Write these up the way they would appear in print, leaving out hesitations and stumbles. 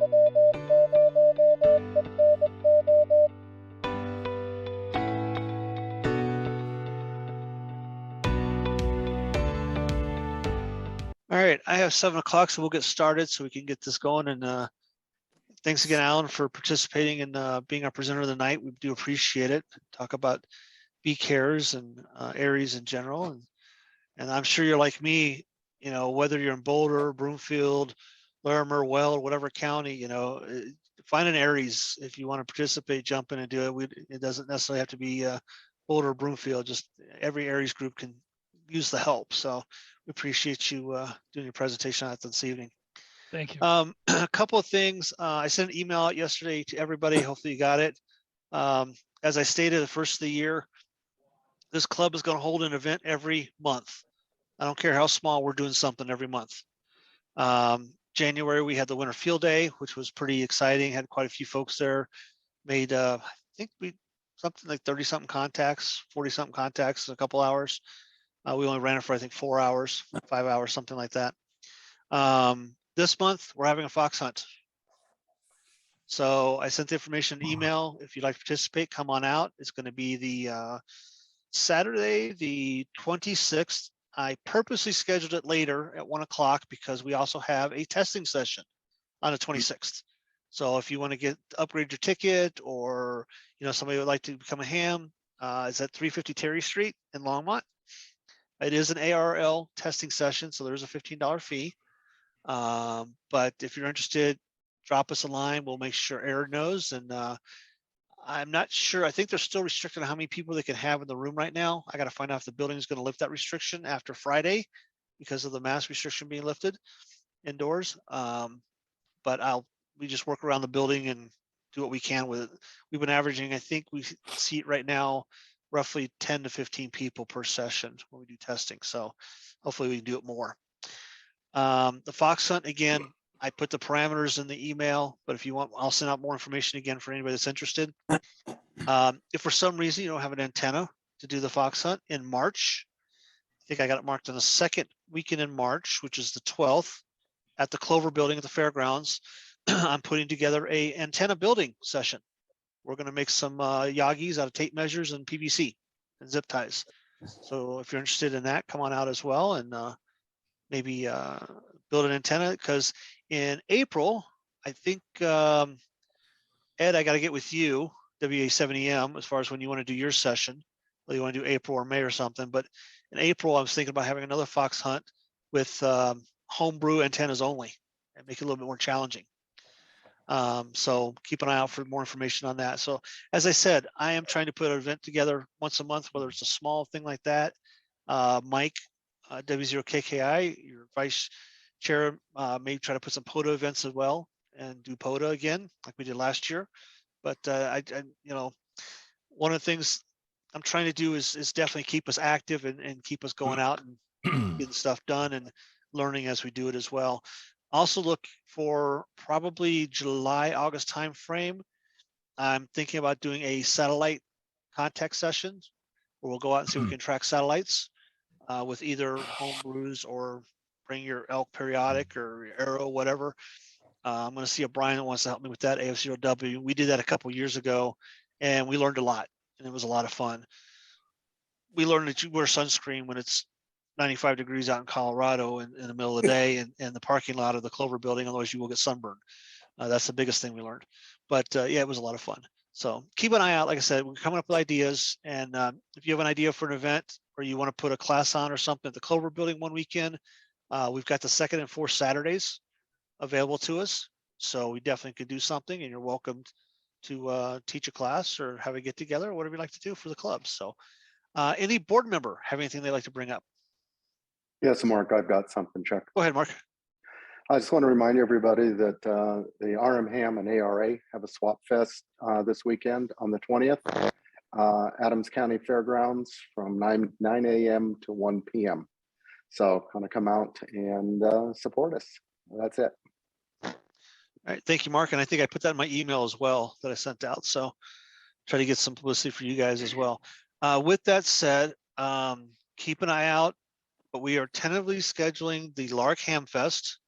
All right, I have 7 o'clock, so we'll get started so we can get this going. And thanks again, Alan, for participating and being our presenter of the night. We do appreciate it. Talk about BCARES and ARES in general. And I'm sure you're like me, you know, whether you're in Boulder, Broomfield, Larimer, Weld, whatever county, you know, find an ARES if you want to participate, jump in and do it. It doesn't necessarily have to be Boulder or Broomfield. Just every ARES group can use the help. So we appreciate you doing your presentation on it this evening. Thank you. A couple of things. I sent an email out yesterday to everybody. Hopefully you got it. As I stated, the first of the year, this club is going to hold an event every month. I don't care how small, we're doing something every month. January, we had the Winter Field Day, which was pretty exciting. Had quite a few folks there. Made, I think we something like 30 something contacts, 40 something contacts in a couple hours. We only ran it for, I think, 4 hours, 5 hours, something like that. This month, we're having a fox hunt. So I sent the information in email. If you'd like to participate, come on out. It's going to be the Saturday, the 26th. I purposely scheduled it later at 1 o'clock because we also have a testing session on the 26th. So if you want to upgrade your ticket, or you know somebody would like to become a ham, it's at 350 Terry Street in Longmont. It is an ARL testing session, so there's a $15 fee. But if you're interested, drop us a line. We'll make sure Aaron knows. And I'm not sure. I think they're still restricted on how many people they can have in the room right now. I got to find out if the building is going to lift that restriction after Friday because of the mask restriction being lifted indoors. But we just work around the building and do what we can with it. We've been averaging, I think we see it right now, roughly 10 to 15 people per session when we do testing. So hopefully we can do it more. The fox hunt, again, I put the parameters in the email, but if you want, I'll send out more information again for anybody that's interested. If for some reason you don't have an antenna to do the fox hunt in March, I think I got it marked on the second weekend in March, which is the 12th, at the Clover building at the fairgrounds. I'm putting together a antenna building session. We're going to make some Yagis out of tape measures and PVC and zip ties. So if you're interested in that, come on out as well and maybe build an antenna, because in April, I think, Ed, I got to get with you, WA7EM, as far as when you want to do your session, whether you want to do April or May or something. But in April, I was thinking about having another fox hunt with homebrew antennas only and make it a little bit more challenging. So keep an eye out for more information on that. So as I said, I am trying to put an event together once a month, whether it's a small thing like that. Mike, W0KKI, your vice chair, may try to put some POTA events as well and do POTA again, like we did last year. But you know, one of the things I'm trying to do is definitely keep us active and keep us going out and getting stuff done and learning as we do it as well. Also look for probably July, August timeframe. I'm thinking about doing a satellite contact session where we'll go out and see if we can track satellites with either home brews or bring your elk periodic or your arrow, whatever. I'm going to see if Brian wants to help me with that, AF0W. We did that a couple years ago and we learned a lot and it was a lot of fun. We learned that you wear sunscreen when it's 95 degrees out in Colorado in the middle of the day and the parking lot of the Clover building, otherwise you will get sunburned. That's the biggest thing we learned. But yeah, it was a lot of fun. So keep an eye out. Like I said, we're coming up with ideas. And if you have an idea for an event or you want to put a class on or something at the Clover building one weekend, we've got the 2nd and 4th Saturdays available to us. So we definitely could do something, and you're welcome to teach a class or have a get together or whatever you like to do for the club. So any board member have anything they'd like to bring up? Yes, Mark, I've got something, Chuck. Go ahead, Mark. I just want to remind everybody that the RM Ham and ARA have a swap fest this weekend on the 20th, Adams County Fairgrounds from 9 a.m. to 1 p.m. So kind of come out and support us. That's it. All right, thank you, Mark. And I think I put that in my email as well that I sent out. So try to get some publicity for you guys as well. With that said, keep an eye out, but we are tentatively scheduling the LARC Ham Fest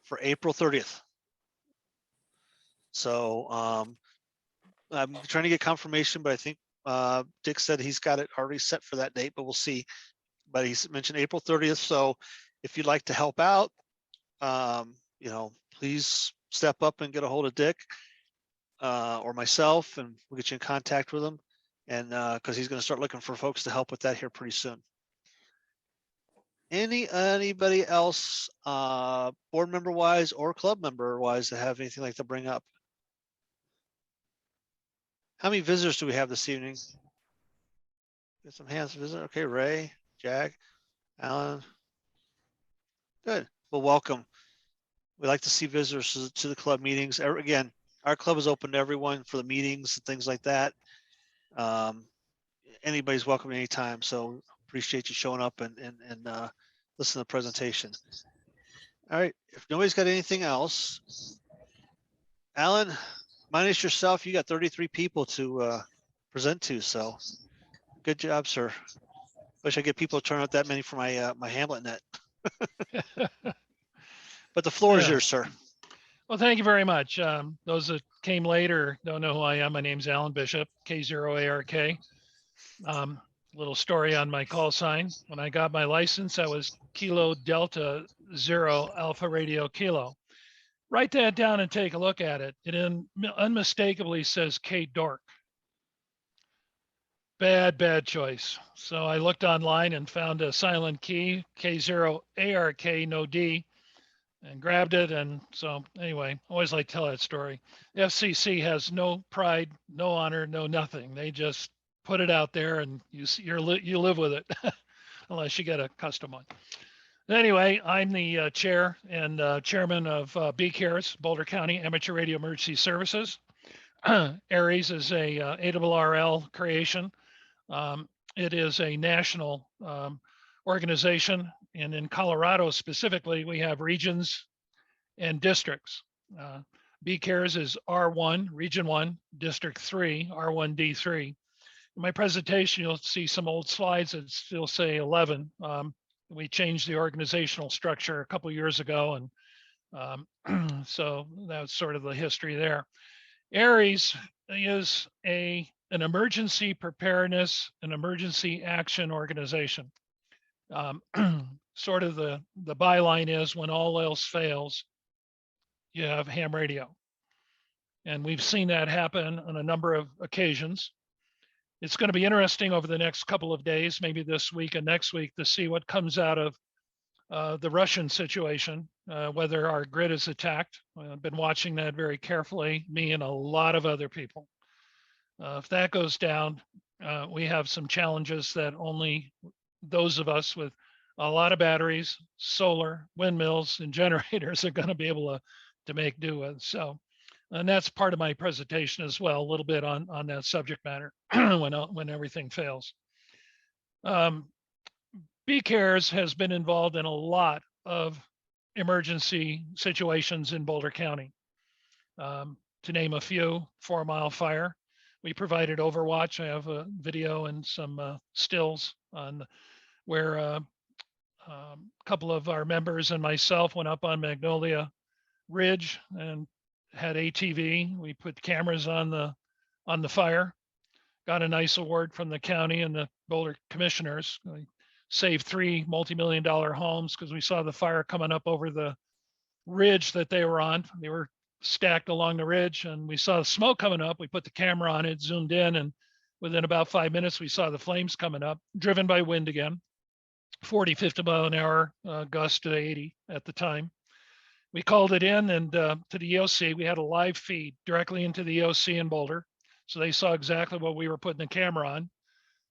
for April 30th. So I'm trying to get confirmation, but I think Dick said he's got it already set for that date, but we'll see. But he's mentioned April 30th. So if you'd like to help out, please step up and get a hold of Dick or myself, and we'll get you in contact with him. And because he's going to start looking for folks to help with that here pretty soon. Anybody else, board member wise or club member wise, that have anything like to bring up? How many visitors do we have this evening? Get some hands visit. Okay, Ray, Jack, Alan. Good. Well, welcome. We like to see visitors to the club meetings. Again, our club is open to everyone for the meetings and things like that. Anybody's welcome anytime. So appreciate you showing up and listen to the presentation. All right. If nobody's got anything else, Alan, minus yourself, you got 33 people to present to. So good job, sir. Wish I get people to turn out that many for my my Hamlet net. But the floor is yours, sir. Well, thank you very much. Those that came later don't know who I am. My name's Alan Bishop, K0ARK. Little story on my call sign. When I got my license, I was Kilo Delta 0 Alpha Radio Kilo. Write that down and take a look at it. It unmistakably says K Dork. Bad choice. So I looked online and found a silent key, K0ARK, no D, and grabbed it. And so anyway, I always like to tell that story. The FCC has no pride, no honor, no nothing. They just put it out there and you live with it unless you get a custom one. Anyway, I'm the chair and chairman of BCARES, Boulder County Amateur Radio Emergency Services. ARES is a ARRL creation. It is a national organization, and in Colorado specifically, we have regions and districts. BCARES is R1, Region 1, District 3, R1D3. In my presentation, you'll see some old slides that still say 11. We changed the organizational structure a couple years ago, and so that's sort of the history there. ARES is an emergency preparedness and emergency action organization. Sort of the byline is when all else fails, you have ham radio. And we've seen that happen on a number of occasions. It's going to be interesting over the next couple of days, maybe this week and next week, to see what comes out of the Russian situation, whether our grid is attacked. I've been watching that very carefully, me and a lot of other people. If that goes down, we have some challenges that only those of us with a lot of batteries, solar, windmills, and generators are going to be able to make do with. So, and that's part of my presentation as well, a little bit on that subject matter when everything fails. BCARES has been involved in a lot of emergency situations in Boulder County. To name a few, 4 Mile Fire. We provided overwatch. I have a video and some stills on where a couple of our members and myself went up on Magnolia Ridge and had ATV. We put cameras on the fire. Got a nice award from the county and the Boulder commissioners. We saved 3 multi-million-dollar homes because we saw the fire coming up over the ridge that they were on. They were stacked along the ridge, and we saw the smoke coming up. We put the camera on it, zoomed in, and within about 5 minutes, we saw the flames coming up, driven by wind again, 40, 50 mile an hour, gust to 80 at the time. We called it in and to the EOC. We had a live feed directly into the EOC in Boulder. So they saw exactly what we were putting the camera on.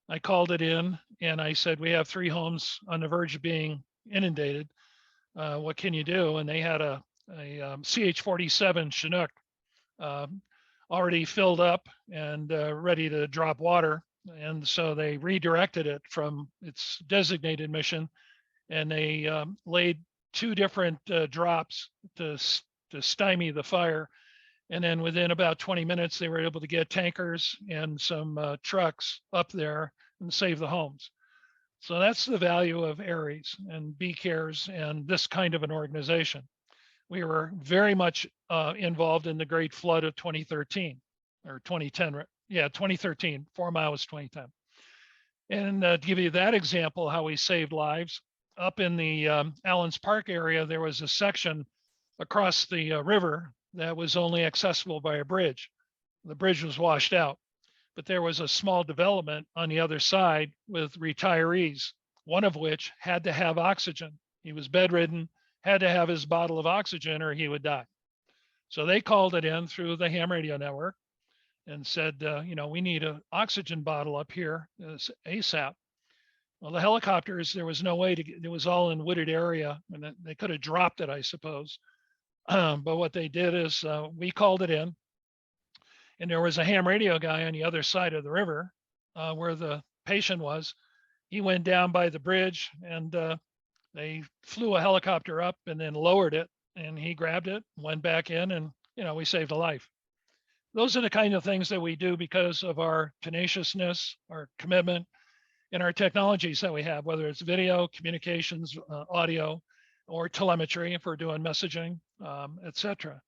I called it in and I said, we have 3 homes on the verge of being inundated. What can you do? And they had a CH-47 Chinook already filled up and ready to drop water. And so they redirected it from its designated mission, and they laid 2 different drops to stymie the fire. And then within about 20 minutes, they were able to get tankers and some trucks up there and save the homes. So that's the value of ARES and BCARES and this kind of an organization. we were very much involved in the Great Flood of 2013 or 2010. Yeah, 2013. 4 Mile was 2010. And to give you that example, how we saved lives, up in the Allens Park area, there was a section across the river that was only accessible by a bridge. The bridge was washed out, but there was a small development on the other side with retirees, one of which had to have oxygen. He was bedridden, had to have his bottle of oxygen or he would die. So they called it in through the ham radio network and said, you know, we need an oxygen bottle up here ASAP. Well, the helicopters, there was no way to get, it was all in wooded area and they could have dropped it, I suppose. But what they did is we called it in and there was a ham radio guy on the other side of the river where the patient was. He went down by the bridge and they flew a helicopter up and then lowered it and he grabbed it, went back in and, you know, we saved a life. Those are the kind of things that we do because of our tenaciousness, our commitment, and our technologies that we have, whether it's video, communications, audio, or telemetry if we're doing messaging, et cetera.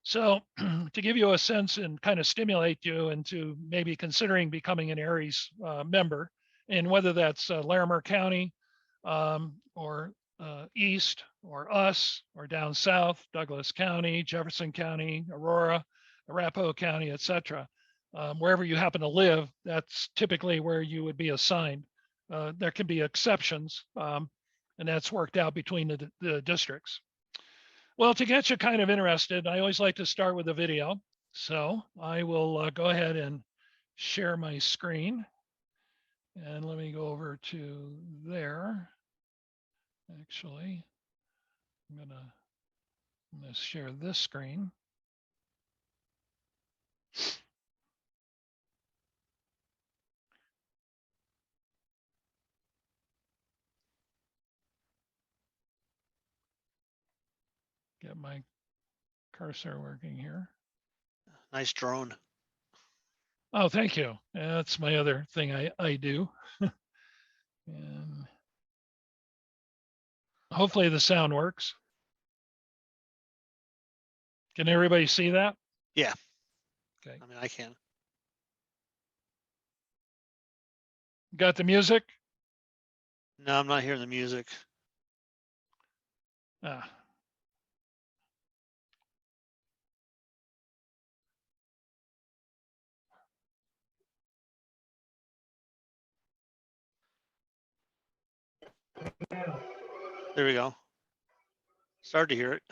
So to give you a sense and kind of stimulate you into maybe considering becoming an ARES member, and whether that's Larimer County or East or us or down south, Douglas County, Jefferson County, Aurora, Arapahoe County, et cetera. Wherever you happen to live, that's typically where you would be assigned. There can be exceptions, and that's worked out between the districts. Well, to get you kind of interested, I always like to start with a video. So I will go ahead and share my screen. And let me go over to there. Actually, I'm gonna share this screen. Get my cursor working here. Nice drone. Oh, thank you. That's my other thing I do. And hopefully the sound works. Can everybody see that? Yeah. Okay. I mean, I can. Got the music? No, I'm not hearing the music. Ah. There we go. Started to hear it.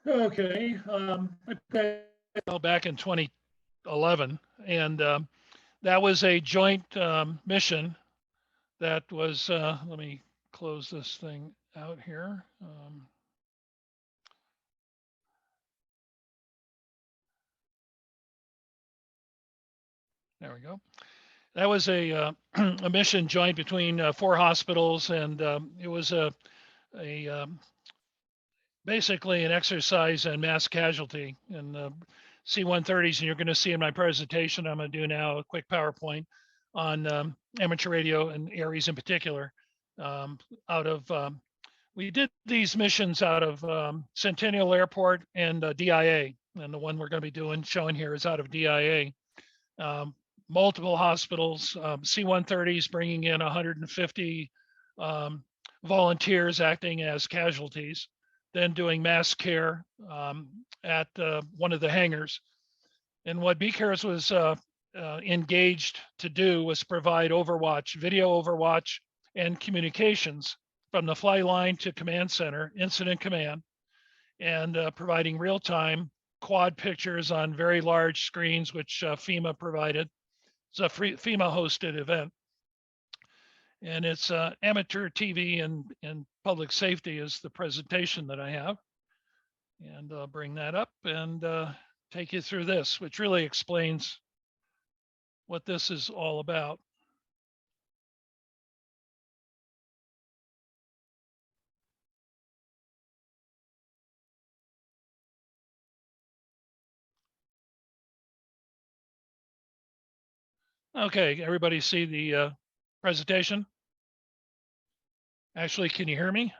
Okay, back in 2011, and that was a joint mission that was, let me close this thing out here. There we go. That was a, a mission joint between 4 hospitals, and it was a basically an exercise in mass casualty and C-130s. And you're going to see in my presentation, I'm going to do now a quick PowerPoint on amateur radio and ARES in particular. We did these missions out of Centennial Airport and DIA. And the one we're going to be showing here is out of DIA. Multiple hospitals, C-130s bringing in 150 volunteers acting as casualties, then doing mass care at one of the hangars. And what BCARES was engaged to do was provide overwatch, video overwatch, and communications from the fly line to command center, incident command, and providing real-time quad pictures on very large screens, which FEMA provided. It's a FEMA hosted event. And it's amateur TV and public safety is the presentation that I have. And I'll bring that up and take you through this, which really explains what this is all about. Okay, everybody see the presentation? Actually, can you hear me?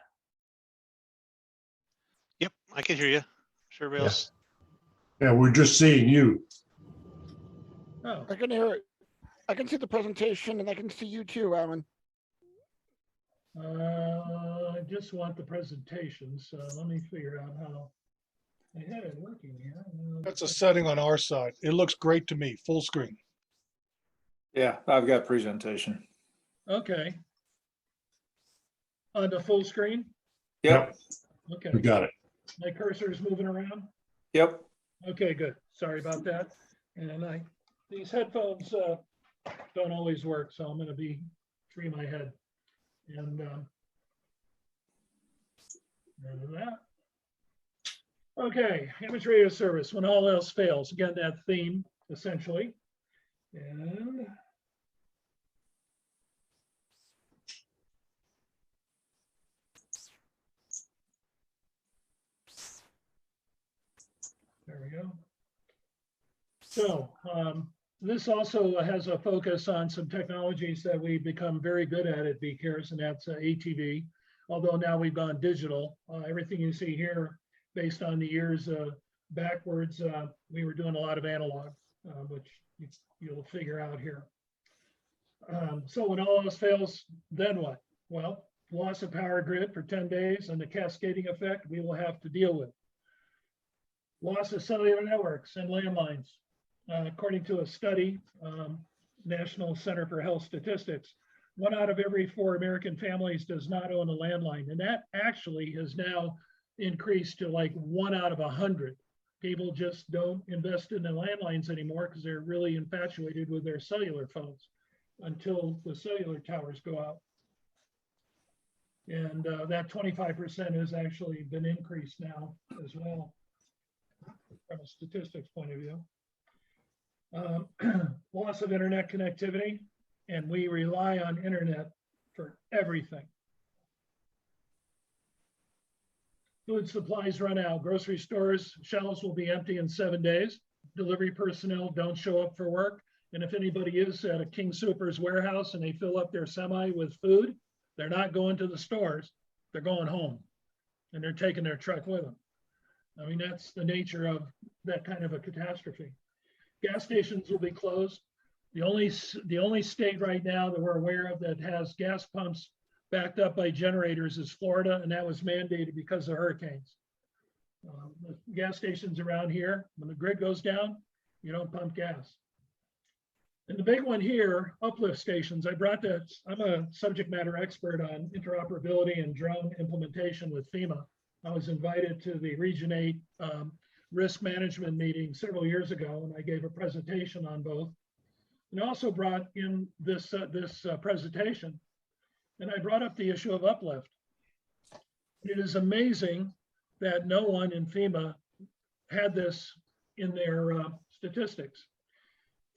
Yep, I can hear you. Sure, Bales. Yeah, we're just seeing you. Oh, I can hear it. I can see the presentation and I can see you too, Alan. I just want the presentation, so let me figure out how I had it working here. That's a setting on our side. It looks great to me, full screen. Yeah, I've got presentation. Okay. On the full screen? Yep, Okay. We got it. My cursor is moving around? yep. Okay, good. Sorry about that. And these headphones don't always work, so I'm going to be free my head. And none of that. Okay, amateur radio service when all else fails. Again, that theme essentially. And there we go. So this also has a focus on some technologies that we've become very good at BCARES, and that's ATV. Although now we've gone digital, everything you see here, based on the years backwards, we were doing a lot of analog, which you'll figure out here. So when all else fails, then what? Well, loss of power grid for 10 days and the cascading effect we will have to deal with. Loss of cellular networks and landlines. According to a study, National Center for Health Statistics, 1 out of every 4 American families does not own a landline. And that actually has now increased to like 1 out of 100. People just don't invest in the landlines anymore because they're really infatuated with their cellular phones until the cellular towers go out. And that 25% has actually been increased now as well from a statistics point of view. Loss of internet connectivity, and we rely on internet for everything. Food supplies run out. Grocery stores shelves will be empty in 7 days. Delivery personnel don't show up for work. And if anybody is at a King Soopers warehouse and they fill up their semi with food, they're not going to the stores. They're going home, and they're taking their truck with them. I mean, that's the nature of that kind of a catastrophe. Gas stations will be closed. The only state right now that we're aware of that has gas pumps backed up by generators is Florida, and that was mandated because of hurricanes. The gas stations around here, when the grid goes down, you don't pump gas. And the big one here, uplift stations. I brought that. I'm a subject matter expert on interoperability and drone implementation with FEMA. I was invited to the Region 8 risk management meeting several years ago, and I gave a presentation on both. And I also brought in this presentation, and I brought up the issue of uplift. It is amazing that no one in FEMA had this in their statistics.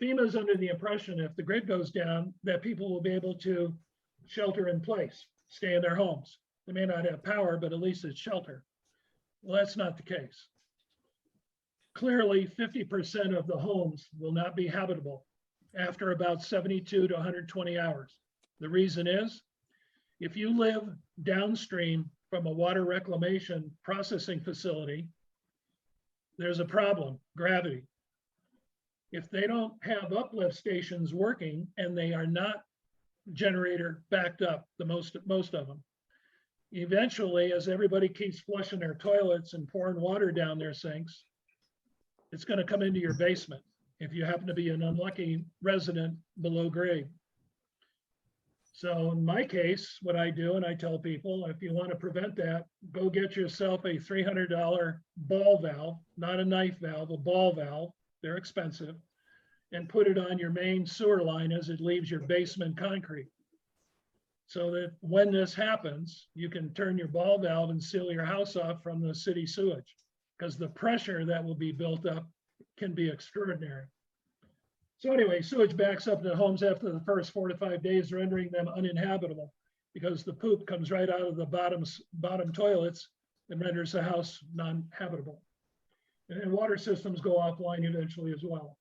FEMA is under the impression if the grid goes down, that people will be able to shelter in place, stay in their homes. They may not have power, but at least it's shelter. Well, that's not the case. Clearly, 50% of the homes will not be habitable after about 72 to 120 hours. The reason is, if you live downstream from a water reclamation processing facility, there's a problem, gravity. If they don't have uplift stations working and they are not generator backed up, most of them, eventually, as everybody keeps flushing their toilets and pouring water down their sinks, it's going to come into your basement if you happen to be an unlucky resident below grade. So in my case, what I do, and I tell people, if you want to prevent that, go get yourself a $300 ball valve, not a knife valve, a ball valve. They're expensive, and put it on your main sewer line as it leaves your basement concrete. So that when this happens, you can turn your ball valve and seal your house off from the city sewage, because the pressure that will be built up can be extraordinary. So anyway, sewage backs up to homes after the first 4 to 5 days, rendering them uninhabitable because the poop comes right out of the bottom toilets and renders the house non-habitable. And then water systems go offline eventually as well.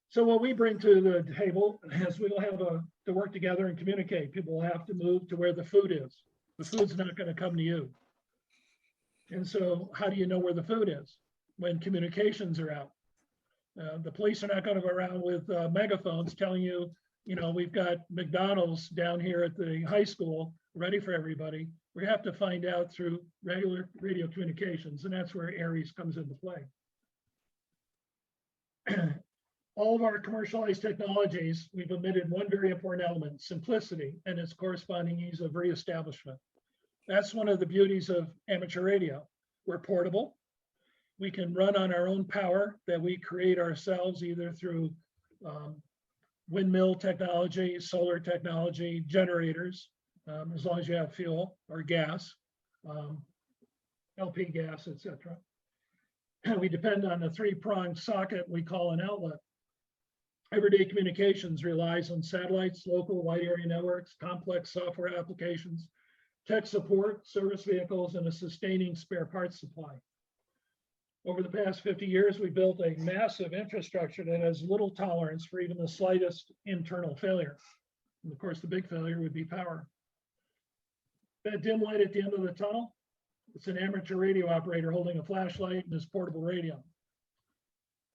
So what we bring to the table is we'll have to work together and communicate. People will have to move to where the food is. The food's not going to come to you. And so how do you know where the food is? When communications are out. The police are not going to go around with megaphones telling you, you know, we've got McDonald's down here at the high school ready for everybody. We have to find out through regular radio communications, and that's where ARES comes into play. All of our commercialized technologies, we've omitted one very important element, simplicity, and its corresponding ease of reestablishment. That's one of the beauties of amateur radio. We're portable. We can run on our own power that we create ourselves, either through windmill technology, solar technology, generators, as long as you have fuel or gas, LP gas, etc. We depend on a three-pronged socket we call an outlet. Everyday communications relies on satellites, local wide area networks, complex software applications, tech support, service vehicles, and a sustaining spare parts supply. Over the past 50 years, we built a massive infrastructure that has little tolerance for even the slightest internal failure. And of course, the big failure would be power. That dim light at the end of the tunnel, it's an amateur radio operator holding a flashlight and his portable radio.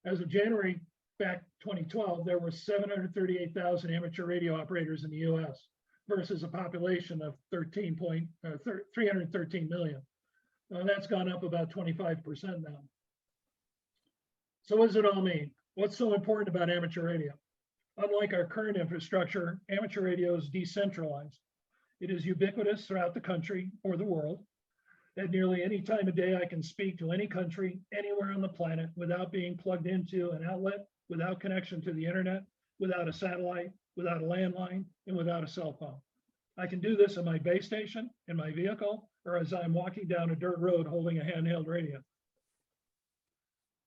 As of January back 2012, there were 738,000 amateur radio operators in the US versus a population of 313 million. That's gone up about 25% now. So what does it all mean? What's so important about amateur radio? Unlike our current infrastructure, amateur radio is decentralized. It is ubiquitous throughout the country or the world. At nearly any time of day, I can speak to any country, anywhere on the planet without being plugged into an outlet, without connection to the internet, without a satellite, without a landline, and without a cell phone. I can do this at my base station, in my vehicle, or as I'm walking down a dirt road holding a handheld radio.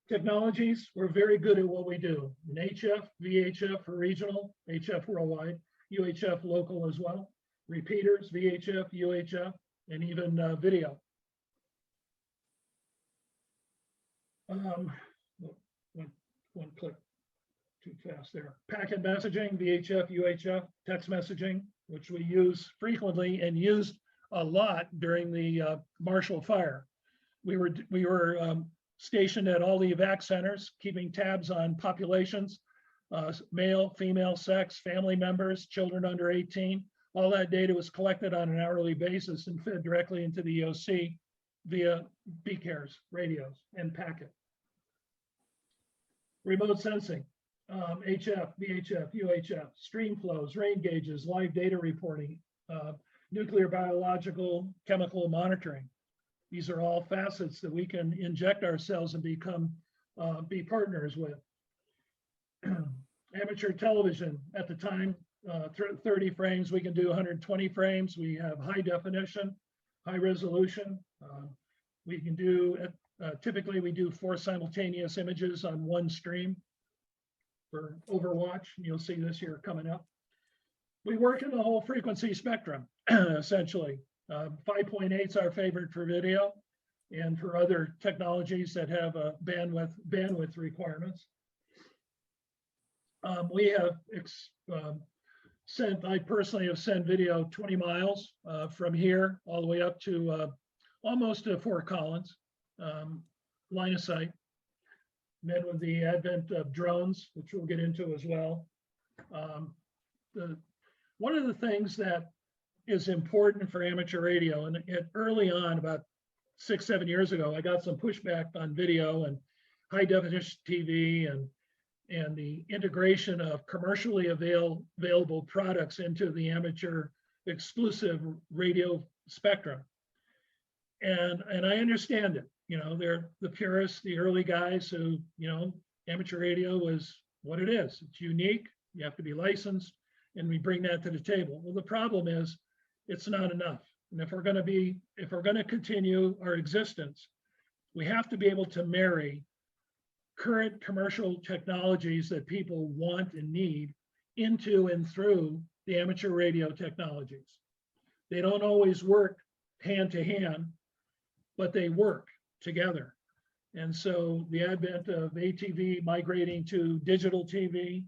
Technologies, we're very good at what we do. In HF, VHF for regional, HF worldwide, UHF local as well, repeaters, VHF, UHF, and even video. One click too fast there. Packet messaging, VHF, UHF, text messaging, which we use frequently and used a lot during the Marshall Fire. We were stationed at all the evac centers, keeping tabs on populations, male, female, sex, family members, children under 18. All that data was collected on an hourly basis and fed directly into the EOC via BCARES radios and packet. Remote sensing, HF, VHF, UHF, stream flows, rain gauges, live data reporting, nuclear, biological, chemical monitoring. These are all facets that we can inject ourselves and be partners with. Amateur television at the time, 30 frames, we can do 120 frames. We have high definition, high resolution. We can do, typically we do 4 simultaneous images on one stream for Overwatch. You'll see this here coming up. We work in the whole frequency spectrum, essentially. 5.8 is our favorite for video and for other technologies that have a bandwidth requirements. We have I personally have sent video 20 miles from here all the way up to almost to Fort Collins, line of sight. And then with the advent of drones, which we'll get into as well. One of the things that is important for amateur radio, and early on, about 6-7 years ago, I got some pushback on video and high definition TV and the integration of commercially available products into the amateur exclusive radio spectrum. And I understand it. You know, they're the purists, the early guys who, you know, amateur radio is what it is. It's unique. You have to be licensed, and we bring that to the table. Well, the problem is it's not enough. And if we're going to continue our existence, we have to be able to marry current commercial technologies that people want and need into and through the amateur radio technologies. They don't always work hand to hand, but they work together. And so the advent of ATV migrating to digital TV,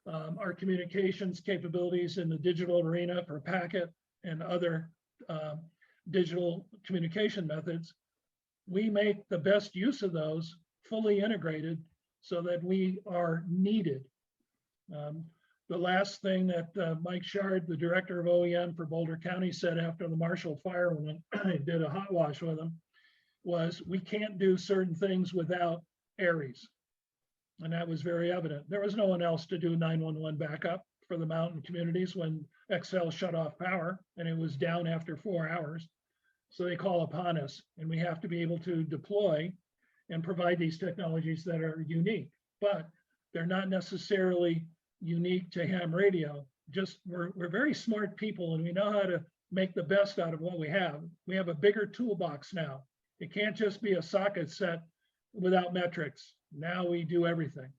our communications capabilities in the digital arena for packet and other digital communication methods, we make the best use of those fully integrated so that we are needed. The last thing that Mike Shard, the director of OEM for Boulder County, said after the Marshall fire when I did a hot wash with him was, we can't do certain things without ARES. And that was very evident. There was no one else to do 911 backup for the mountain communities when XL shut off power and it was down after 4 hours. So they call upon us, and we have to be able to deploy and provide these technologies that are unique, but they're not necessarily unique to ham radio. Just we're very smart people, and we know how to make the best out of what we have. We have a bigger toolbox now. It can't just be a socket set without metrics. Now we do everything.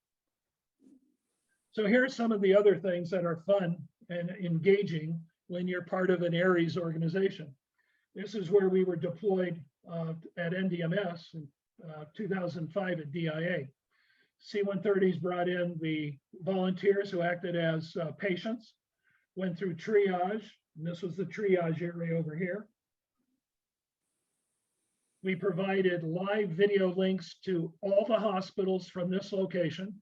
So here's some of the other things that are fun and engaging when you're part of an ARES organization. This is where we were deployed at NDMS in 2005 at DIA. C-130s brought in the volunteers who acted as patients, went through triage, and this was the triage area over here. We provided live video links to all the hospitals from this location.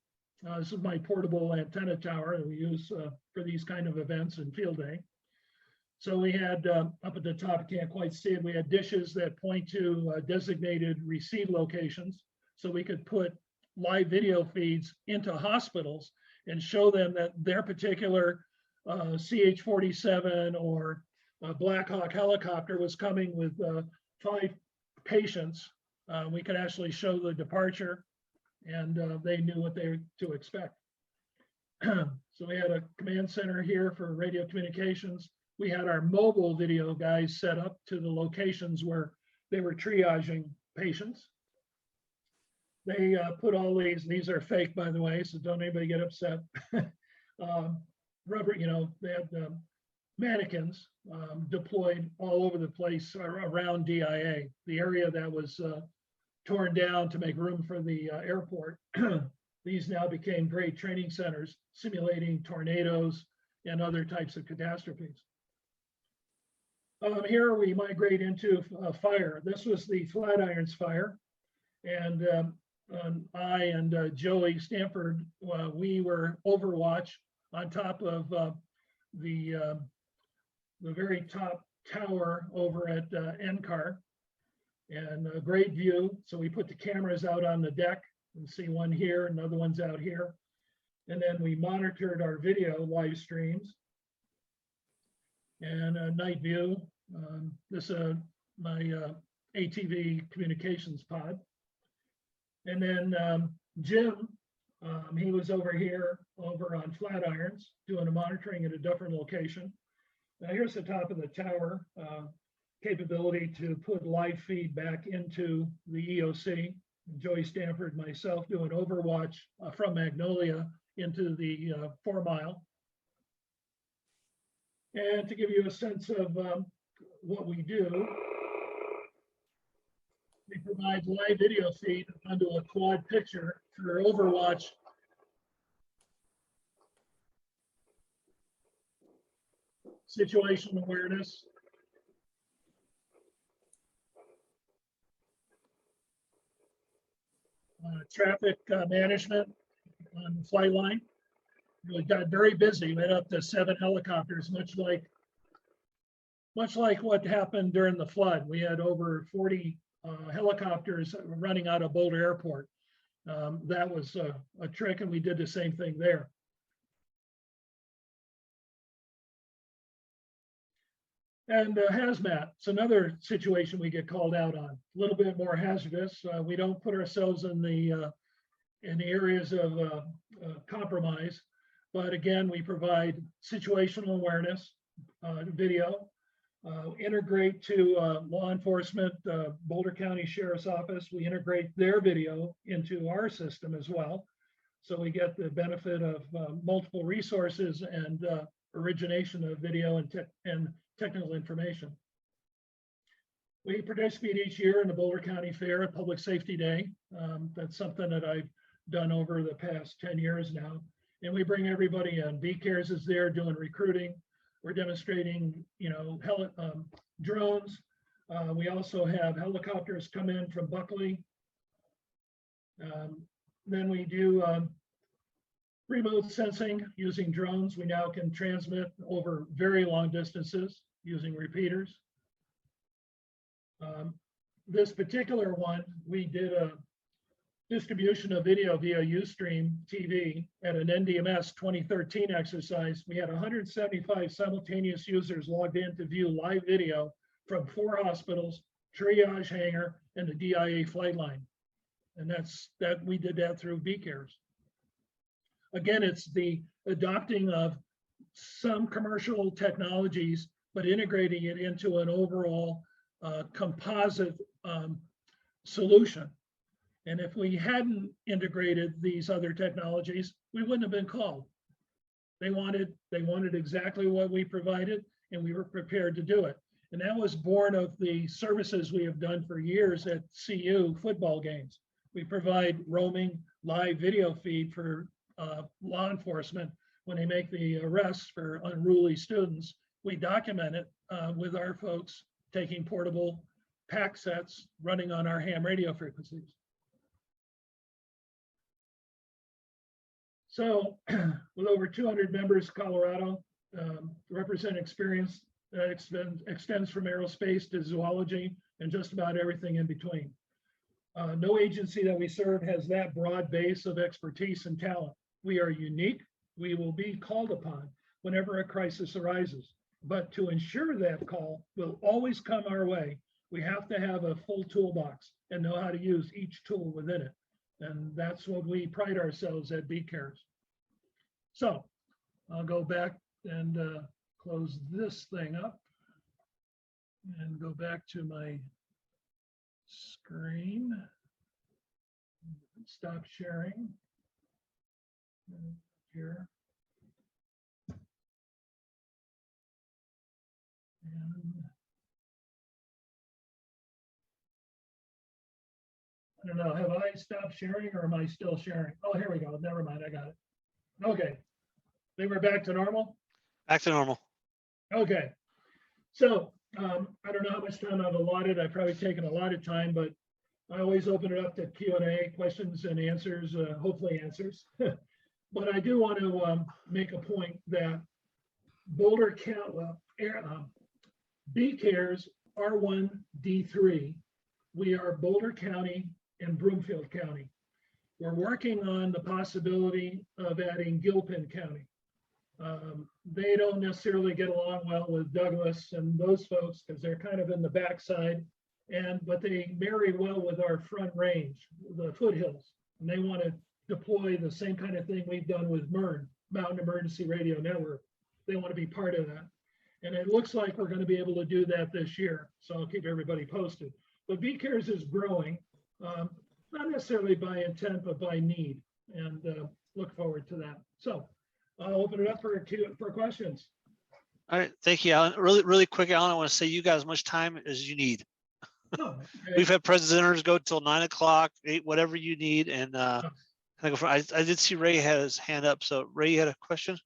This is my portable antenna tower that we use for these kind of events and field day. So we had up at the top, you can't quite see it, we had dishes that point to designated receive locations. So we could put live video feeds into hospitals and show them that their particular CH-47 or Black Hawk helicopter was coming with 5 patients. We could actually show the departure, and they knew what they were to expect. So we had a command center here for radio communications. We had our mobile video guys set up to the locations where they were triaging patients. They put all these are fake, by the way, so don't anybody get upset. Rubber, you know, they had mannequins deployed all over the place around DIA, the area that was torn down to make room for the airport. These now became great training centers, simulating tornadoes and other types of catastrophes. Here we migrate into fire. This was the Flatirons fire. And I and Joey Stanford, we were Overwatch on top of the very top tower over at NCAR, and a great view. So we put the cameras out on the deck and see one here, another one's out here. And then we monitored our video live streams and a night view. This my ATV communications pod. And then Jim, he was over here over on Flatirons doing a monitoring at a different location. Now here's the top of the tower, capability to put live feed back into the EOC. Joey Stanford, myself doing overwatch from Magnolia into the 4 mile. And to give you a sense of what we do, we provide live video feed onto a quad picture for overwatch. Situation awareness. Traffic management on the flight line. We got very busy. We had up to 7 helicopters, much like what happened during the flood. We had over 40 helicopters running out of Boulder Airport. That was a trick, and we did the same thing there. And hazmat, it's another situation we get called out on. A little bit more hazardous. We don't put ourselves in the areas of compromise, but again, we provide situational awareness video, integrate to law enforcement, Boulder County Sheriff's Office. We integrate their video into our system as well, so we get the benefit of multiple resources and origination of video and technical information. We participate each year in the Boulder County Fair at Public Safety Day. That's something that I've done over the past 10 years now. And we bring everybody in. BCARES is there doing recruiting. We're demonstrating, drones. We also have helicopters come in from Buckley. Then we do remote sensing using drones. We now can transmit over very long distances using repeaters. This particular one, we did a distribution of video via Ustream TV at an NDMS 2013 exercise. We had 175 simultaneous users logged in to view live video from 4 hospitals, triage hangar, and the DIA flight line. And we did that through BCARES. Again, it's the adopting of some commercial technologies, but integrating it into an overall composite solution. And if we hadn't integrated these other technologies, we wouldn't have been called. They wanted exactly what we provided, and we were prepared to do it. And that was born of the services we have done for years at CU football games. We provide roaming live video feed for law enforcement when they make the arrests for unruly students. We document it with our folks taking portable pack sets running on our ham radio frequencies. So with over 200 members, Colorado represent experience that extends from aerospace to zoology and just about everything in between. No agency that we serve has that broad base of expertise and talent. We are unique. We will be called upon whenever a crisis arises. But to ensure that call will always come our way, we have to have a full toolbox and know how to use each tool within it. And that's what we pride ourselves at BCARES. So I'll go back and close this thing up and go back to my screen. Stop sharing. Here. And I don't know, have I stopped sharing or am I still sharing? Oh, here we go. Never mind, I got it. Okay. They were back to normal? Back to normal. Okay. So I don't know how much time I've allotted. I've probably taken a lot of time, but I always open it up to Q&A, questions and answers, hopefully answers. But I do want to make a point that Boulder County, BCARES R1D3, we are Boulder County and Broomfield County. We're working on the possibility of adding Gilpin County. They don't necessarily get along well with Douglas and those folks because they're kind of in the backside but they marry well with our front range, the foothills. And they want to deploy the same kind of thing we've done with MERN, Mountain Emergency Radio Network. They want to be part of that. And it looks like we're going to be able to do that this year. So I'll keep everybody posted. But BCARES is growing, not necessarily by intent, but by need. And look forward to that. So I'll open it up for questions. All right, thank you, Alan. Really quick, Alan, I want to say you got as much time as you need. Oh, okay. We've had presenters go till 9 o'clock, 8, whatever you need. And I did see Ray had his hand up. So Ray, you had a question?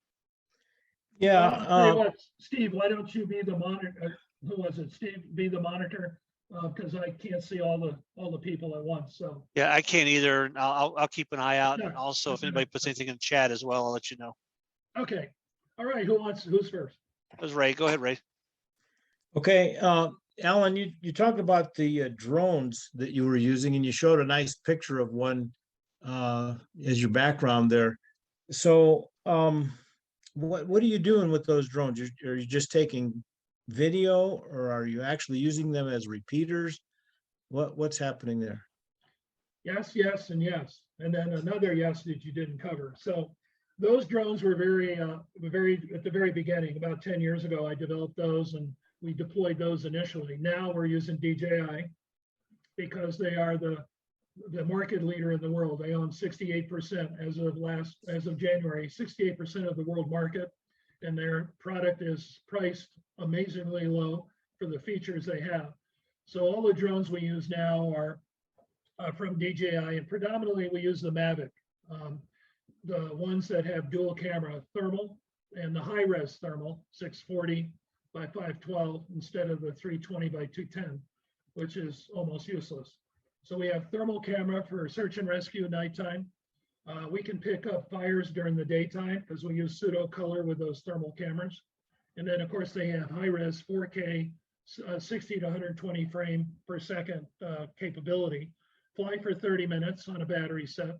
Yeah. Tell you what, Steve, why don't you be the monitor? Who was it? Steve, be the monitor, because I can't see all the people at once. So Yeah, I can't either. And I'll keep an eye out. Sure. And also, if Okay. anybody puts anything in the chat as well, I'll let you know. okay, all right. Who's first? That was Ray. Go ahead, Ray. Okay, Alan, you talked about the drones that you were using, and you showed a nice picture of one as your background there. So, what are you doing with those drones? Are you just taking video, or are you actually using them as repeaters? What's happening there? Yes, yes, and yes, and then another yes that you didn't cover. So those drones were very at the very beginning. About 10 years ago, I developed those, and we deployed those initially. Now we're using DJI because they are the market leader in the world. They own 68% as of January, 68% of the world market, and their product is priced amazingly low for the features they have. So all the drones we use now are from DJI, and predominantly we use the Mavic, the ones that have dual camera thermal and the high res thermal 640 by 512 instead of the 320 by 210, which is almost useless. So we have thermal camera for search and rescue at nighttime. We can pick up fires during the daytime because we use pseudo color with those thermal cameras. And then of course they have high res 4K 60 to 120 frame per second capability. Fly for 30 minutes on a battery set.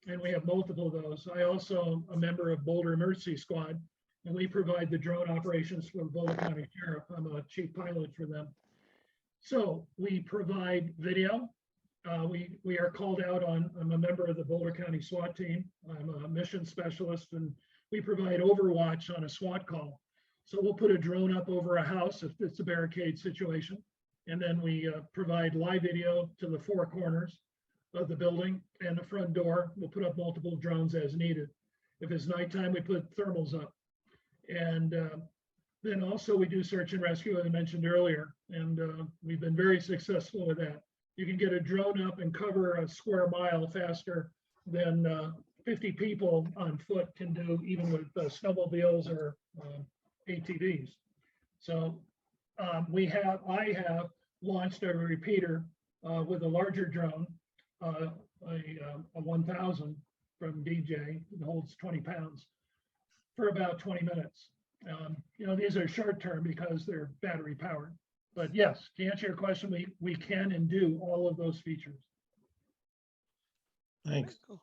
And we have multiple of those. I also am a member of Boulder Emergency Squad, and we provide the drone operations for Boulder County Sheriff. I'm a chief pilot for them. So we provide video. We are called out on, I'm a member of the Boulder County SWAT team. I'm a mission specialist, and we provide overwatch on a SWAT call. So we'll put a drone up over a house if it's a barricade situation. And then we provide live video to the 4 corners of the building and the front door. We'll put up multiple drones as needed. If it's nighttime, we put thermals up. And then also we do search and rescue, as I mentioned earlier, and we've been very successful with that. You can get a drone up and cover a square mile faster than 50 people on foot can do, even with snowmobiles or ATVs. So I have launched a repeater with a larger drone, a 1000 from DJ that holds 20 pounds for about 20 minutes. These are short term because they're battery powered. But yes, to answer your question, we can and do all of those features. Thanks. Cool.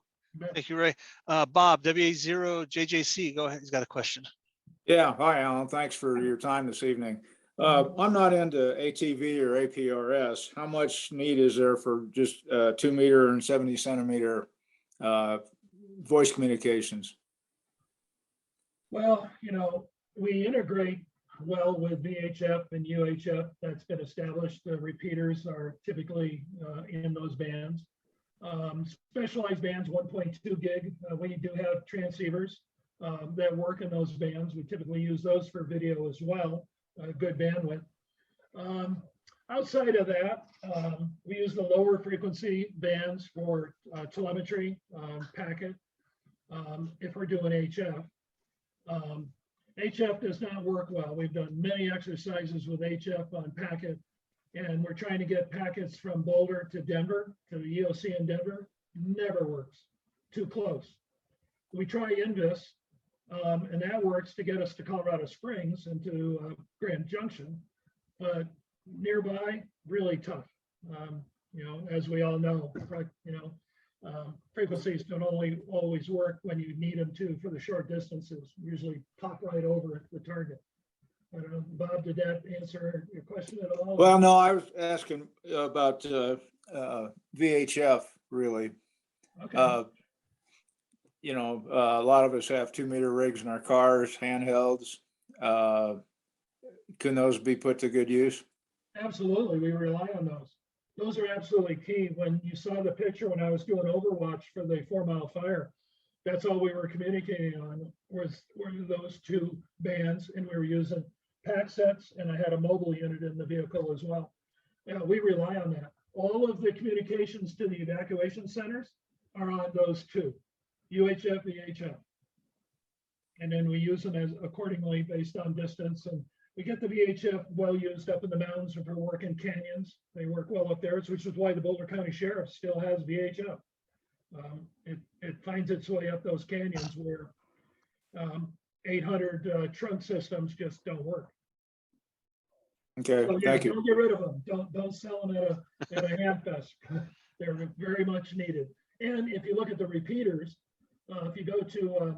Thank you, Ray. Bob, WA0JJC, go ahead. He's got a question. Yeah, hi, Alan. Thanks for your time this evening. I'm not into ATV or APRS. How much need is there for just 2 meter and 70 centimeter voice communications? Well, we integrate well with VHF and UHF. That's been established. The repeaters are typically in those bands. Specialized bands, 1.2 gig. We do have transceivers that work in those bands. We typically use those for video as well. Good bandwidth. Outside of that, we use the lower frequency bands for telemetry, packet, if we're doing HF. HF does not work well. We've done many exercises with HF on packet, and we're trying to get packets from Boulder to Denver, to the EOC in Denver. Never works. Too close. We try Invis, and that works to get us to Colorado Springs and to Grand Junction, but nearby, really tough. As we all know, frequencies don't always work when you need them to for the short distances. Usually pop right over the target. I don't know, Bob, did that answer your question at all? Well, no, I was asking about VHF, really. Okay. You know, a lot of us have 2-meter rigs in our cars, handhelds. Can those be put to good use? Absolutely, we rely on those. Those are absolutely key. When you saw the picture when I was doing Overwatch for the 4 Mile Fire, that's all we were communicating on were those 2 bands, and we were using pack sets, and I had a mobile unit in the vehicle as well. Yeah, we rely on that. All of the communications to the evacuation centers are on those 2, UHF, VHF. And then we use them as accordingly based on distance, and we get the VHF well used up in the mountains for work in canyons. They work well up there, which is why the Boulder County Sheriff still has VHF. It finds its way up those canyons where 800 trunk systems just don't work. Okay, So, yeah, thank you. don't get rid of them. Don't sell them at a ham fest. They're very much needed. And if you look at the repeaters, if you go to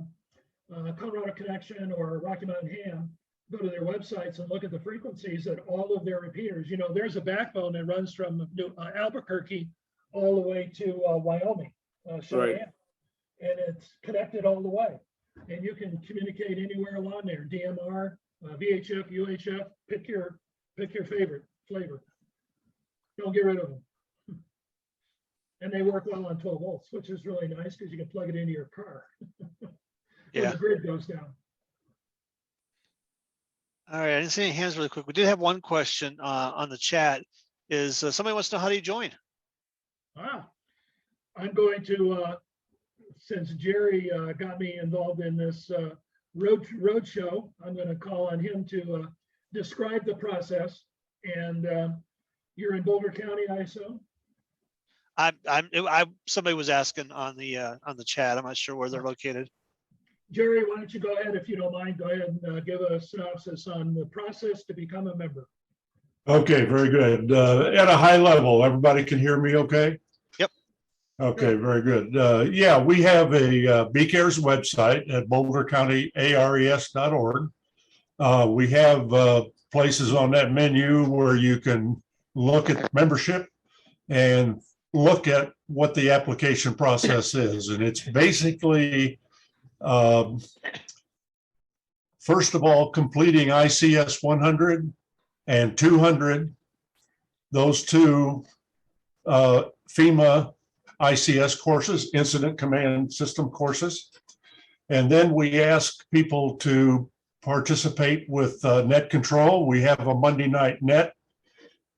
Colorado Connection or Rocky Mountain Ham, go to their websites and look at the frequencies at all of their repeaters. You know, there's a backbone that runs from Albuquerque all the way to Wyoming, Cheyenne, and it's connected all the way. And you can communicate anywhere along there. DMR, VHF, UHF. Pick your favorite flavor. Don't get rid of them. And they work well on 12 volts, which is really nice because you can plug it into your car. When the grid goes down. All right, I didn't see any hands really quick. We did have one question on the chat. Is somebody wants to know how do you join? I'm going to, since Jerry got me involved in this road show, I'm going to call on him to describe the process. And you're in Boulder County, I assume? Somebody was asking on the chat. I'm not sure where they're located. Jerry, why don't you go ahead, if you don't mind, go ahead and give a synopsis on the process to become a member. Okay, very good. At a high level, everybody can hear me okay? Yep. Okay, very good. Yeah, we have a BCARES website at bouldercountyares.org. We have places on that menu where you can look at membership and look at what the application process is. And it's basically, first of all, completing ICS 100 and 200, those 2 FEMA ICS courses, Incident Command System courses. And then we ask people to participate with net control. We have a Monday night net,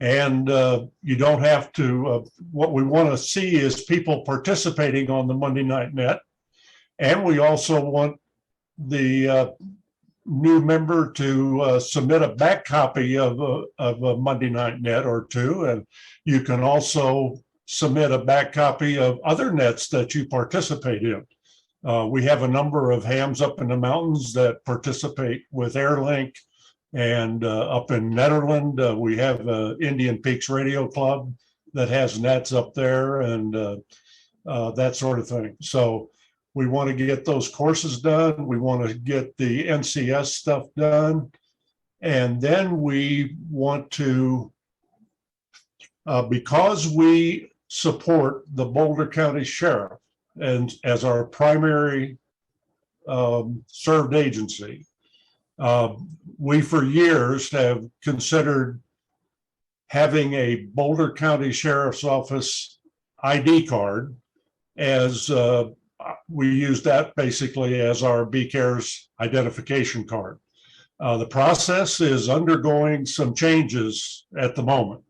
and you don't have to, what we want to see is people participating on the Monday night net. And we also want the new member to submit a back copy of a Monday night net or 2. And you can also submit a back copy of other nets that you participate in. We have a number of hams up in the mountains that participate with AirLink, and up in Netherland, we have Indian Peaks Radio Club that has nets up there, and that sort of thing. So we want to get those courses done. We want to get the NCS stuff done. And then we want to, because we support the Boulder County Sheriff and as our primary served agency, we for years have considered having a Boulder County Sheriff's Office ID card, as we use that basically as our BCARES identification card. The process is undergoing some changes at the moment.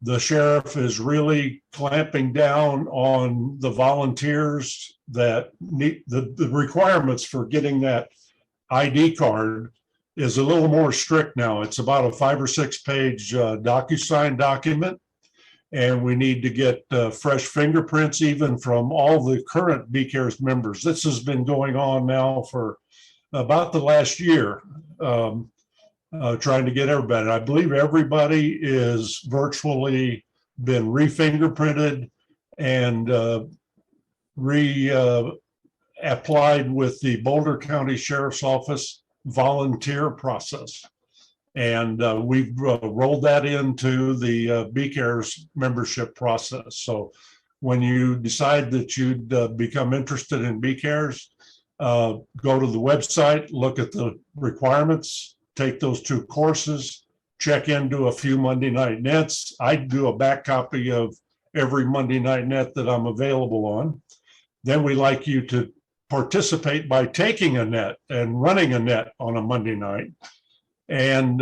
The sheriff is really clamping down on the volunteers that need the requirements for getting that ID card is a little more strict now. It's about a 5 or 6 page DocuSign document. And we need to get fresh fingerprints even from all the current BCARES members. This has been going on now for about the last year, trying to get everybody. I believe everybody is virtually been re-fingerprinted and re-applied with the Boulder County Sheriff's Office volunteer process. And we've rolled that into the BCARES membership process. So when you decide that you'd become interested in BCARES, go to the website, look at the requirements, take those 2 courses, check into a few Monday night nets. I do a back copy of every Monday night net that I'm available on. Then we like you to participate by taking a net and running a net on a Monday night, and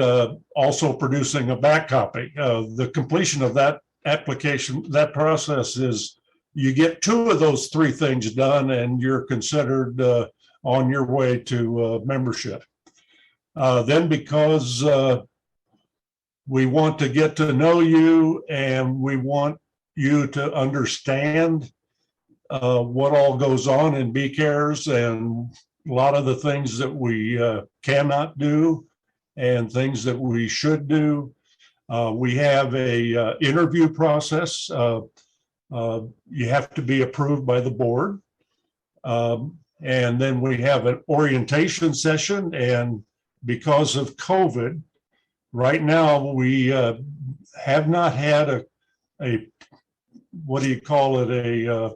also producing a back copy. The completion of that application, that process is you get 2 of those 3 things done and you're considered on your way to membership. Then because we want to get to know you and we want you to understand what all goes on in BCARES and a lot of the things that we cannot do and things that we should do. We have a interview process. You have to be approved by the board. And then we have an orientation session. And because of COVID, right now we have not had a what do you call it, a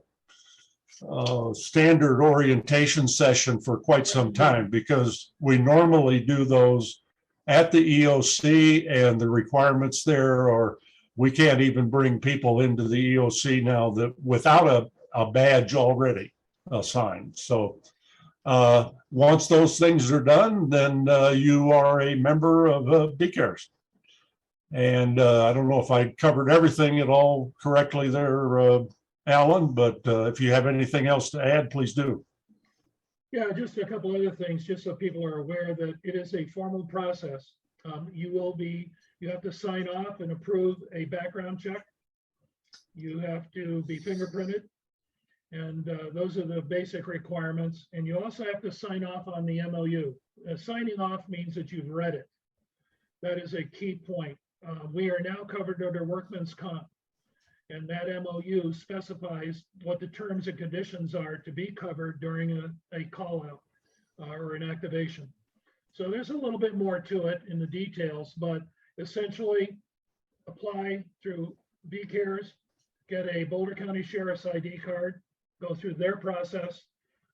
standard orientation session for quite some time, because we normally do those at the EOC, and the requirements there are we can't even bring people into the EOC now that without a badge already assigned. So once those things are done, then you are a member of BCARES. And I don't know if I covered everything at all correctly there, Alan, but if you have anything else to add, please do. Yeah, just a couple other things, just so people are aware that it is a formal process. You have to sign off and approve a background check. You have to be fingerprinted, and those are the basic requirements. And you also have to sign off on the MOU. Signing off means that you've read it. That is a key point. We are now covered under workman's comp, and that MOU specifies what the terms and conditions are to be covered during a call out or an activation. So there's a little bit more to it in the details, but essentially apply through BCARES, get a Boulder County Sheriff's ID card, go through their process.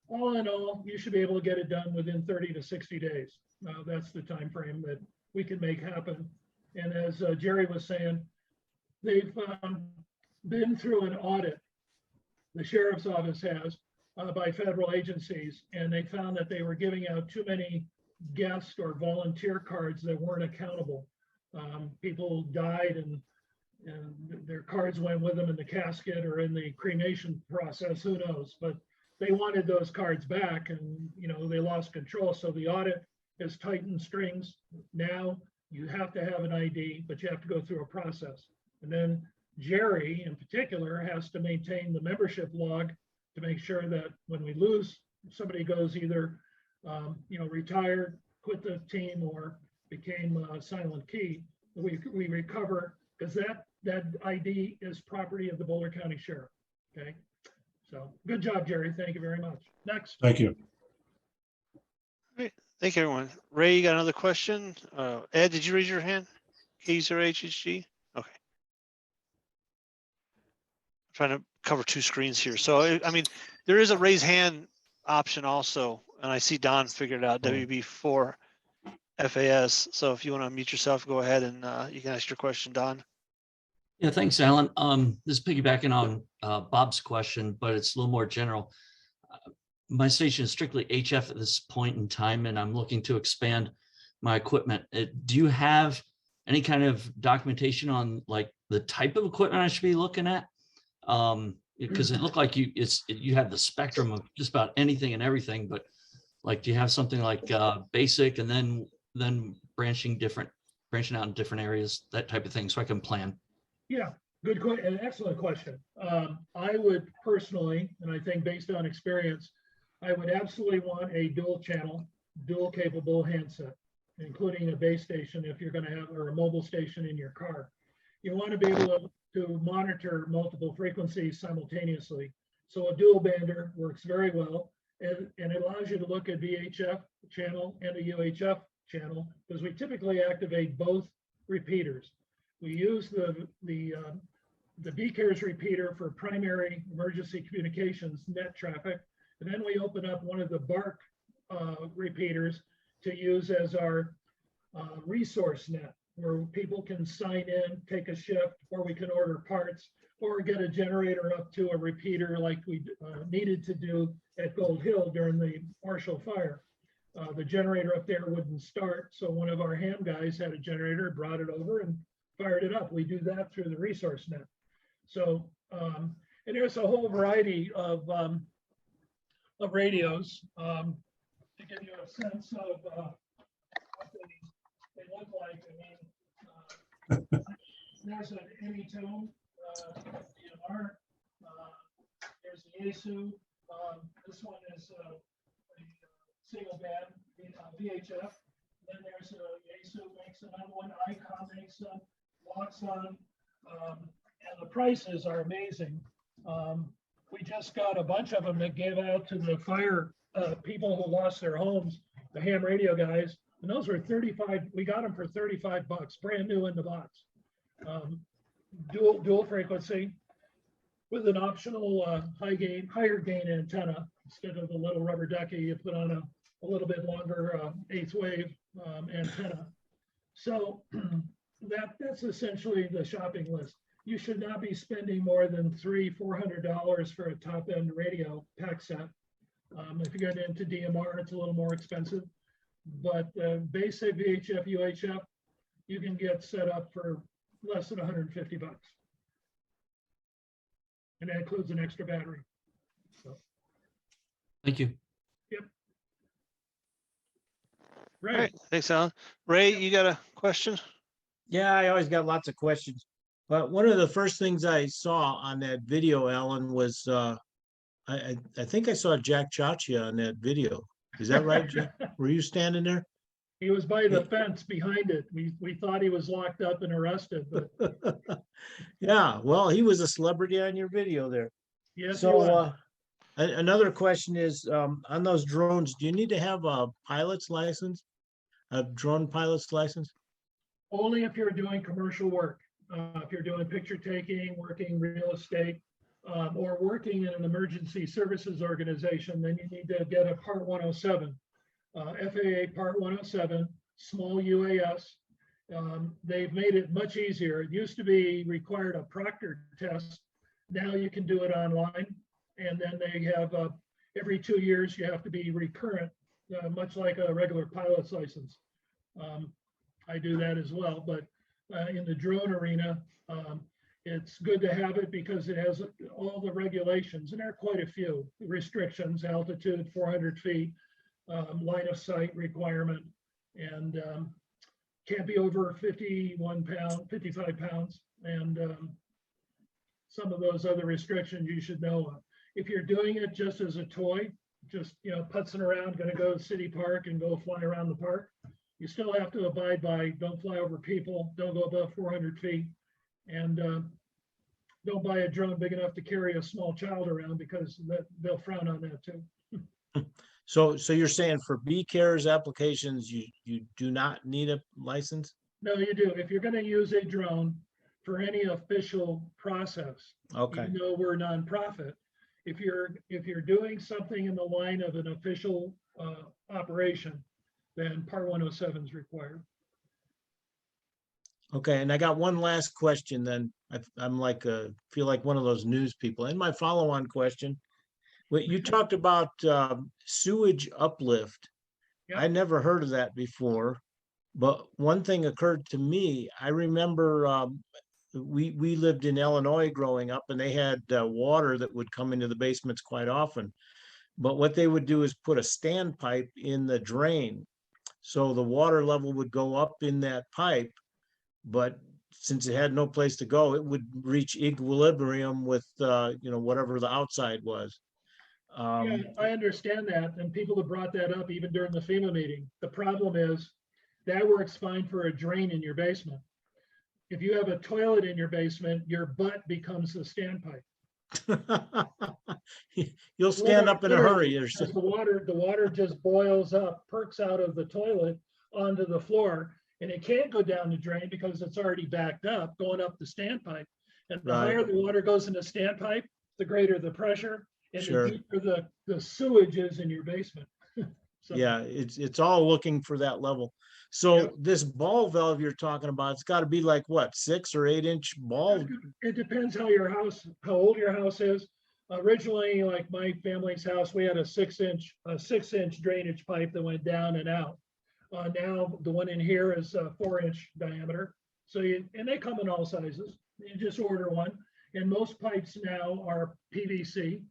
All in all, you should be able to get it done within 30 to 60 days. That's the time frame that we can make happen. And as Jerry was saying, they've been through an audit, the sheriff's office has, by federal agencies, and they found that they were giving out too many guest or volunteer cards that weren't accountable. People died and their cards went with them in the casket or in the cremation process, who knows, but they wanted those cards back, and they lost control. So the audit has tightened strings. Now you have to have an ID, but you have to go through a process. And then Jerry in particular has to maintain the membership log to make sure that when we lose, somebody goes either retired, quit the team, or became silent key, we recover, because that ID is property of the Boulder County Sheriff. Okay, so good job, Jerry. Thank you very much. Next. Thank you. Great. Thank you, everyone. Ray, you got another question? Ed, did you raise your hand? K0HHG? Okay. I'm trying to cover 2 screens here. So, I mean, there is a raise hand option also, and I see Don figured out WB4 FAS. So if you want to unmute yourself, go ahead and you can ask your question, Don. Yeah, thanks, Alan. This is piggybacking on Bob's question, but it's a little more general. My station is strictly HF at this point in time, and I'm looking to expand my equipment. Do you have any kind of documentation on like the type of equipment I should be looking at? Because it looked like you have the spectrum of just about anything and everything, but like, do you have something like basic and then branching out in different areas, that type of thing, so I can plan? Yeah, good question, an excellent question. I would personally, and I think based on experience, I would absolutely want a dual channel, dual capable handset, including a base station if you're going to have, or a mobile station in your car. You want to be able to monitor multiple frequencies simultaneously. So a dual bander works very well. and it allows you to look at VHF channel and a UHF channel, because we typically activate both repeaters. We use the BCARES repeater for primary emergency communications net traffic, and then we open up one of the BARC repeaters to use as our resource net, where people can sign in, take a shift, or we can order parts, or get a generator up to a repeater like we needed to do at Gold Hill during the Marshall fire. The generator up there wouldn't start, so one of our ham guys had a generator, brought it over and fired it up. We do that through the resource net. So, and there's a whole variety of radios to give you a sense of what they look like. I mean, there's an Anytone DMR. There's the Yaesu. This one is a single band VHF. Then there's a Yaesu makes another one. ICOM makes them. Loxon. And the prices are amazing. We just got a bunch of them that gave out to the fire people who lost their homes, the ham radio guys, and those were 35. We got them for $35, brand new in the box. Dual frequency with an optional higher gain antenna instead of the little rubber ducky. You put on a little bit longer 8th wave antenna. So that's essentially the shopping list. You should not be spending more than $300-400 for a top-end radio pack set. If you get into DMR, it's a little more expensive, but basic VHF, UHF, you can get set up for less than $150. And that includes an extra battery. So. Thank you. Yep. Right. All right. Thanks, Alan. Ray, you got a question? Yeah, I always got lots of questions. But one of the first things I saw on that video, Alan, was I think I saw Jack Chachi on that video. Is that right, Jack? Were you standing there? He was by the fence behind it. We thought he was locked up and arrested, but yeah, well, he was a celebrity on your video there. yes. So another question is, on those drones, do you need to have a pilot's license, a drone pilot's license? Only if you're doing commercial work. If you're doing picture taking, working real estate, or working in an emergency services organization, then you need to get a Part 107. FAA Part 107, small UAS. They've made it much easier. It used to be required a proctor test. Now you can do it online. And then they have every 2 years, you have to be recurrent, much like a regular pilot's license. I do that as well, but in the drone arena, it's good to have it because it has all the regulations, and there are quite a few restrictions: altitude, 400 feet, line of sight requirement, and can't be over 55 pounds, and some of those other restrictions you should know of. If you're doing it just as a toy, just putzing around, going to go to City Park and go fly around the park, you still have to abide by don't fly over people, don't go above 400 feet, and don't buy a drone big enough to carry a small child around, because they'll frown on that too. So you're saying for BCARES applications, you do not need a license? No, you do. If you're going to use a drone for any official process, Okay. even though we're nonprofit, if you're doing something in the line of an official operation, then Part 107 is required. Okay, and I got one last question then. I'm like, feel like one of those news people. And my follow-on question, you talked about sewage uplift. Yep. I never heard of that before, but one thing occurred to me. I remember we lived in Illinois growing up, and they had water that would come into the basements quite often. But what they would do is put a standpipe in the drain, so the water level would go up in that pipe, but since it had no place to go, it would reach equilibrium with whatever the outside was. Yeah, I understand that, and people have brought that up even during the FEMA meeting. The problem is that works fine for a drain in your basement. If you have a toilet in your basement, your butt becomes the standpipe. You'll stand up in a hurry. Or Because the water just boils up, perks out of the toilet onto the floor, and it can't go down the drain because it's already backed up, going up the standpipe. And the Right. higher the water goes in the standpipe, the greater the pressure, and Sure. the deeper the sewage is in your basement. So, Yeah, it's all looking for that level. So Yeah. this ball valve you're talking about, it's got to be like what, 6 or 8 inch ball? It depends how old your house is. Originally, like my family's house, we had a 6-inch drainage pipe that went down and out. Now the one in here is a 4-inch diameter. So and they come in all sizes. You just order one. And most pipes now are PVC.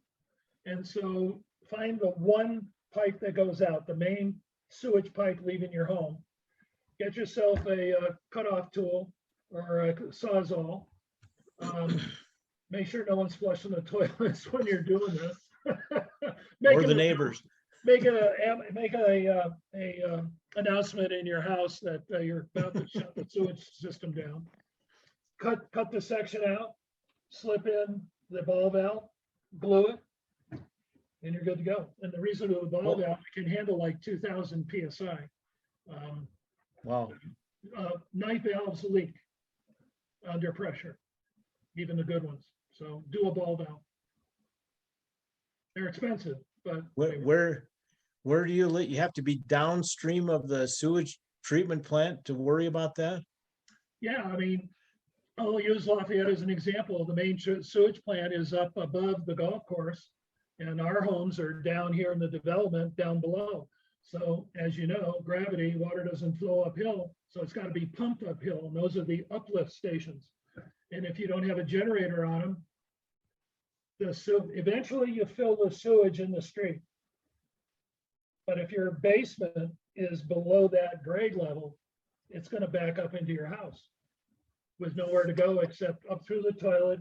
And so find the one pipe that goes out, the main sewage pipe leaving your home. Get yourself a cutoff tool or a Sawzall. Make sure no one's flushing the toilets when you're doing this. Or the neighbors. Make a announcement in your house that you're about to shut the sewage system down. Cut the section out, slip in the ball valve, glue it, and you're good to go. And the reason with the ball valve, it can handle like 2,000 PSI. Wow. Night valves leak under pressure, even the good ones. So do a ball valve. They're expensive, but Where do you live? You have to be downstream of the sewage treatment plant to worry about that? yeah, I mean, I'll use Lafayette as an example. The main sewage plant is up above the golf course, and our homes are down here in the development down below. So as you know, gravity, water doesn't flow uphill, so it's got to be pumped uphill, and those are the uplift stations. And if you don't have a generator on them, eventually you fill the sewage in the street. But if your basement is below that grade level, it's going to back up into your house with nowhere to go except up through the toilet,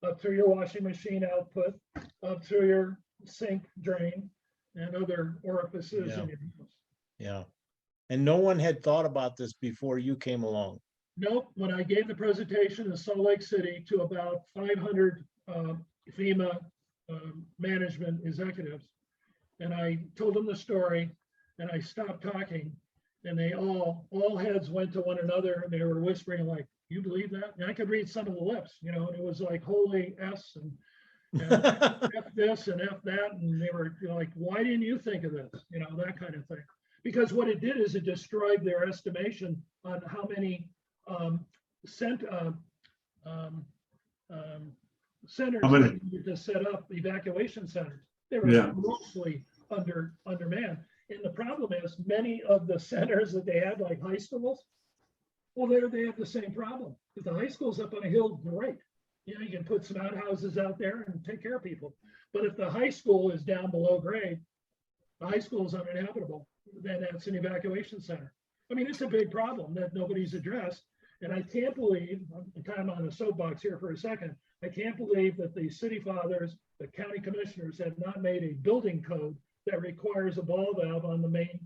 up through your washing machine output, up through your sink drain, and other orifices in your house. Yeah. And no one had thought about this before you came along. Nope. When I gave the presentation in Salt Lake City to about 500 FEMA management executives, and I told them the story, and I stopped talking, and they all heads went to one another, and they were whispering like, "You believe that?" And I could read some of the lips, and it was like holy S and F this and F that, and they were like, "Why didn't you think of this?" That kind of thing. Because what it did is it destroyed their estimation on how many centers they needed to set up evacuation centers. They were mostly undermanned. And the problem is many of the centers that they had, like high schools, well, they have the same problem. If the high school's up on a hill, great. You can put some outhouses out there and take care of people. But if the high school is down below grade, the high school is uninhabitable, then that's an evacuation center. I mean, it's a big problem that nobody's addressed. And I can't believe, I'm kind of on a soapbox here for a second, I can't believe that the city fathers, the county commissioners have not made a building code that requires a ball valve on the main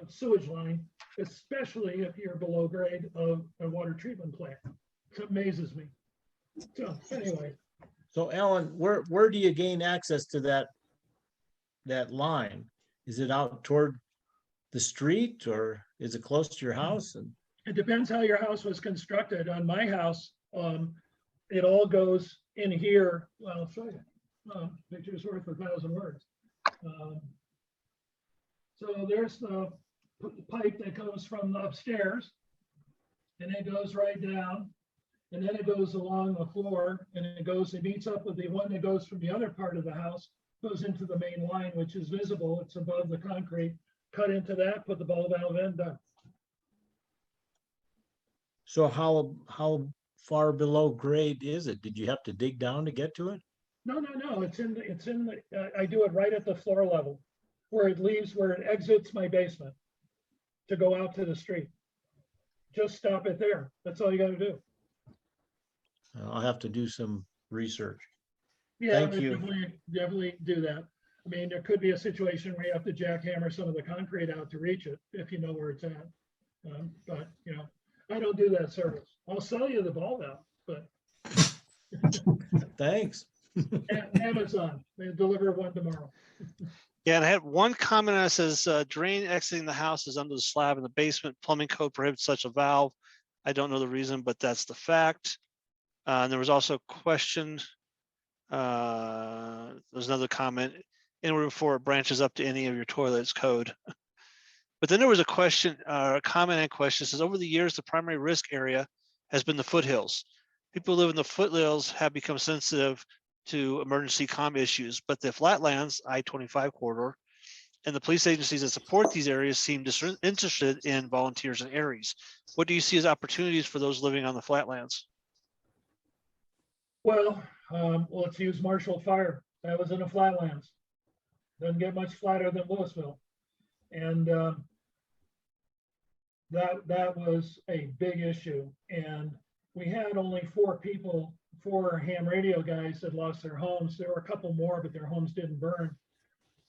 sewage line, especially if you're below grade of a water treatment plant. It amazes me. So anyway. So Alan, where do you gain access to that line? Is it out toward the street, or is it close to your house? And it depends how your house was constructed. On my house, it all goes in here. Well, I'll show you. Picture's worth 1,000 words. So there's the pipe that goes from the upstairs, and it goes right down, and then it goes along the floor, and it meets up with the one that goes from the other part of the house, goes into the main line, which is visible. It's above the concrete. Cut into that, put the ball valve in, done. so how far below grade is it? Did you have to dig down to get to it? No. I do it right at the floor level, where it exits my basement to go out to the street. Just stop it there. That's all you got to do. I'll have to do some research. Yeah, Thank you. Definitely do that. I mean, there could be a situation where you have to jackhammer some of the concrete out to reach it if you know where it's at. But I don't do that service. I'll sell you the ball valve, but Thanks. Amazon, they deliver one tomorrow. Yeah, and I had one comment that says drain exiting the house is under the slab in the basement. Plumbing code prohibits such a valve. I don't know the reason, but that's the fact. And there was also a question. There's another comment. In order before it branches up to any of your toilets code. But then there was a question, a comment and question. It says over the years, the primary risk area has been the foothills. People who live in the foothills have become sensitive to emergency comm issues, but the flatlands, I-25 corridor, and the police agencies that support these areas seem disinterested in volunteers and areas. What do you see as opportunities for those living on the flatlands? Well, let's use Marshall Fire. That was in the flatlands. Doesn't get much flatter than Louisville. And that was a big issue. And we had only 4 people, 4 ham radio guys that lost their homes. There were a couple more, but their homes didn't burn.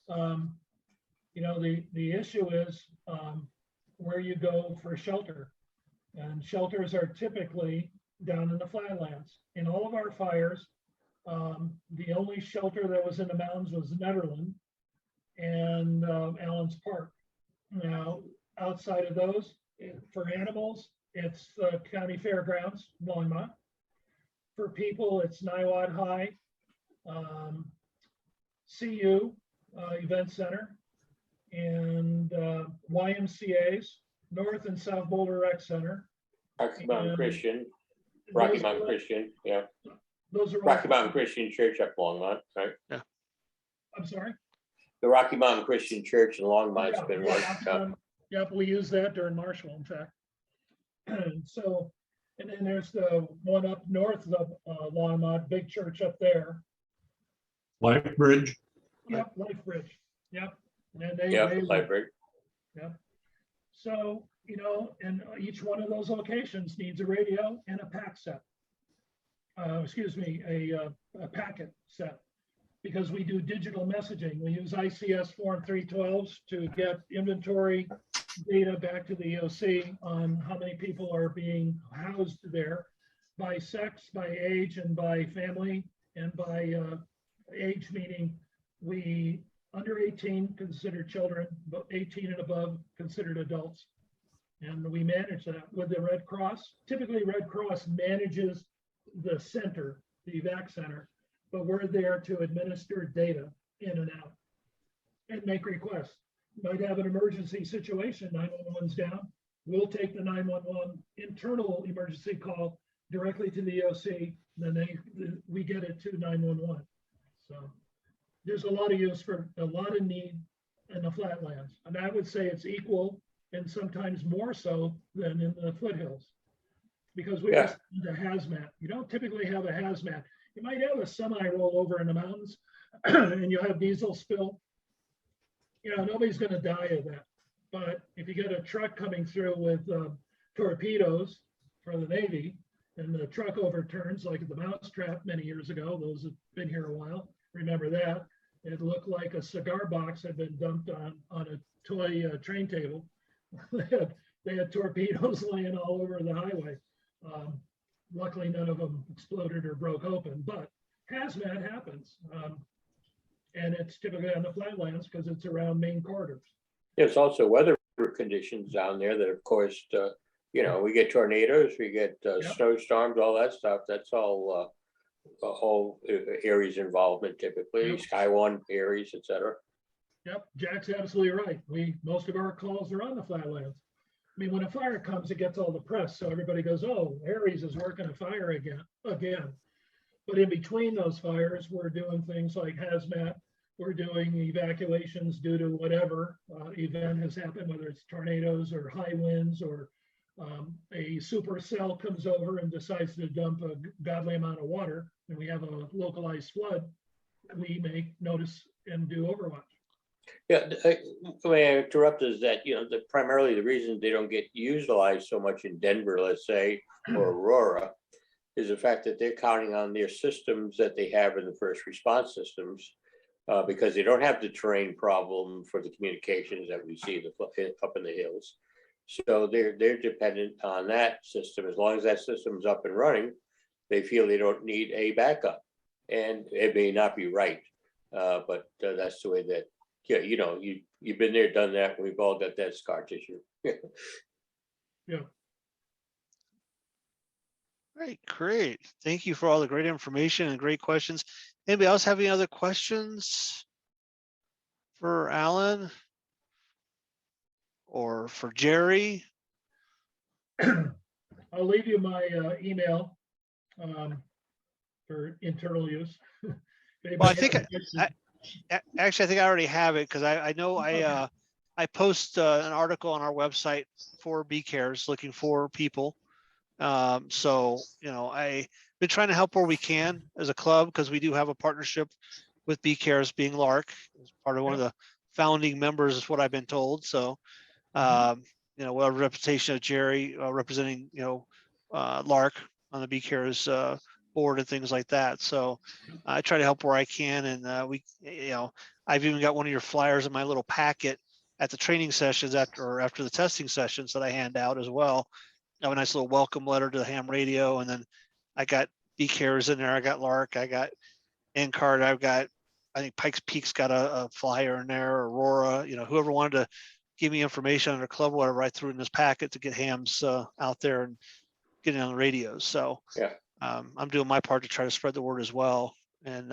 You know, the issue is where you go for shelter. And shelters are typically down in the flatlands. In all of our fires, the only shelter that was in the mountains was Netherland and Allen's Park. Now, outside of those, for animals, it's the county fairgrounds, Longmont. For people, it's Niwot High, CU Event Center, and YMCA's, North and South Boulder Rec Center. Rocky Mountain Christian, yeah. Those are Rocky Mountain Christian Church up Longmont, right? Yeah. I'm sorry? The Rocky Mountain Christian Church in Longmont's been worked up. Yep, we use that during Marshall, in fact. And so, and then there's the one up north of Longmont, big church up there. Life Bridge. Yep, Life Bridge. Yep. And they, Yeah, Life Bridge. Yep. So, you know, and each one of those locations needs a radio and a pack set. Excuse me, a packet set. Because we do digital messaging. We use ICS Form 312s to get inventory data back to the EOC on how many people are being housed there by sex, by age, and by family, and by age, meaning we under 18 considered children, but 18 and above considered adults. And we manage that with the Red Cross. Typically, Red Cross manages the center, the evac center, but we're there to administer data in and out and make requests. You might have an emergency situation, 911's down. We'll take the 911 internal emergency call directly to the EOC, then we get it to 911. So there's a lot of use for a lot of need in the flatlands. And I would say it's equal and sometimes more so than in the foothills. Because we just need a hazmat. You don't typically have a hazmat. You might have a semi roll over in the mountains and you'll have diesel spill. You know, nobody's going to die of that. But if you get a truck coming through with torpedoes for the Navy and the truck overturns like the Mousetrap many years ago, those have been here a while, remember that. It looked like a cigar box had been dumped on a toy train table. They had torpedoes laying all over the highway. Luckily, none of them exploded or broke open, but hazmat happens. And it's typically on the flatlands because it's around main corridors. There's also weather conditions down there that have caused, you know, we get tornadoes, we get snowstorms, all that stuff. That's all the whole Aries involvement typically, Sky One, Aries, etc. Yep, Jack's absolutely right. Most of our calls are on the flatlands. I mean, when a fire comes, it gets all the press. So everybody goes, oh, Aries is working a fire again. But in between those fires, we're doing things like hazmat. We're doing evacuations due to whatever event has happened, whether it's tornadoes or high winds or a supercell comes over and decides to dump a godly amount of water and we have a localized flood, we make notice and do overwatch. Yeah, the way I interrupt is that, you know, primarily the reason they don't get utilized so much in Denver, let's say, or Aurora, is the fact that they're counting on their systems that they have in the first response systems, because they don't have the terrain problem for the communications that we see up in the hills. So they're dependent on that system. As long as that system's up and running, they feel they don't need a backup. and it may not be right. But that's the way that, yeah, you know, you've been there, done that. We've all got that scar tissue. Yeah. Great, great. Thank you for all the great information and great questions. Anybody else have any other questions for Alan or for Jerry? I'll leave you my email for internal use. Well, I think actually, I think I already have it because I know I post an article on our website for BCARES looking for people. So, you know, I've been trying to help where we can as a club because we do have a partnership with BCARES being LARC as part of one of the founding members is what I've been told. So, you know, well, reputation of Jerry representing, you know, LARC on the BCARES board and things like that. So I try to help where I can. And we, you know, I've even got one of your flyers in my little packet at the training sessions after the testing sessions that I hand out as well. I have a nice little welcome letter to the ham radio. And then I got BCARES in there. I got LARC, I got NCART, I've got, I think Pikes Peak's got a flyer in there, Aurora, you know, whoever wanted to give me information on their club, whatever, I threw in this packet to get hams out there and getting on the radios. So Yeah. I'm doing my part to try to spread the word as well. And,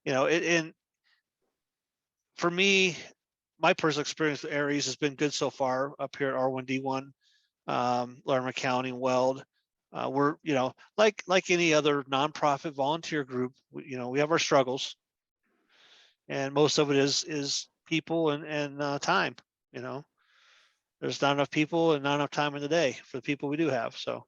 you know, and for me, my personal experience with Aries has been good so far up here at R1D1, Larimer County, Weld. We're, you know, like any other nonprofit volunteer group, you know, we have our struggles, and most of it is people and time. You know, there's not enough people and not enough time in the day for the people we do have. So.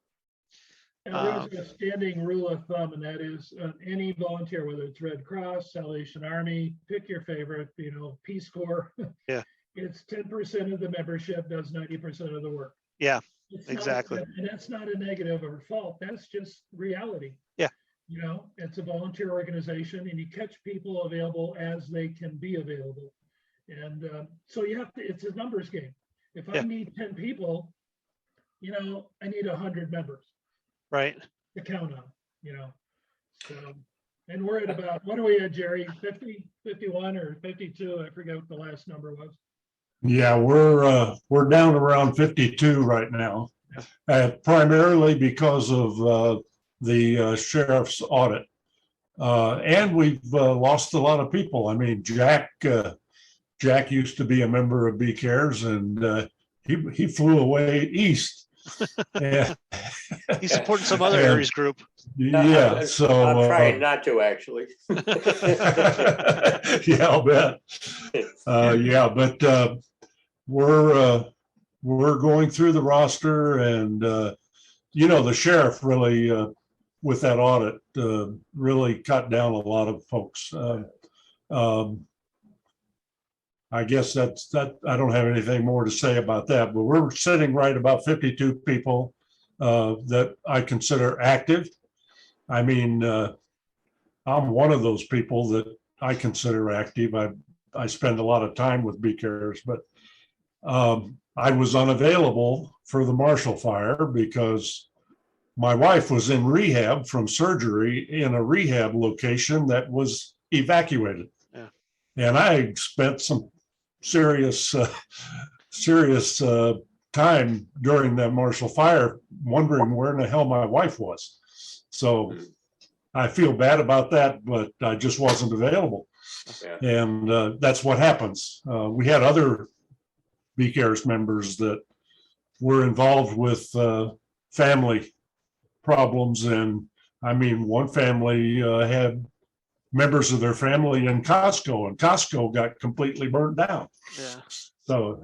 And there's a standing rule of thumb, and that is any volunteer, whether it's Red Cross, Salvation Army, pick your favorite, you know, Peace Corps. Yeah. It's 10% of the membership does 90% of the work. Yeah, it's exactly. And that's not a negative or fault. That's just reality. Yeah. You know, it's a volunteer organization, and you catch people available as they can be available. And so you have to, it's a numbers game. If I need 10 people, you know, I need 100 members. Right. To count on, you know. So, and we're at about, what are we at, Jerry? 50, 51 or 52? I forget what the last number was. Yeah, we're down around 52 right now, primarily because of the sheriff's audit. And we've lost a lot of people. I mean, Jack used to be a member of BCARES, and he flew away east. Yeah. He's supporting some other Aries group. Yeah, so I'm trying not to, actually. Yeah, I'll bet. Yeah, but we're going through the roster, and you know, the sheriff really with that audit really cut down a lot of folks. I guess that's that. I don't have anything more to say about that, but we're sitting right about 52 people that I consider active. I mean, I'm one of those people that I consider active. I spend a lot of time with BCARES, but I was unavailable for the Marshall fire because my wife was in rehab from surgery in a rehab location that was evacuated. Yeah. And I spent some serious time during that Marshall fire wondering where in the hell my wife was. So I feel bad about that, but I just wasn't available. Yeah. And that's what happens. We had other BCARES members that were involved with family problems. And I mean, one family had members of their family in Costco, and Costco got completely burnt down. Yeah. So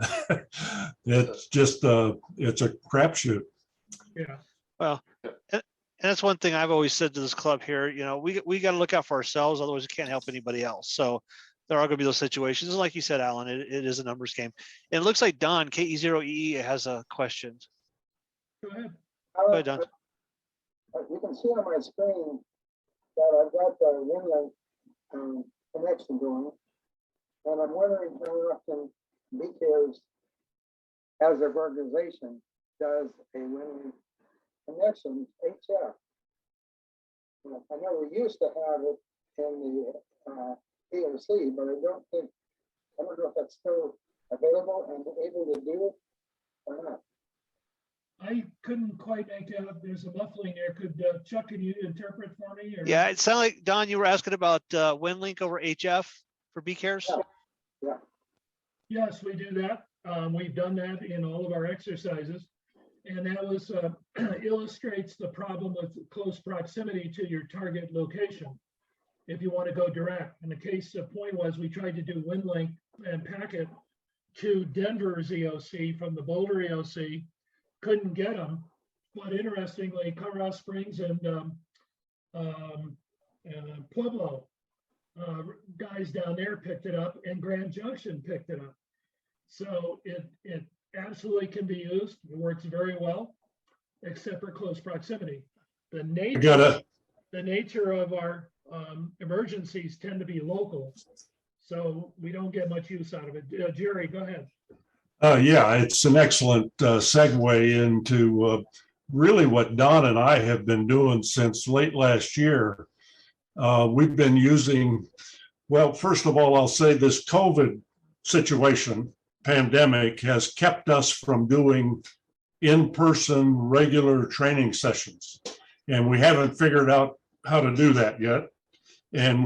it's just it's a crapshoot. Yeah. Well, and that's one thing I've always said to this club here. You know, we got to look out for ourselves, otherwise we can't help anybody else. So there are going to be those situations. And like you said, Alan, it is a numbers game. And it looks like Don KE0EE has a question. Go ahead. Go ahead, Don. You can see on my screen that I've got the WinLink connection going, and I'm wondering how often BCARES, as an organization, does a WinLink connection HF. I know we used to have it in the POC, but I don't know if that's still available and able to do it or not. I couldn't quite make out, there's a muffling there. Could Chuck, can you interpret for me? Or? Yeah, it sounded like, Don, you were asking about WinLink over HF for BCARES? Yeah. Yes, we do that. We've done that in all of our exercises. And that was illustrates the problem with close proximity to your target location. If you want to go direct. In the case, the point was we tried to do WinLink and packet to Denver's EOC from the Boulder EOC. Couldn't get them, but interestingly, Colorado Springs and Pueblo guys down there picked it up, and Grand Junction picked it up. So it absolutely can be used. It works very well, except for close proximity. The nature of our emergencies tend to be local, so we don't get much use out of it. Jerry, go ahead. Yeah, it's an excellent segue into really what Don and I have been doing since late last year. We've been using, well, first of all, I'll say this COVID situation, pandemic, has kept us from doing in-person regular training sessions. And we haven't figured out how to do that yet. And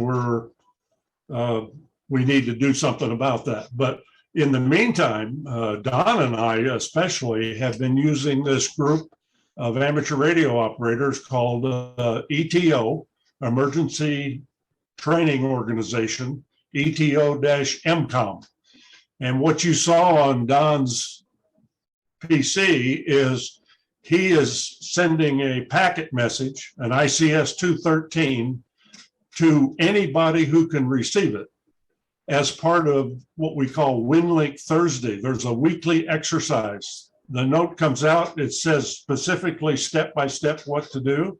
we need to do something about that. But in the meantime, Don and I especially have been using this group of amateur radio operators called ETO, Emergency Training Organization, ETO-MCOM. And what you saw on Don's PC is he is sending a packet message, an ICS 213, to anybody who can receive it, as part of what we call WinLink Thursday. There's a weekly exercise. The note comes out, it says specifically step-by-step what to do.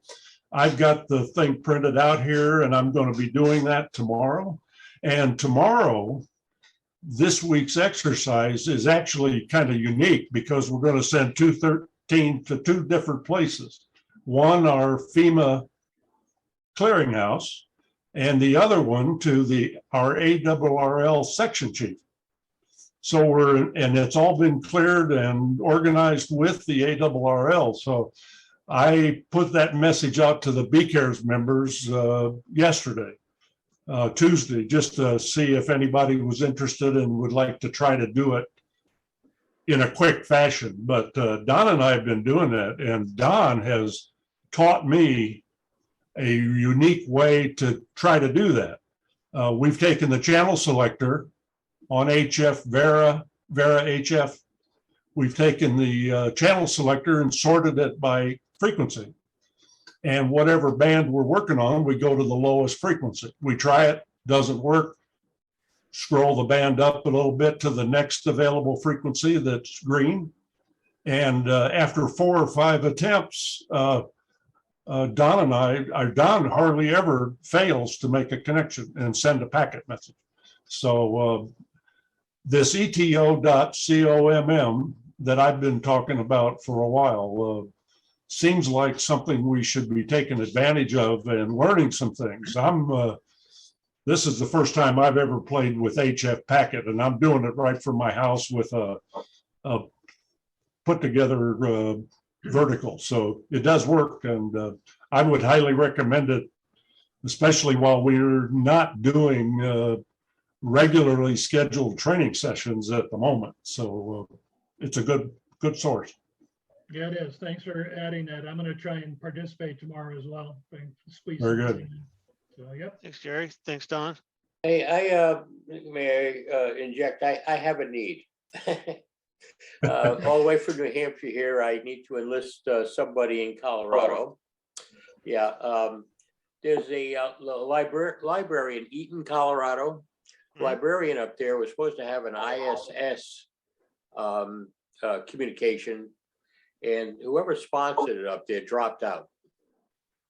I've got the thing printed out here, and I'm going to be doing that tomorrow. And tomorrow, this week's exercise is actually kind of unique because we're going to send 213 to two different places. One, our FEMA clearinghouse, and the other one to our ARRL section chief. So and it's all been cleared and organized with the ARRL. So I put that message out to the BCARES members yesterday, Tuesday, just to see if anybody was interested and would like to try to do it in a quick fashion. But Don and I have been doing that, and Don has taught me a unique way to try to do that. We've taken the channel selector on HF, Vera HF. We've taken the channel selector and sorted it by frequency. And whatever band we're working on, we go to the lowest frequency. We try it, doesn't work, scroll the band up a little bit to the next available frequency that's green. And after 4 or 5 attempts, Don hardly ever fails to make a connection and send a packet message. So this ETO.comm that I've been talking about for a while seems like something we should be taking advantage of and learning some things. This is the first time I've ever played with HF packet, and I'm doing it right from my house with a put together vertical. So it does work, and I would highly recommend it, especially while we're not doing regularly scheduled training sessions at the moment. So it's a good source. Yeah, it is. Thanks for adding that. I'm going to try and participate tomorrow as well. Very good. So, yep. Thanks, Jerry. Thanks, Don. Hey, may I inject? I have a need. All the way from New Hampshire here, I need to enlist somebody in Colorado. Yeah, there's a library in Eaton, Colorado. Librarian up there was supposed to have an ISS communication, and whoever sponsored it up there dropped out.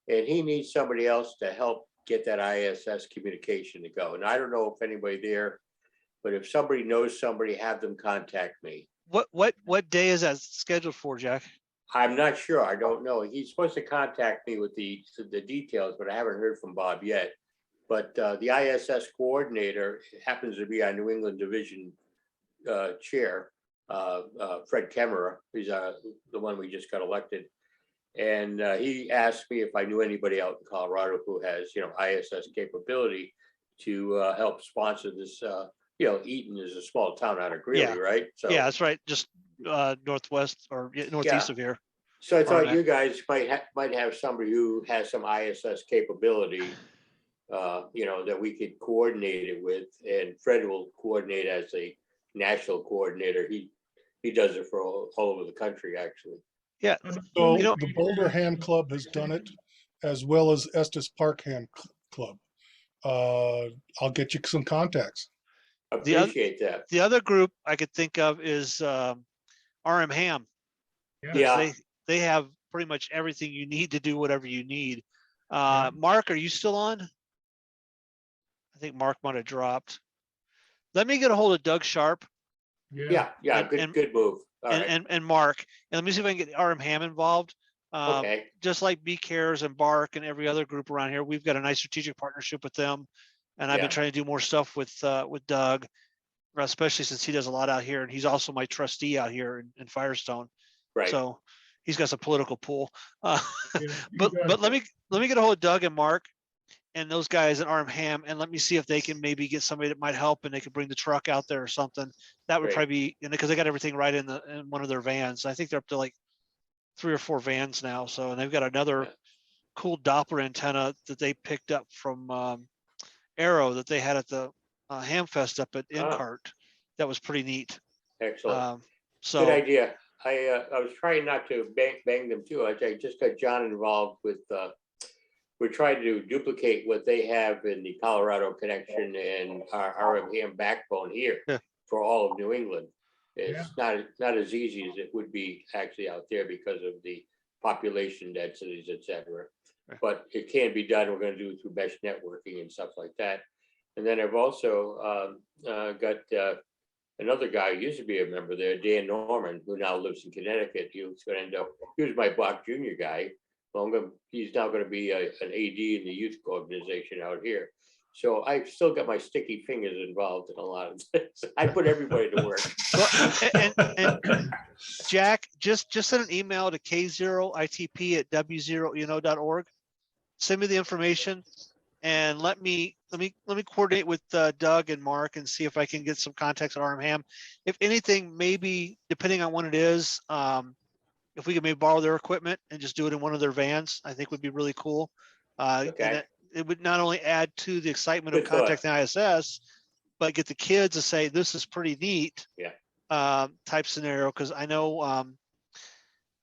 And he needs somebody else to help get that ISS communication to go. And I don't know if anybody there, but if somebody knows somebody, have them contact me. What day is that scheduled for, Jack? I'm not sure. I don't know. He's supposed to contact me with the details, but I haven't heard from Bob yet. But the ISS coordinator happens to be our New England Division chair, Fred Kemmerer. He's the one we just got elected. And he asked me if I knew anybody out in Colorado who has, ISS capability to help sponsor this. Eaton is a small town out of Greeley, right? So yeah, that's right. Just northwest or northeast of here. So I thought you guys might have somebody who has some ISS capability, that we could coordinate it with, and Fred will coordinate as a national coordinator. He does it for all over the country, actually. Yeah. So the Boulder Ham Club has done it, as well as Estes Park Ham Club. I'll get you some contacts. Appreciate that. The other group I could think of is RM Ham. Yeah. They have pretty much everything you need to do whatever you need. Mark, are you still on? I think Mark might have dropped. Let me get a hold of Doug Sharp. Yeah. Good move. All right. And Mark, and let me see if I can get RM Ham involved. Okay. Just like BCARES and BARC and every other group around here, we've got a nice strategic partnership with them. And I've been trying to do more stuff with Doug, especially since he does a lot out here, and he's also my trustee out here in Firestone. Right. So he's got some political pull. But let me get a hold of Doug and Mark and those guys at RM Ham, and let me see if they can maybe get somebody that might help, and they can bring the truck out there or something. That would probably be, because they got everything right in one of their vans. I think they're up to like 3 or 4 vans now. So, and they've got another cool Doppler antenna that they picked up from Arrow that they had at the Hamfest up at Incart. That was pretty neat. Excellent. So good idea. I was trying not to bang them too. I just got John involved with. We're trying to duplicate what they have in the Colorado connection and our RM backbone here for all of New England. It's not as easy as it would be actually out there because of the population densities, et cetera. But it can be done. We're going to do it through mesh networking and stuff like that. And then I've also got another guy who used to be a member there, Dan Norman, who now lives in Connecticut. He was going to end up, he was my Bach Junior guy. Well, he's now going to be an AD in the youth organization out here. So I've still got my sticky fingers involved in a lot of this. I put everybody to work. Well, and Jack, just send an email to k0itp@w0eno.org. Send me the information, and let me coordinate with Doug and Mark and see if I can get some contacts at RM Ham. If anything, maybe depending on when it is, if we could maybe borrow their equipment and just do it in one of their vans, I think would be really cool. And it would not only add to the excitement of contacting ISS, but get the kids to say, this is pretty neat type scenario. Cause I know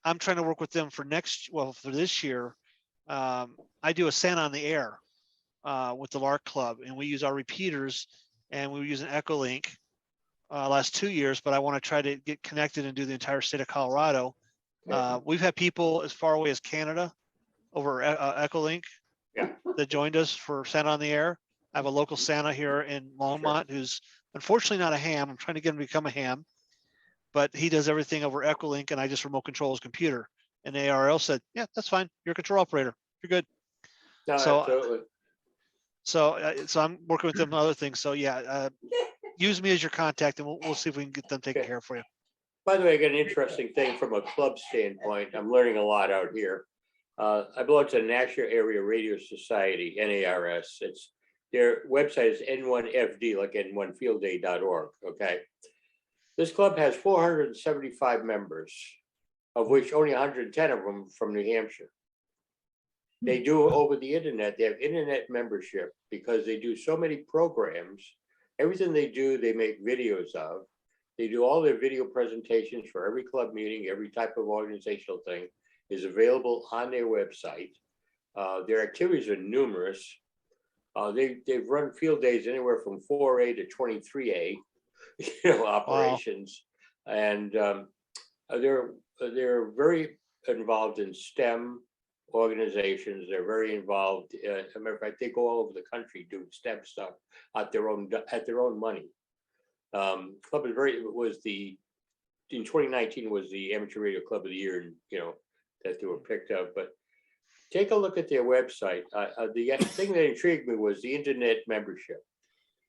I'm trying to work with them for this year. I do a Santa on the Air with the LARC Club, and we use our repeaters, and we were using Echolink last 2 years, but I want to try to get connected and do the entire state of Colorado. We've had people as far away as Canada over Echolink that joined us for Santa on the Air. I have a local Santa here in Longmont who's unfortunately not a ham. I'm trying to get him to become a ham, but he does everything over Echolink, and I just remote control his computer. And ARL said, yeah, that's fine. You're a control operator. You're good. No, absolutely. So I'm working with them on other things. So use me as your contact, and we'll see if we can get them taken care of for you. By the way, I got an interesting thing from a club standpoint. I'm learning a lot out here. I belong to the National Area Radio Society, NARS. Their website is N1FD, like N1fieldday.org. Okay. This club has 475 members, of which only 110 of them from New Hampshire. They do over the internet. They have internet membership because they do so many programs. Everything they do, they make videos of. They do all their video presentations for every club meeting, every type of organizational thing is available on their website. Their activities are numerous. They've run field days anywhere from 4A to 23A, operations. Wow. And they're very involved in STEM organizations. They're very involved. As a matter of fact, they go all over the country doing STEM stuff at their own money. Club is in 2019 was the Amateur Radio Club of the Year, and that they were picked up. But take a look at their website. The thing that intrigued me was the internet membership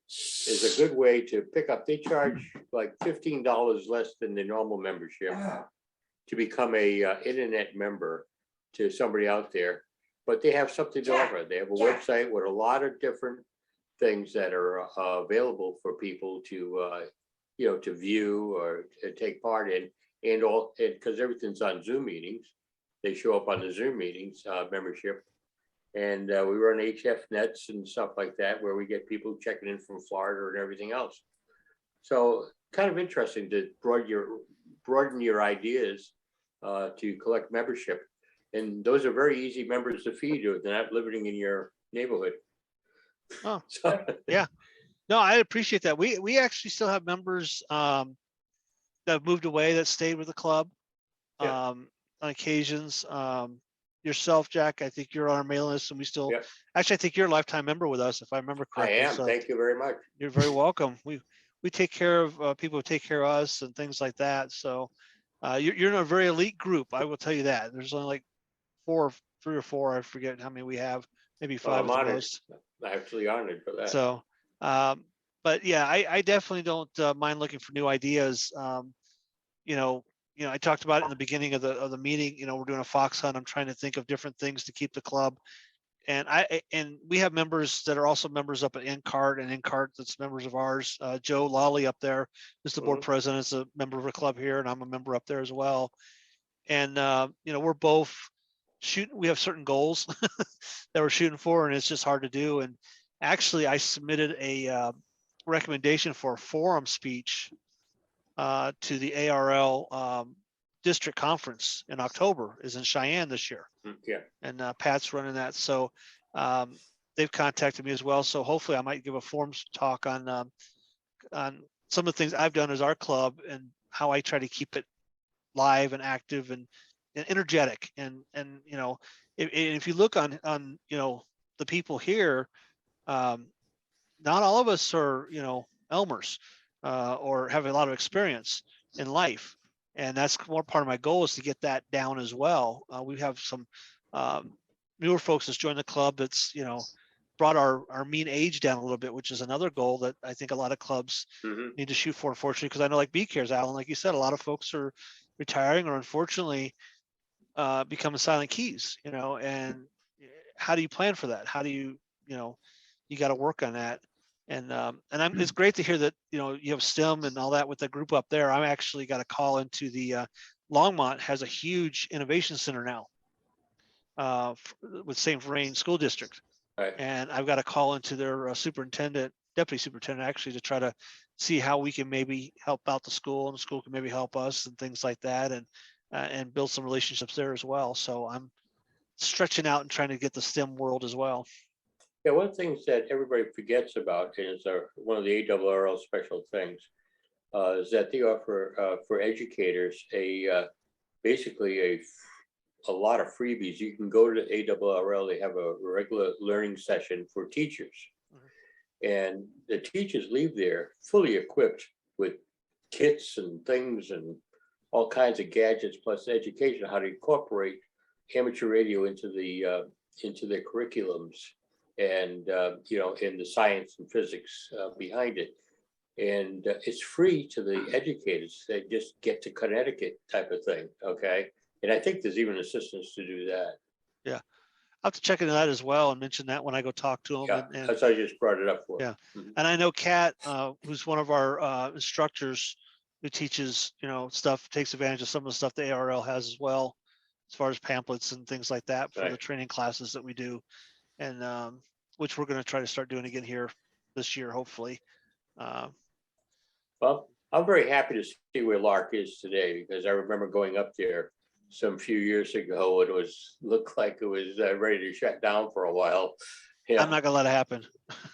is a good way to pick up. They charge like $15 less than the normal membership to become a internet member to somebody out there, but they have something to offer. They have a website with a lot of different things that are available for people to to view or to take part in, and because everything's on Zoom meetings, they show up on the Zoom meetings membership. And we run HF nets and stuff like that, where we get people checking in from Florida and everything else. So kind of interesting to broaden your ideas to collect membership. And those are very easy members to feed you. They're not living in your neighborhood. Oh, yeah. No, I appreciate that. We actually still have members that have moved away that stayed with the club on occasions. Yourself, Jack, I think you're on our mailing list, and we still actually, I think you're a lifetime member with us, if I remember correctly. I am. So thank you very much. you're very welcome. We take care of people who take care of us and things like that. So you're in a very elite group. I will tell you that. There's only like 3 or 4. I forget how many we have. Maybe 5 I'm at the honored. most. I'm actually honored for that. So, but yeah, I definitely don't mind looking for new ideas. I talked about it in the beginning of the meeting. We're doing a fox hunt. I'm trying to think of different things to keep the club. And we have members that are also members up at NCART, and NCART that's members of ours. Joe Lawley up there is the board president, is a member of a club here, and I'm a member up there as well. And we're both shooting. We have certain goals that we're shooting for, and it's just hard to do. And actually, I submitted a recommendation for a forum speech to the ARL district conference in October. Is in Cheyenne this year. Yeah. And Pat's running that. So they've contacted me as well. So hopefully I might give a forums talk on some of the things I've done as our club and how I try to keep it live and active and energetic. And if you look on the people here, not all of us are Elmers or have a lot of experience in life. And that's more part of my goal, is to get that down as well. We have some newer folks that's joined the club that's, brought our mean age down a little bit, which is another goal that I think a lot of clubs need to shoot for, unfortunately, because I know like BCARES, Alan, like you said, a lot of folks are retiring or unfortunately becoming silent keys, and how do you plan for that? How do you got to work on that. And it's great to hear that, you have STEM and all that with the group up there. I'm actually got a call into the Longmont has a huge innovation center now with St. Vrain School District. Right. And I've got a call into their deputy superintendent, actually, to try to see how we can maybe help out the school, and the school can maybe help us and things like that, and build some relationships there as well. So I'm stretching out and trying to get the STEM world as well. Yeah, one of the things that everybody forgets about is one of the ARRL special things is that they offer for educators basically a lot of freebies. You can go to ARRL, they have a regular learning session for teachers. And the teachers leave there fully equipped with kits and things and all kinds of gadgets, plus education, how to incorporate amateur radio into their curriculums. And in the science and physics behind it. And it's free to the educators. They just get to Connecticut type of thing, okay? And I think there's even assistance to do that. Yeah, I'll have to check into that as well and mention that when I go talk to them. Yeah, and that's why I just brought it up for. Yeah, and I know Kat, who's one of our instructors who teaches, stuff, takes advantage of some of the stuff the ARL has as well, as far as pamphlets and things like that for the training classes that we do. And which we're going to try to start doing again here this year, hopefully. Well, I'm very happy to see where LARC is today, because I remember going up there some few years ago. It looked like it was ready to shut down for a while. Yeah. I'm not going to let it happen.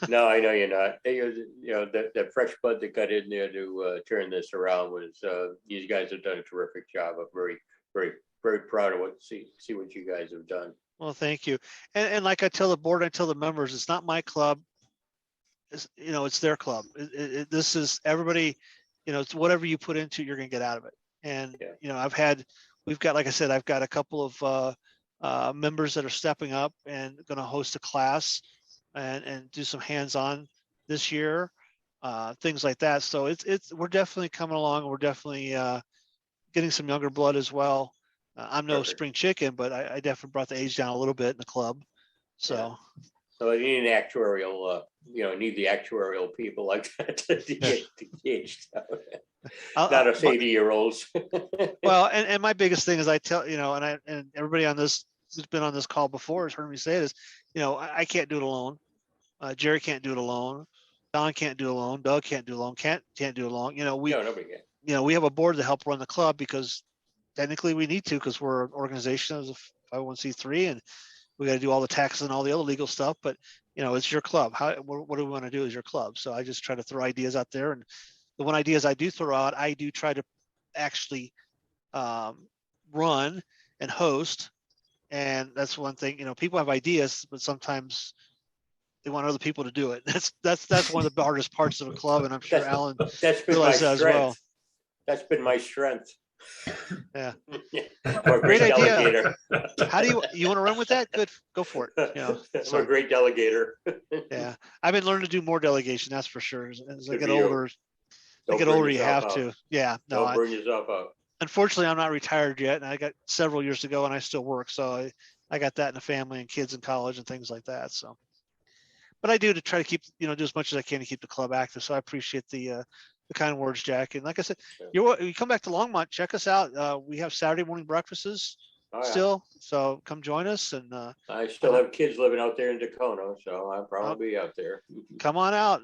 No, I know you're not. The fresh blood that got in there to turn this around was these guys have done a terrific job. I'm very, very, very proud of see what you guys have done. Well, thank you. And like I tell the board, I tell the members, it's not my club. It's their club. This is everybody, it's whatever you put into, you're going to get out of it. And, Yeah. you know, we've got, like I said, I've got a couple of members that are stepping up and going to host a class and do some hands-on this year, things like that. So we're definitely coming along. We're definitely getting some younger blood as well. I'm no Perfect. spring chicken, but I definitely brought the age down a little bit in the club. So. Yeah. So you need an actuarial, need the actuarial people like that to get the age down. Not us 80-year-olds. Well, and my biggest thing is I tell, and everybody on this who's been on this call before has heard me say this, I can't do it alone. Jerry can't do it alone. Don can't do it alone. Doug can't do it alone. Can't do it alone. No, nobody can. We have a board to help run the club because technically we need to, because we're an organization as a 501c3 and we got to do all the taxes and all the other legal stuff. But it's your club. What do we want to do as your club? So I just try to throw ideas out there, and the one ideas I do throw out, I do try to actually run and host. And that's one thing, people have ideas, but sometimes they want other people to do it. That's one of the hardest parts of a club, and I'm sure Alan that's been my strength. As well. That's been my strength. Yeah. I'm a great delegator. How do you want to run with that? Good, go for it. I'm a great delegator. Yeah, I've been learning to do more delegation. That's for sure. As I get older, you have to. Yeah, no, don't burn yourself out. Unfortunately, I'm not retired yet, and I got several years to go, and I still work. So I got that in the family and kids in college and things like that. So, but I do to try to keep, do as much as I can to keep the club active. So I appreciate the kind words, Jack. And like I said, you come back to Longmont, check us out. We have Saturday morning breakfasts still, so come join us. And I still have kids living out there in Tacona, so I'll probably be out there. Come on out.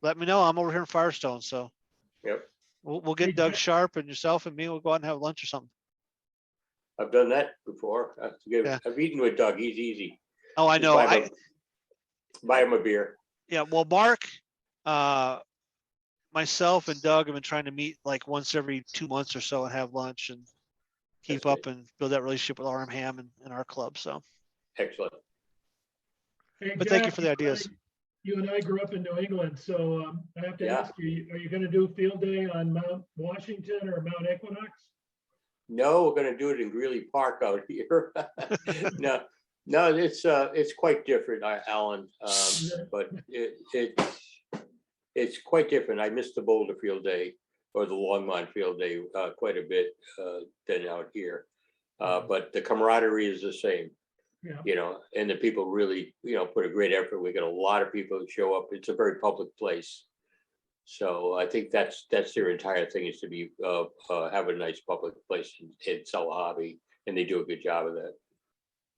Let me know. I'm over here in Firestone, so yep. We'll get Doug Sharp and yourself and me. We'll go out and have lunch or something. I've done that before. I've eaten with Doug. He's easy. Oh, I know. Buy him a beer. Yeah. Well, Mark, myself and Doug have been trying to meet like once every 2 months or so and have lunch and keep up and build that relationship with RM Ham and our club. So excellent. Hey, but Jack, thank you for the ideas. You and I grew up in New England, so I have to ask you, are you going to do field day on Mount Washington or Mount Equinox? No, we're going to do it in Greeley Park out here. No, it's quite different, Alan, but it's quite different. I missed the Boulder field day or the Longmont field day quite a bit than out here, but the camaraderie is the same. Yeah. And the people really, put a great effort. We got a lot of people who show up. It's a very public place. So I think that's their entire thing, is to be have a nice public place and sell a hobby, and they do a good job of that.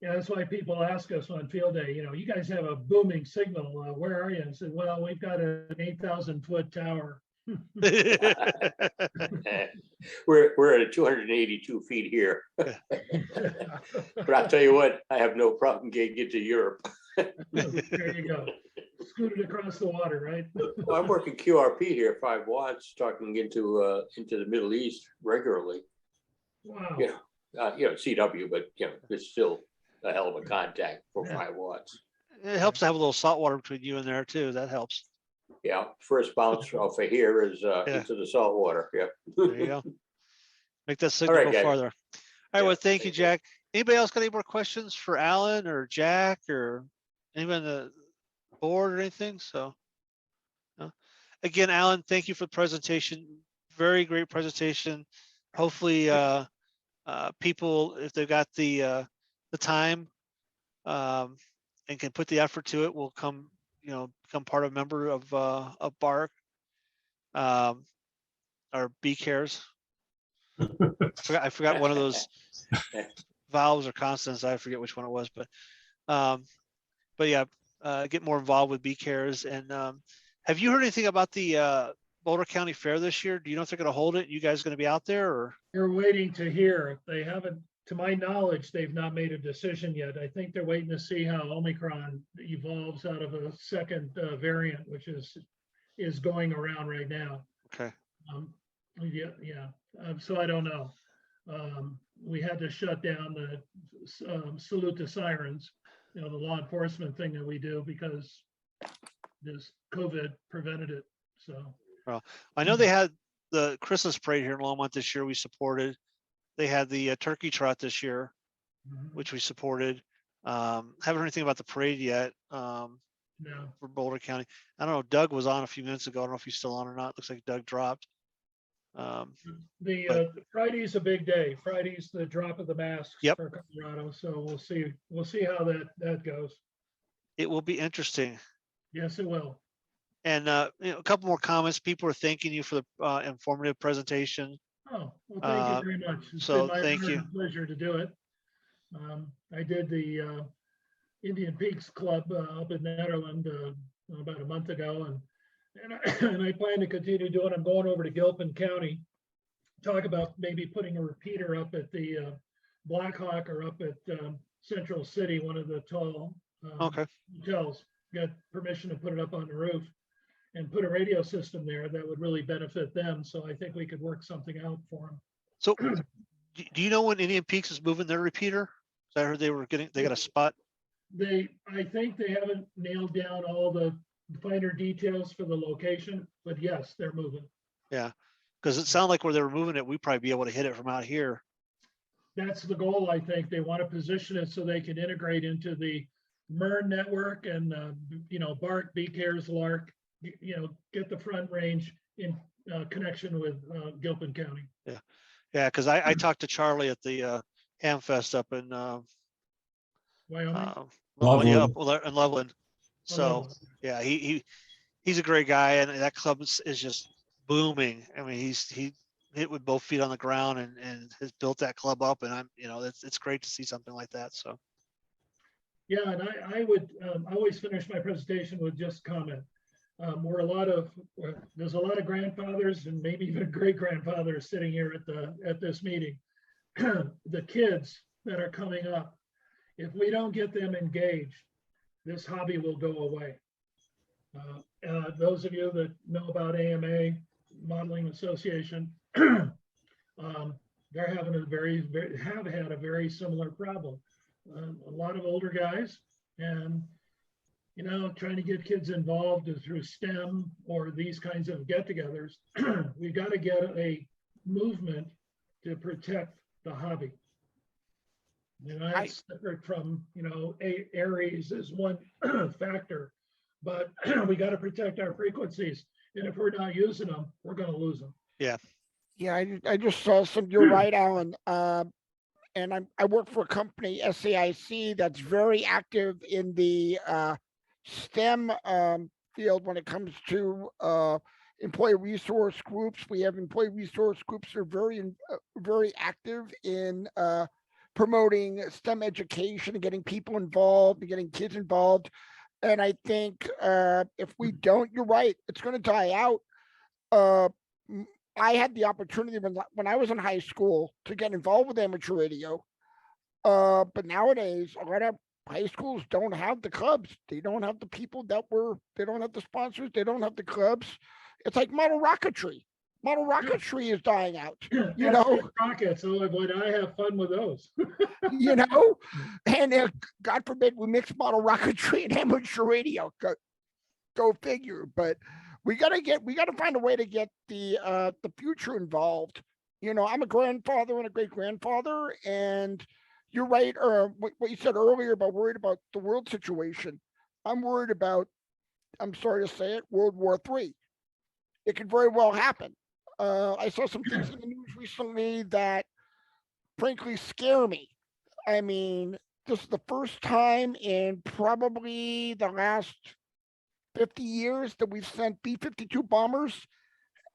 Yeah, that's why people ask us on field day, you guys have a booming signal. Where are you? And said, well, we've got an 8,000-foot tower. We're at 282 feet here. But I'll tell you what, I have no problem getting to Europe. There you go. Scooted across the water, right? Well, I'm working QRP here, 5 watts, talking into the Middle East regularly. Wow. CW, but it's still a hell of a contact for 5 watts. It helps to have a little salt water between you and there too. That helps. Yeah, first bounce off of here is into the salt water. Yeah. There you go. Make that signal go farther. All right. Well, thank you, Jack. Anybody else got any more questions for Alan or Jack or anybody on the board or anything? So, no. Again, Alan, thank you for the presentation. Very great presentation. Hopefully, people, if they've got the time and can put the effort to it, will come. Become part of a member of BARC or BCARES. I forgot one of those vowels or consonants. I forget which one it was, but yeah, get more involved with BCARES. And have you heard anything about the Boulder County Fair this year? Do you know if they're going to hold it? You guys going to be out there, or? They're waiting to hear. They haven't. To my knowledge, they've not made a decision yet. I think they're waiting to see how Omicron evolves out of a second variant, which is going around right now. Okay. So I don't know. We had to shut down the salute to sirens, the law enforcement thing that we do, because this COVID prevented it. So. Well, I know they had the Christmas parade here in Longmont this year, we supported. They had the turkey trot this year, which we supported. Haven't heard anything about the parade yet. No, For Boulder County. I don't know, Doug was on a few minutes ago. I don't know if he's still on or not. Looks like Doug dropped. But- the Friday's a big day. Friday's the drop of the masks Yep. for Colorado. So we'll see how that goes. It will be interesting. Yes, it will. And you know, a couple more comments. People are thanking you for the informative presentation. Oh, well, thank you very much. It's so been my thank honor you. and pleasure to do it. I did the Indian Peaks Club up in Netherland about a month ago, and I plan to continue doing. I'm going over to Gilpin County, talk about maybe putting a repeater up at the Blackhawk or up at Central City, one of the tall Okay. hotels. Got permission to put it up on the roof and put a radio system there that would really benefit them. So I think we could work something out for them. So do you know when Indian Peaks is moving their repeater? I heard they got a spot. I think they haven't nailed down all the finer details for the location, but yes, they're moving. Yeah. Because it sounded like where they were moving it, we'd probably be able to hit it from out here. That's the goal, I think. They want to position it so they can integrate into the MERN network and, BARC, BCARES, LARC, get the front range in connection with Gilpin County. Yeah. Yeah. Because I talked to Charlie at the Hamfest up in Wyoming. In Loveland. So yeah, he's a great guy, and that club is just booming. I mean, he hit with both feet on the ground and has built that club up, and it's great to see something like that. So yeah, and I always finish my presentation with just comment. There's a lot of grandfathers and maybe even great grandfathers sitting here at this meeting. The kids that are coming up, if we don't get them engaged, this hobby will go away. Those of you that know about AMA, Modeling Association, they're having have had a very similar problem. A lot of older guys, and trying to get kids involved through STEM or these kinds of get-togethers. We got to get a movement to protect the hobby. That's separate from, ARES is one factor, but we got to protect our frequencies. And if we're not using them, we're going to lose them. yeah. Yeah, I just saw some, you're right, Alan. And I work for a company, SAIC, that's very active in the STEM field when it comes to employee resource groups. We have employee resource groups that are very active in promoting STEM education and getting people involved and getting kids involved. And I think if we don't, you're right, it's going to die out. I had the opportunity when I was in high school to get involved with amateur radio. But nowadays, a lot of high schools don't have the clubs. They don't have the people they don't have the sponsors. They don't have the clubs. It's like model rocketry. Model rocketry is dying out, rockets. Oh, would I have fun with those? And God forbid we mix model rocketry and amateur radio. Go figure. But we gotta find a way to get the future involved. I'm a grandfather and a great grandfather, and you're right. What you said earlier about worried about the world situation. I'm worried about, I'm sorry to say it, World War III. It could very well happen. I saw some things in the news recently that frankly scare me. I mean, this is the first time in probably the last 50 years that we've sent B-52 bombers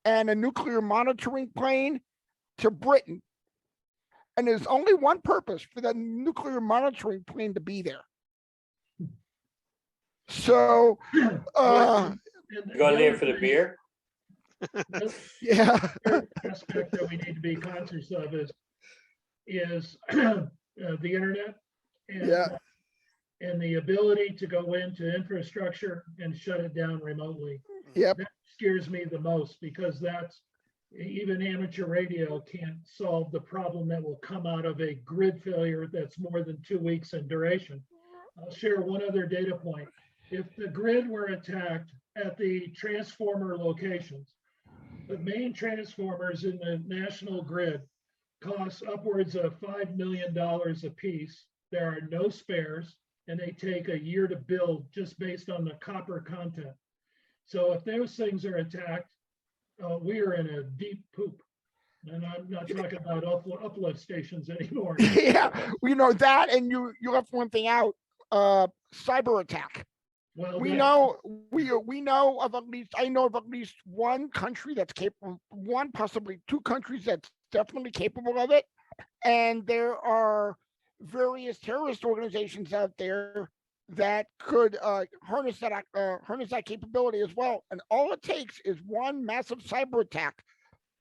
and a nuclear monitoring plane to Britain. And there's only one purpose for that nuclear monitoring plane to be there. So, going there for the beer? Yeah. Aspect that we need to be conscious of is the internet and the ability to go into infrastructure and shut it down remotely. Yep. That scares me the most, because even amateur radio can't solve the problem that will come out of a grid failure that's more than 2 weeks in duration. I'll share one other data point. If the grid were attacked at the transformer locations, The main transformers in the national grid cost upwards of $5 million a piece. There are no spares, and they take a year to build just based on the copper content. So if those things are attacked, we are in a deep poop. And I'm not talking about uplift stations anymore. Yeah, we know that, and you left one thing out, cyber attack. Well, We yeah. know, we know of at least, I know of at least one country that's capable, one, possibly two countries that's definitely capable of it. And there are various terrorist organizations out there that could harness that capability as well. And all it takes is one massive cyber attack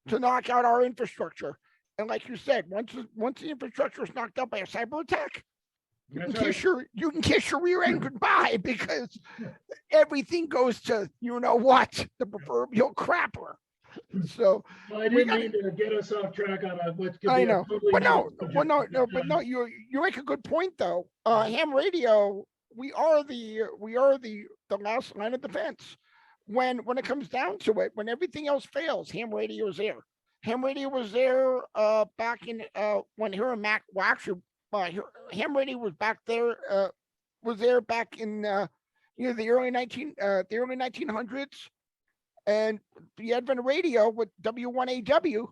to knock out our infrastructure. And like you said, once the infrastructure is knocked out by a cyber attack, you can kiss your rear end goodbye, because everything goes to you know what, the proverbial crapper. So Well, I didn't mean to get us off track on what could I be a know, totally but no, different well, no, subject. no, but no, you make a good point though. Ham radio, we are the last line of defense. When it comes down to it, when everything else fails, ham radio is there. Ham radio was there back in when here in Mac. Well, actually, ham radio was back there. Was there back in the early 1900s, and the advent of radio with W1AW,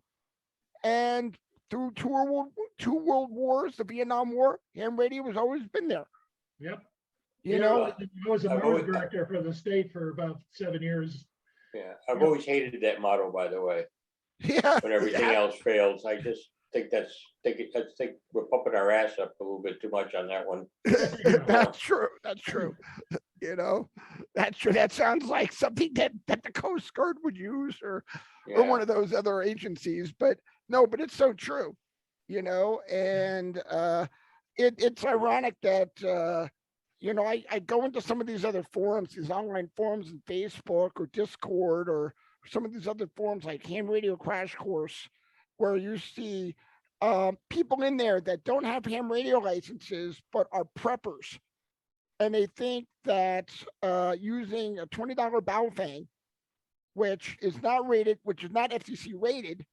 and through two world wars, the Vietnam War, ham radio has always been there. Yep. You know, I was a mode director for the state for about 7 years. Yeah, I've always hated that motto, by the way. Yeah. When everything else fails, I just think we're pumping our ass up a little bit too much on that one. That's true. That's true. You know, that's true. That sounds like something that the Coast Guard would use, or one of those other agencies. But no, but it's so true. You know, and it's ironic that you know, I go into some of these other forums, these online forums in Facebook or Discord, or some of these other forums like Ham Radio Crash Course, where you see people in there that don't have ham radio licenses but are preppers, and they think that using a $20 Baofeng, which is not rated, which is not FCC rated,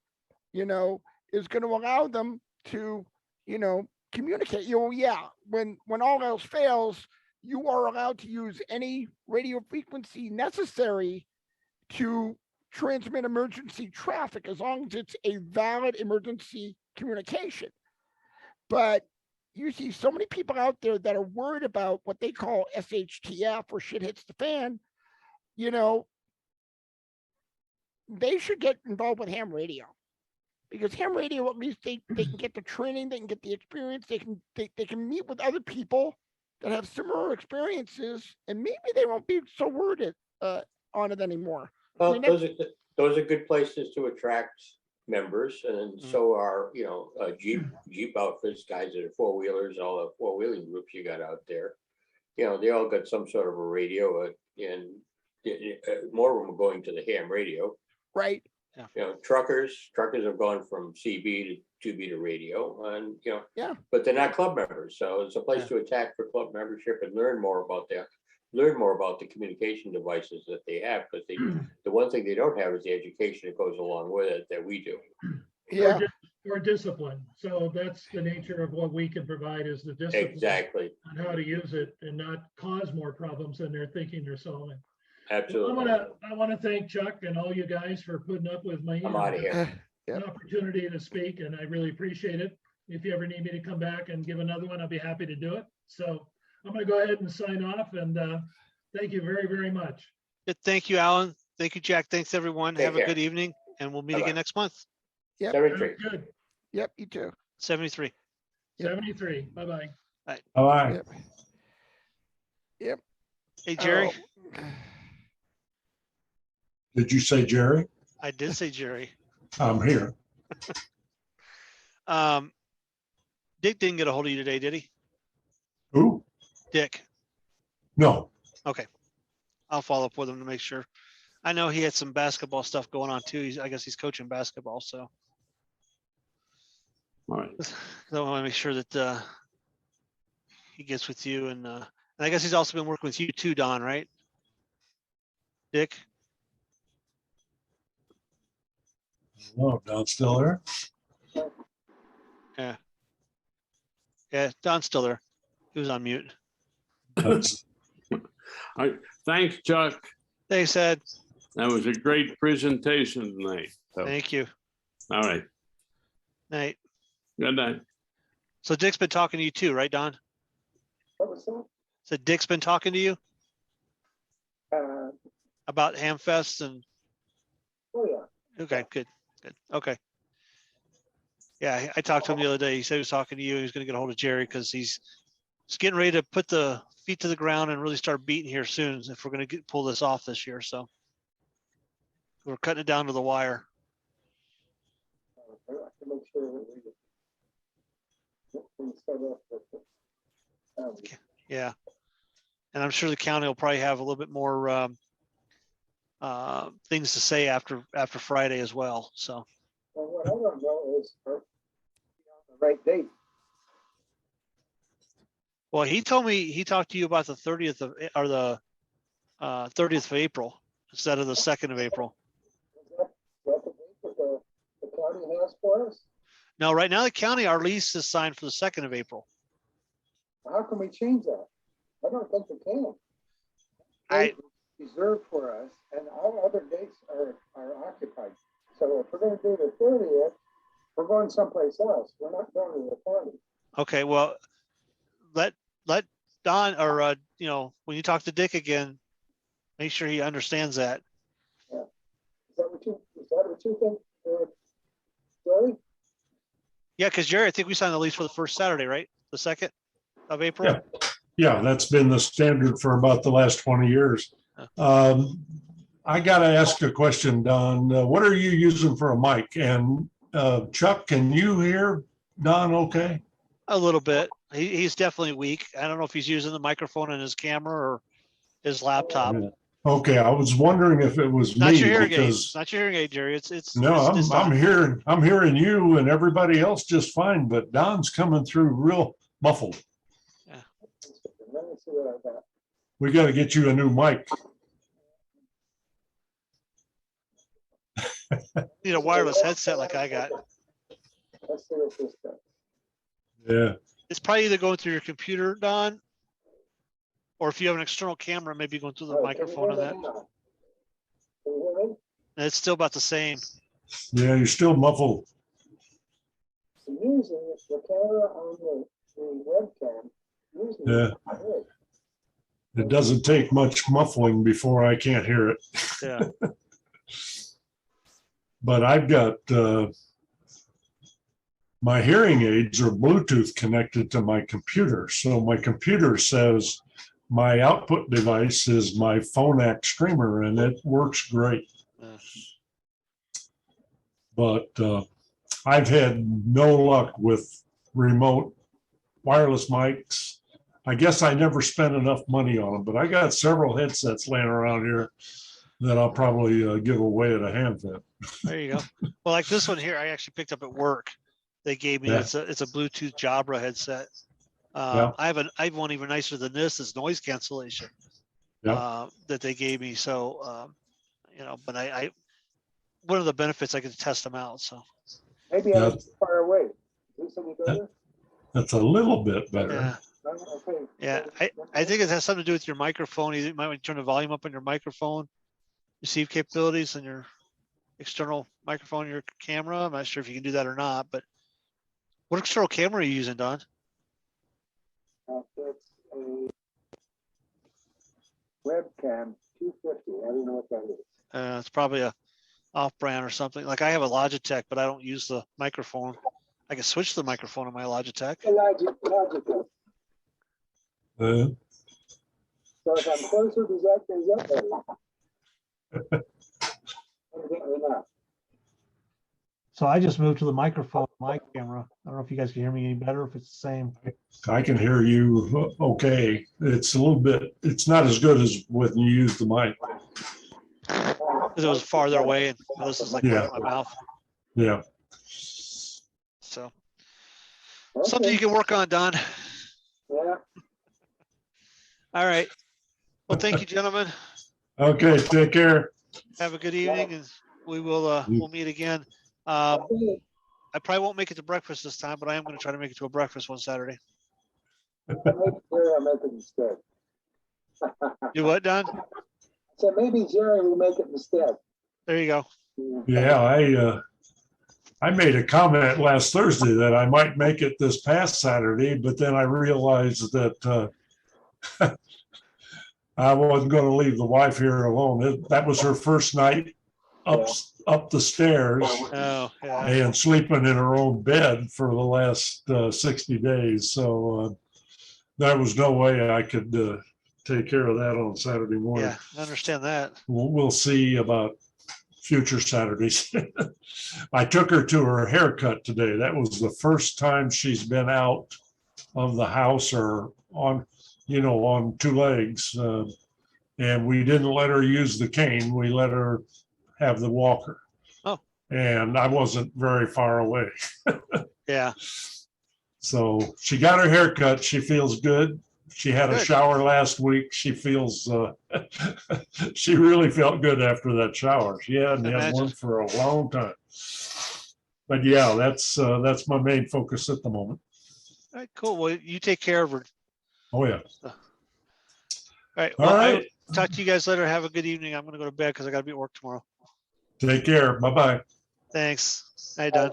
you know, is going to allow them to, you know, communicate. You know, yeah, when all else fails, you are allowed to use any radio frequency necessary to transmit emergency traffic, as long as it's a valid emergency communication. But you see so many people out there that are worried about what they call SHTF, or shit hits the fan. You know, they should get involved with ham radio, because ham radio, at least they can get the training, they can get the experience, they can meet with other people that have similar experiences, and maybe they won't be so worried on it anymore. Well, I mean, those are good places to attract members, and so are, you know, Jeep outfits, guys that are four-wheelers, all the four-wheeling groups you got out there. You know, they all got some sort of a radio, and more of them are going to the ham radio. Right. You know, truckers have gone from CB to 2B to radio, and you know, yeah, but they're not club members, so it's a place to attack for club membership and learn more about the communication devices that they have, because the one thing they don't have is the education that goes along with it that we do. Yeah. Or discipline. So that's the nature of what we can provide, is the discipline. Exactly. On how to use it and not cause more problems than they're thinking they're solving. Absolutely. Well, I want to thank Chuck and all you guys for putting up with me. I'm out of here. An opportunity to speak, and I really appreciate it. If you ever need me to come back and give another one, I'll be happy to do it. So I'm going to go ahead and sign off, and thank you very, very much. Thank you, Alan. Thank you, Jack. Thanks, everyone. Take Have care. a good evening, and we'll meet Bye-bye. again next month. Yep. 73. Good. Yep. You too. 73. 73. Bye-bye. All right. Yep. Yep. Hey, Jerry. Oh. Did you say Jerry? I did say Jerry. I'm here. Dick didn't get a hold of you today, did he? Who? Dick. No. Okay. I'll follow up with him to make sure. I know he had some basketball stuff going on too. I guess he's coaching basketball, so. All right. I want to make sure that he gets with you, and I guess he's also been working with you too, Don, right? Dick? Oh, Don's still there? Yeah, Don's still there. He was on mute. That's- Thanks, Chuck. Thanks, Ed. That was a great presentation tonight. So, Thank you. all right. Night. Good night. So Dick's been talking to you too, right, Don? What was that? So Dick's been talking to you Uh, about Hamfest and, oh, yeah. okay, good, okay. Yeah, I talked to him the other day. He said he was talking to you. He was gonna get a hold of Jerry because he's getting ready to put the feet to the ground and really start beating here soon if we're gonna pull this off this year, so. We're cutting it down to the wire. I have to make sure that we get things set up with the Yeah. And I'm sure the county will probably have a little bit more things to say after Friday as well, so. Well, what I don't know is are we on the right date. Well, he told me, he talked to you about the 30th of, or the 30th of April instead of the 2nd of April. Is that the date that the county has for us? No, right now the county, our lease is signed for the 2nd of April. How can we change that? I don't think we can. I- Reserved for us and all other dates are occupied. So if we're gonna do the 30th, we're going someplace else. We're not going to the county. Okay, well, let Don, or, when you talk to Dick again, make sure he understands that. Is that what you think, Jerry? Yeah, because Jerry, I think we signed the lease for the first Saturday, right? The 2nd of April? Yeah. Yeah, that's been the standard for about the last 20 years. I gotta ask a question, Don. What are you using for a mic? And Chuck, can you hear Don okay? A little bit. He's definitely weak. I don't know if he's using the microphone in his camera or his laptop. Yeah. Okay, I was wondering if it was Not me your hearing aid. because It's not your hearing aid, Jerry. It's no, it's I'm Don. I'm hearing you and everybody else just fine, but Don's coming through real muffled. Let me see what I got. We got to get you a new mic. Need a wireless headset like I got. Let's see what this does. Yeah. It's probably either going through your computer, Don, or if you have an external camera, maybe going through the Oh, microphone on can that. you hear me now? Can you hear me? And it's still about the same. Yeah, you're still muffled. Using the camera on the webcam. Using Yeah. It doesn't take much muffling before I can't hear it. Yeah. But I've got my hearing aids are Bluetooth connected to my computer. So my computer says my output device is my Phonak streamer and it works great. But I've had no luck with remote wireless mics. I guess I never spent enough money on them, but I got several headsets laying around here that I'll probably give away at a Hamfest. There you go. Well, like this one here, I actually picked up at work. They gave me, Yeah. it's a Bluetooth Jabra headset. Yeah. I have one even nicer than this. It's noise cancellation. Yeah. That they gave me. So, but I one of the benefits, I get to test them out. So Maybe Yeah. I'm far away. Is this any better? That's a little bit better. yeah, Okay. yeah. I think it has something to do with your microphone. You might want to turn the volume up on your microphone, receive capabilities, and your external microphone, your camera. I'm not sure if you can do that or not, but what external camera are you using, Don? It's a webcam 250. I don't know what that is. It's probably a off-brand or something. Like I have a Logitech, but I don't use the microphone. I can switch the microphone on my Logitech. Logitech. So if I'm closer, does that better? Evidently not. So I just moved to the microphone, my camera. I don't know if you guys can hear me any better, if it's the same. I can hear you okay. It's a little bit, it's not as good as when you use the mic. Because it was farther away and this is like Yeah. my mouth. Yeah. So something you can work on, Don. Yeah. All right. Well, thank you, gentlemen. Okay, take care. Have a good evening and we will we'll meet again. Okay, I probably won't make it to breakfast this time, but I am going to try to make it to a breakfast one Saturday. maybe Jerry will make it instead. You what, Don? So maybe Jerry will make it instead. There you go. Yeah, I made a comment last Thursday that I might make it this past Saturday, but then I realized that I wasn't going to leave the wife here alone. That was her first night up the stairs Oh, yeah. and sleeping in her own bed for the last 60 days. So there was no way I could take care of that on Saturday morning. Yeah, I understand that. We'll see about future Saturdays. I took her to her haircut today. That was the first time she's been out of the house or on two legs. And we didn't let her use the cane. We let her have the walker. Oh. And I wasn't very far away. Yeah. So she got her haircut. She feels good. She had a Good. shower last week. She feels, she really felt good after that shower. She hadn't had Imagine. one for a long time. But yeah, that's my main focus at the moment. All right, cool. Well, you take care of her. Oh, yeah. All right. All Well, right. I'll talk to you guys later. Have a good evening. I'm going to go to bed because I got to be at work tomorrow. Take care. Bye-bye. Thanks. Hi, Don.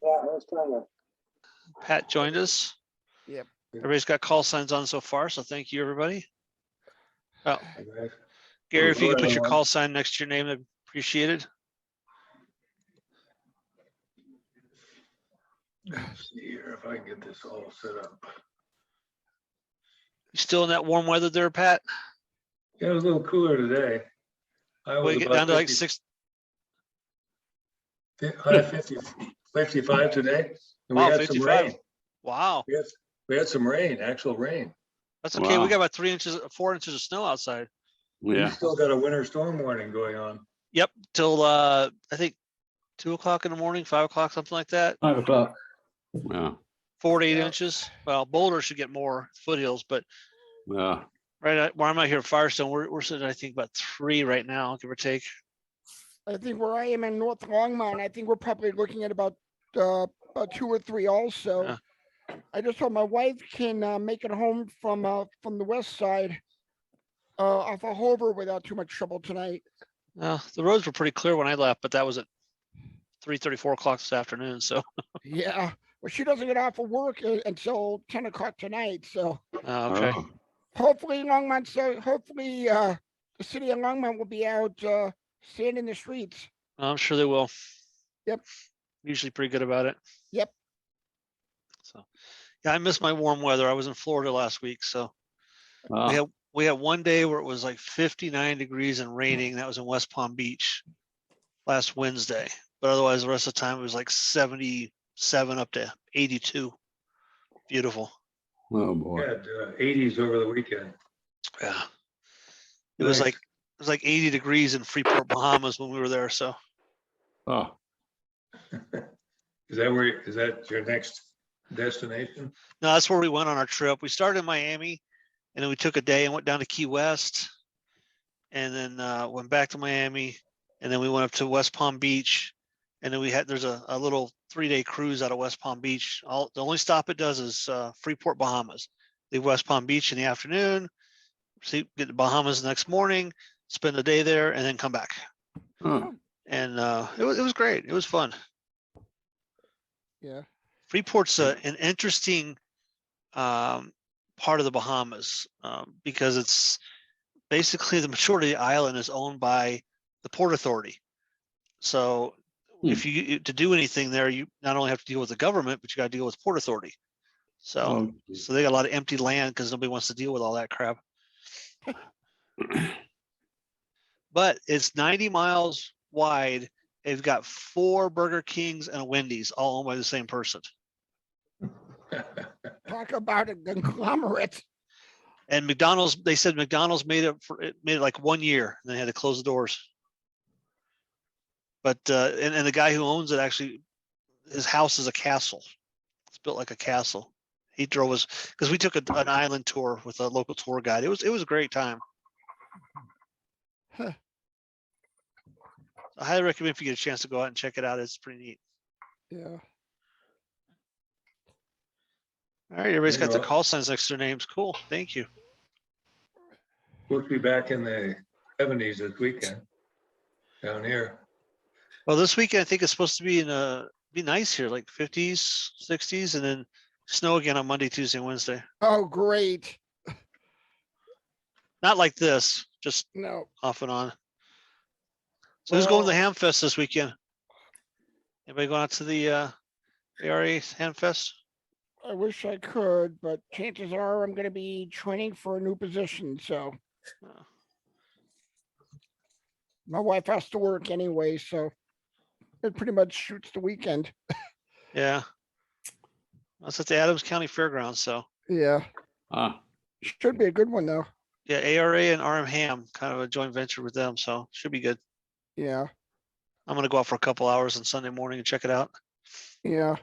Yeah, I was trying to. Pat joined us. Yep. Everybody's got call signs on so far, so thank you, everybody. Oh, Gary, if you could put your call sign next to your name, I'd appreciate it. Let's see here if I can get this all set up. You still in that warm weather there, Pat? Yeah, it was a little cooler today. I We was get about down to like 50 6. high 50, 55 today. And we Wow, had some 55. rain. Wow. We had some rain, actual rain. That's okay. We Wow. got about 4 inches of snow outside. We Yeah. still got a winter storm warning going on. Yep. Till I think 2 o'clock in the morning, 5 o'clock, something like that. 5 o'clock. Yeah. 4 to 8 Yeah. inches. Well, Boulder should get more foothills, but Yeah. where I'm out here at Firestone, we're sitting, I think, about 3 right now, give or take. I think where I am in North Longmont, I think we're probably looking at about 2 or 3 also. Yeah. I just hope my wife can make it home from the west side off of Hover without too much trouble tonight. The roads were pretty clear when I left, but that was at 3:30, 4 o'clock this afternoon. So, Yeah. Well, she doesn't get off of work until 10 o'clock tonight. So okay. Oh, hopefully Longmont, hopefully the city of Longmont will be out sanding the streets. I'm sure they will. Yep. Usually pretty good about it. Yep. So, yeah, I missed my warm weather. I was in Florida last week, so wow. we had one day where it was like 59 degrees and raining. That was in West Palm Beach last Wednesday. But otherwise, the rest of the time it was like 77 up to 82. Beautiful. Oh, We boy. had 80s over the weekend. Yeah. It was Nice. like 80 degrees in Freeport, Bahamas when we were there. So Oh, Is that your next destination? no, that's where we went on our trip. We started in Miami and then we took a day and went down to Key West and then went back to Miami and then we went up to West Palm Beach. And then there's a little 3-day cruise out of West Palm Beach. The only stop it does is Freeport, Bahamas. Leave West Palm Beach in the afternoon, get to Bahamas the next morning, spend the day there, and then come back. huh. And it was great. It was fun. Yeah. Freeport's an interesting part of the Bahamas because it's basically the majority of the island is owned by the Port Authority. So if you to do anything there, you not only have to deal with the government, but you got to deal with Port Authority. So Oh, so they got a lot of empty land because nobody wants to deal with all that crap. But it's 90 miles wide. They've got 4 Burger Kings and a Wendy's, all owned by the same person. Talk about a conglomerate. And McDonald's, they said McDonald's made it like 1 year, and they had to close the doors. But and the guy who owns it actually, his house is a castle. It's built like a castle. He drove us because we took an island tour with a local tour guide. It was a great time. Huh. I highly recommend if you get a chance to go out and check it out. It's pretty neat. Yeah. All right, everybody's got the Well- call signs next to their names. Cool. Thank you. We'll be back in the 70s this weekend down here. Well, this weekend I think it's supposed to be be nice here, like 50s, 60s, and then snow again on Monday, Tuesday, and Wednesday. Oh, great. Not like this, just No. off and on. So who's going to the Well- Ham Fest this weekend? Anybody going out to the ARA Ham Fest? I wish I could, but chances are I'm going to be training for a new position. So Oh. my wife has to work anyway. So it pretty much shoots the weekend. Yeah. That's at the Adams County Fairgrounds. So Yeah. Ah, Should be a good one though. yeah, ARA and RM Ham, kind of a joint venture with them. So should be good. Yeah. I'm gonna go out for a couple hours on Sunday morning and check it out. Yeah.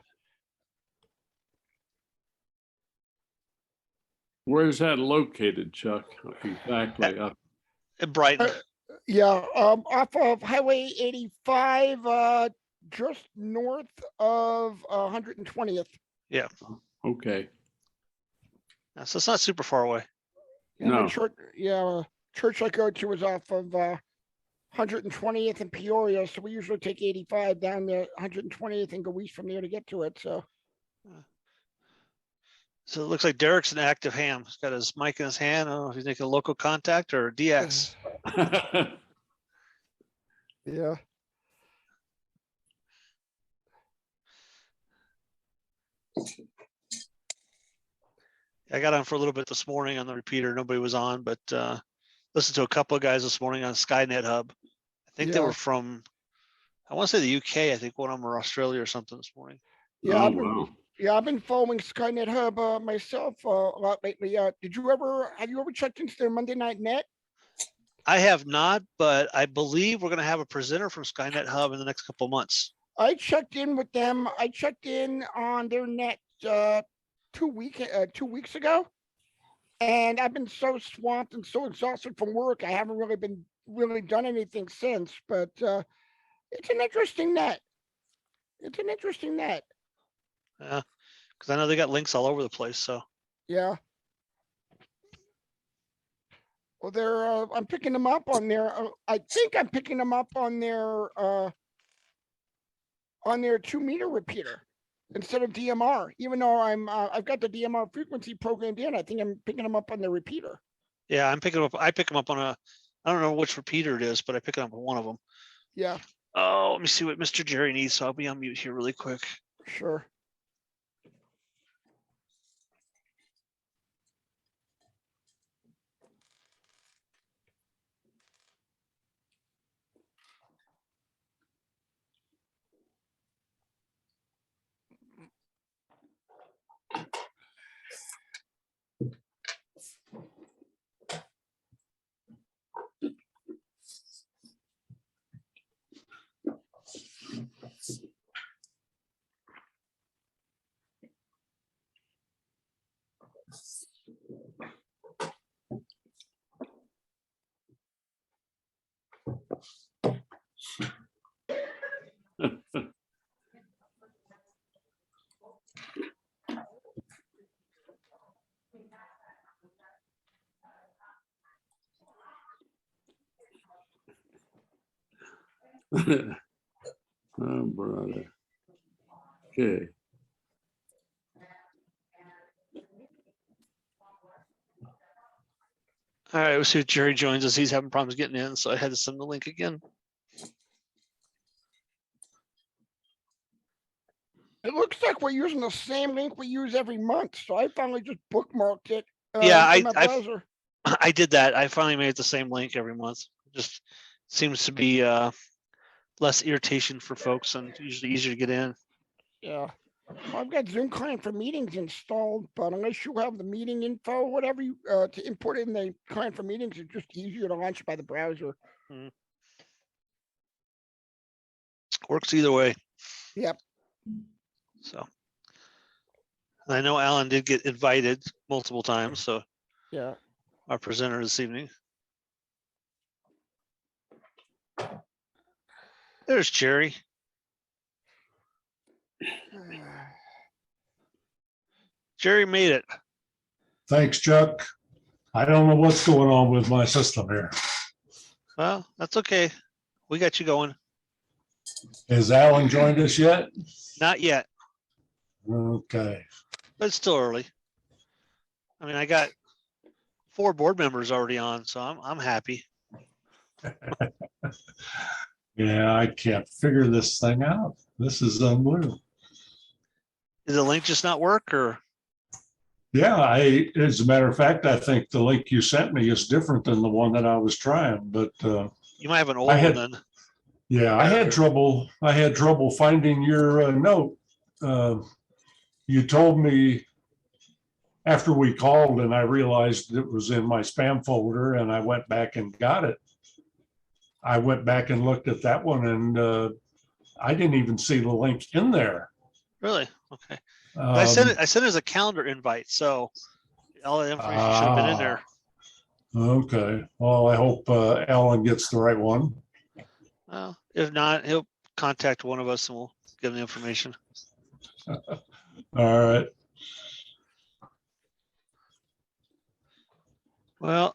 where's that located, Chuck? Exactly. In Brighton. Yeah. Off of Highway 85, just north of 120th. Yeah. Okay. So it's not super far away. Yeah, No. the church, yeah, church I go to is off of 120th and Peoria, so we usually take 85 down to 120th and go east from there to get to it. So So it looks like Derek's an active ham. He's got his mic in his hand. I don't know if he's making a local contact or DX. yeah. I got on for a little bit this morning on the repeater. Nobody was on, but listened to a couple of guys this morning on Skynet Hub. I think they Yeah. were from, I want to say the UK. I think one of them were Australia or something this morning. Yeah, Oh, I've been, wow. yeah, I've been following Skynet Hub myself a lot lately. Have you ever checked into their Monday Night Net? I have not, but I believe we're going to have a presenter from Skynet Hub in the next couple of months. I checked in with them. I checked in on their net 2 weeks ago, and I've been so swamped and so exhausted from work. I haven't really done anything since. But it's an interesting net. It's an interesting net. Yeah, because I know they got links all over the place. So Yeah. Well, they're I'm picking them up on their. I think I'm picking them up on their 2-meter repeater instead of DMR. Even though I've got the DMR frequency programmed in, I think I'm picking them up on the repeater. yeah, I pick them up on a, I don't know which repeater it is, but I pick it up on one of them. Yeah. Oh, let me see what Mr. Jerry needs. So I'll be on mute here really quick. Sure. Oh, brother. Okay. All right, we'll see if Jerry joins us. He's having problems getting in, so I had to send the link again. It looks like we're using the same link we use every month, so I finally just bookmarked it. Yeah, in my browser. I did that. I finally made it the same link every month. Just seems to be less irritation for folks and usually easier to get in. Yeah. Well, I've got Zoom client for meetings installed, but unless you have the meeting info, whatever you to input in the client for meetings, it's just easier to launch by the browser. Works either way. Yep. So I know Alan did get invited multiple times. So Yeah. our presenter this evening. There's Jerry. Jerry made it. Thanks, Chuck. I don't know what's going on with my system here. Well, that's okay. We got you going. Has Alan joined us yet? Not yet, Okay. but it's still early. I mean, I got 4 board members already on, so I'm happy. Yeah, I can't figure this thing out. This is unbelievable. Did the link just not work, or? Yeah, as a matter of fact, I think the link you sent me is different than the one that I was trying, but You might have an old I had- one then. yeah, I had trouble finding your note. You told me after we called and I realized it was in my spam folder and I went back and got it. I went back and looked at that one and I didn't even see the link in there. Really? Okay. But I sent it as a calendar invite, so all the information should have been in there. Okay. Well, I hope Alan gets the right one. Well, if not, he'll contact one of us and we'll give him the information. All right. Well,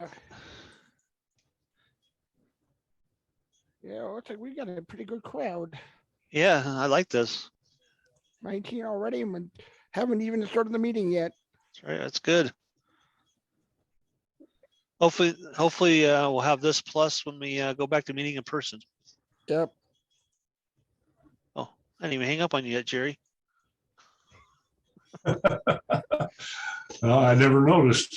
Yeah, looks like we got a pretty good crowd. yeah, I like this. 19 already, and we haven't even started the meeting yet. That's right. That's good. Hopefully, we'll have this plus when we go back to meeting in person. Yep. Oh, I didn't even hang up on you yet, Jerry. Well, I never noticed.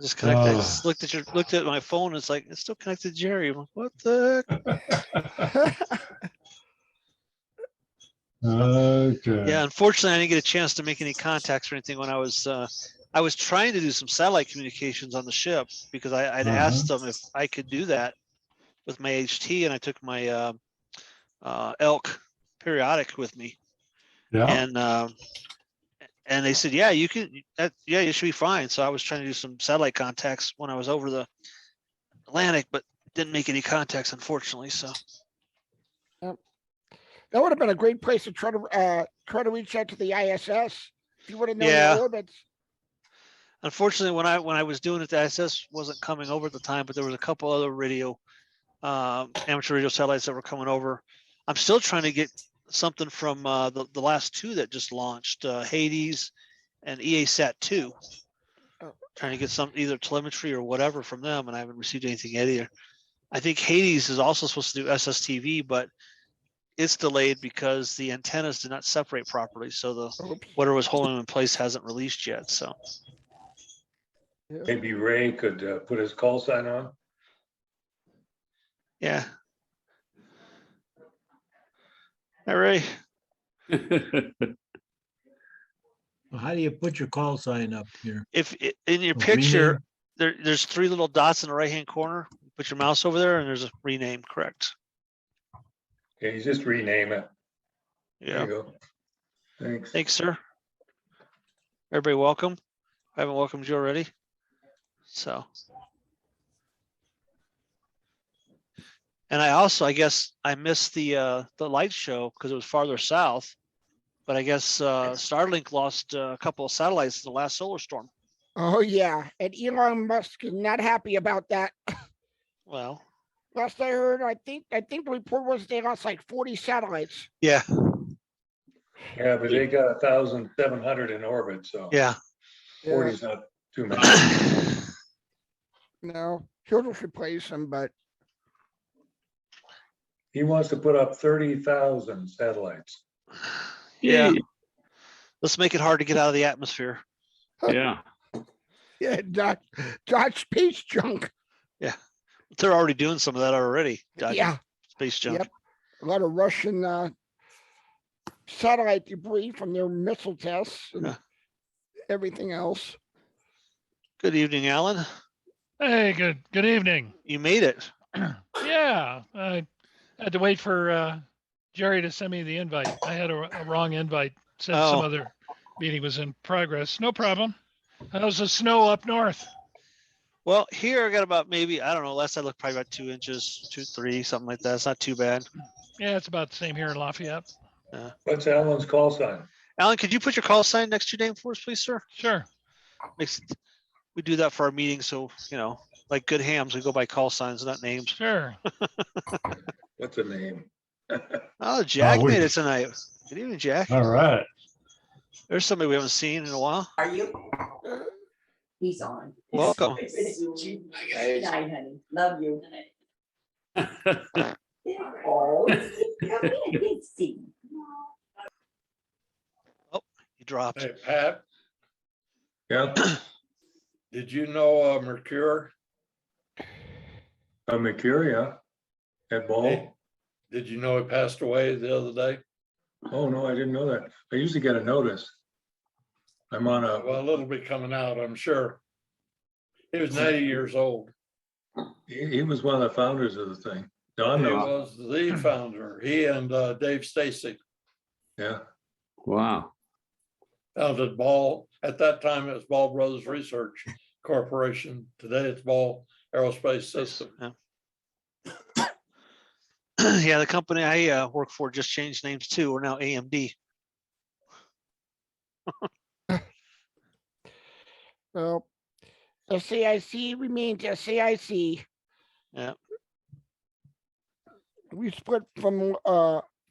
Just connected. I just looked at my phone. It's like it's still connected to Jerry. I'm like, what the heck? Okay. Yeah, unfortunately, I didn't get a chance to make any contacts or anything when I was trying to do some satellite communications on the ship because I'd asked them if I could do that with my HT, and I took my elk periodic with me. Yeah. And they said, yeah, you can. Yeah, you should be fine. So I was trying to do some satellite contacts when I was over the Atlantic, but didn't make any contacts, unfortunately. So. Yep. That would have been a great place to try to reach out to the ISS. If you would have known the orbits. Unfortunately, when I was doing it, the ISS wasn't coming over at the time, but there was a couple other amateur radio satellites that were coming over. I'm still trying to get something from the last 2 that just launched, Hades and EASat 2. Trying to get some either telemetry or whatever from them, and I haven't received anything yet either. I think Hades is also supposed to do SSTV, but it's delayed because the antennas did not separate properly. So whatever was holding them in place hasn't released yet. So maybe Ray could put his call sign on. Yeah. All right. Well, how do you put your call sign up here? If in your A picture, there's 3 little dots in the right-hand corner. Put your mouse over there and there's a rename, correct? Okay, just rename it. Yeah. There you go. Thanks. Thanks, sir. Everybody welcome. I haven't welcomed you already. So. And I guess I missed the light show because it was farther south, but I guess Starlink lost a couple of satellites in the last solar storm. Oh yeah, and Elon Musk is not happy about that. Well, last I heard, I think the report was they lost like 40 satellites. Yeah. Yeah, but they got 1,700 in orbit, so Yeah. 40 is not too much. No, he'll just replace them, but He wants to put up 30,000 satellites. Yeah. Let's make it hard to get out of the atmosphere. Yeah. yeah, dodge space junk. Yeah. They're already doing some of that already. Yeah. Space junk. Yep. A lot of Russian satellite debris from their missile tests and everything else. Good evening, Alan. Hey, good evening. You made it. Yeah, I had to wait for Jerry to send me the invite. I had a wrong invite. Said some other meeting was in progress. No problem. How's the snow up north? Well, here I got about maybe, I don't know, last I looked, probably about 2 inches, 2, 3, something like that. It's not too bad. Yeah, it's about the same here in Lafayette. What's Alan's call sign? Alan, could you put your call sign next to your name for us, please, sir? Sure. We do that for our meetings, so, you know, like good hams, we go by call signs, not names. Sure. What's a name? Oh, Jack we- made it tonight. Good evening, Jack. All right. There's somebody we haven't seen in a while. Are you? He's on. Welcome. Good night, honey. Love you. Oh, it's see. He dropped. Hey, Pat, Yeah, did you know Mercure? Mercuria at Ball. Hey, did you know he passed away the other day? Oh, no, I didn't know that. I usually get a notice. I'm on a, Well, it'll be coming out, I'm sure. He was 90 years old. he was one of the founders of the thing. Don He knows. was the founder. He and Dave Stacy Yeah. Wow. founded Ball. At that time, it was Ball Brothers Research Corporation. Today, it's Ball Aerospace System. Yeah, the company I work for just changed names too. We're now AMD. Well, SAIC remains SAIC. Yeah. We split from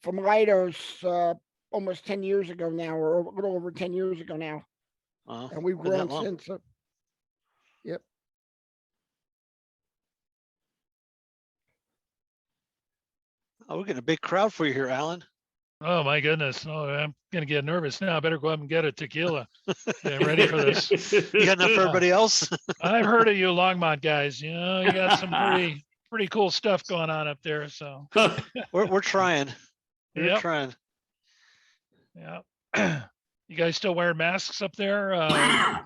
Leidos almost 10 years ago now, or a little over 10 years ago now. And we've been that grown long. since. Yep. Oh, we're getting a big crowd for you here, Alan. Oh, my goodness. Oh, I'm going to get nervous now. I better go up and get a tequila. Get ready for this. You got enough for everybody else? I've heard of you Longmont guys. You know, you got some pretty cool stuff going on up there. So We're trying. We're Yep. trying. yeah. You guys still wearing masks up there?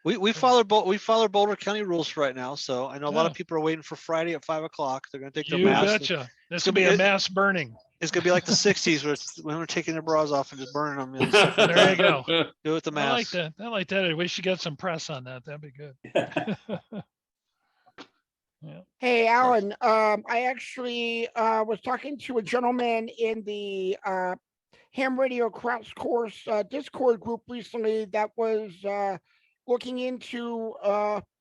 We follow Boulder County rules right now, so I know a lot of Yeah. people are waiting for Friday at 5 o'clock. They're gonna take their You mask. betcha. This gonna will be be- a mass burning. It's gonna be like the 60s where women are taking their bras off and just burning them. There you go. Do it with the I like mask. that. I like that. I wish you get some press on that. That'd be good. Yeah. Hey, Alan, I actually was talking to a gentleman in the ham radio crash course Discord group recently that was looking into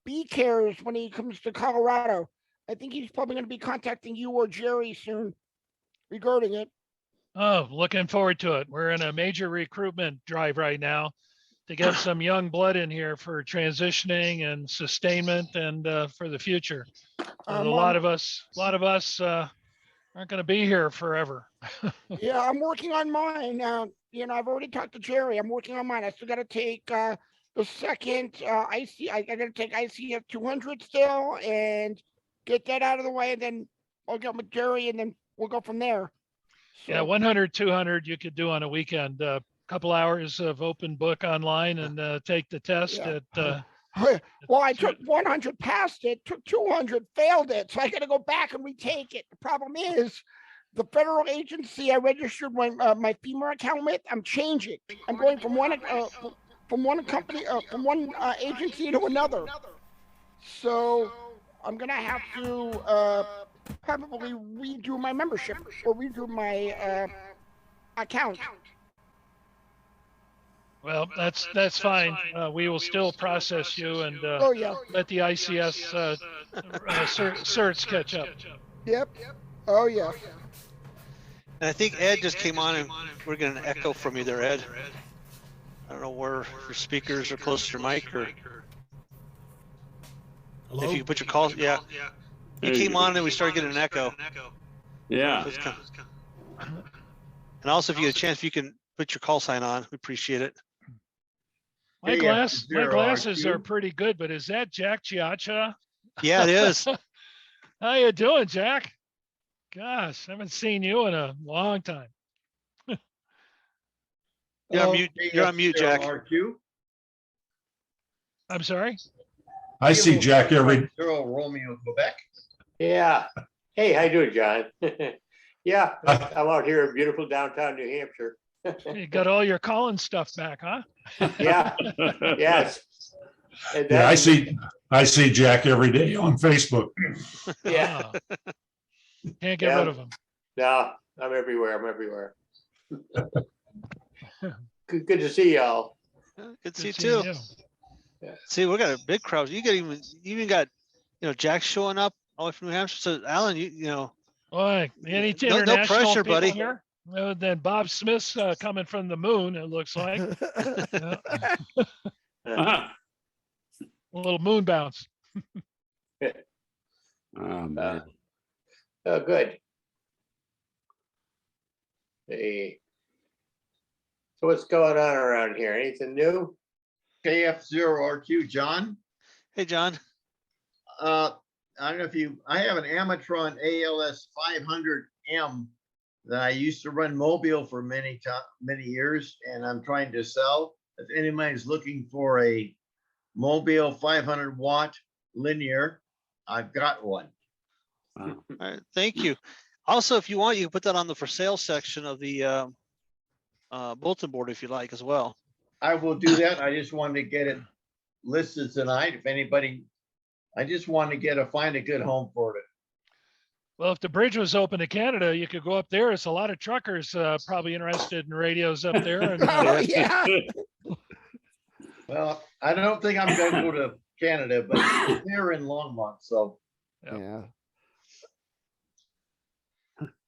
BCARES when he comes to Colorado. I think he's probably going to be contacting you or Jerry soon regarding it. Oh, looking forward to it. We're in a major recruitment drive right now to get some young blood in here for transitioning and sustainment and for the future. A lot of us aren't going to be here forever. Yeah, I'm working on mine. You know, I've already talked to Jerry. I'm working on mine. I still got to take the second IC. I got to take ICF 200 still and get that out of the way. And then I'll get with Jerry and then we'll go from there. Yeah, 100, 200 you could do on a weekend. Couple hours of open book online and take the test Yeah. at Well, I took 100, passed it, took 200, failed it. So I got to go back and retake it. The problem is the federal agency I registered when my FEMA account with, I'm changing. I'm going from one company, from one agency to another. So I'm going to have to probably redo my membership or redo my account. Well, that's fine. We will still process you and Oh, yeah. let the ICS certs catch up. Yep. Oh, yeah. And I think Ed just came on and we're getting an echo from you there, Ed. I don't know where your speakers are close to your mic or if you can put your calls. Yeah. You came on and we started getting an echo. Yeah. So it's kind of- And also if you get a chance, if you can put your call sign on, we appreciate it. My glasses are pretty good, but is that Jack Chiacha? Yeah, it is. How you doing, Jack? Gosh, I haven't seen you in a long time. You're on mute. You're on mute, Jack. I'm sorry? I see Jack every, Romeo, Quebec. Yeah. Hey, how you doing, John? Yeah, I'm out here in beautiful downtown New Hampshire. You got all your Collins stuff back, huh? Yeah, yes. And yeah, then- I see Jack every day on Facebook. Yeah. Can't get rid of him. No, I'm everywhere. I'm everywhere. Good to see y'all. Good to see you seeing too. you. Yeah. See, we got a big crowd. You even got, Jack showing up all the way from New Hampshire. So Alan, you know, Boy, any no international pressure, people buddy. here? Then Bob Smith's coming from the moon, it looks like. Yeah. A little moon bounce. Oh, man. Oh, good. Hey. So what's going on around here? Anything new? KF0RQ, John. Hey, John. I don't know if I have an Amatron ALS 500M that I used to run mobile for many years, and I'm trying to sell. If anybody's looking for a mobile 500 watt linear, I've got one. All right, thank you. Also, if you want, you can put that on the for sale section of the bulletin board if you like as well. I will do that. I just wanted to get it listed tonight. If anybody, I just want to find a good home for it. Well, if the bridge was open to Canada, you could go up there. It's a lot of truckers probably interested in radios up there. And, Oh, yeah. Well, I don't think I'm going to go to Canada, but they're in Longmont, so. Yeah.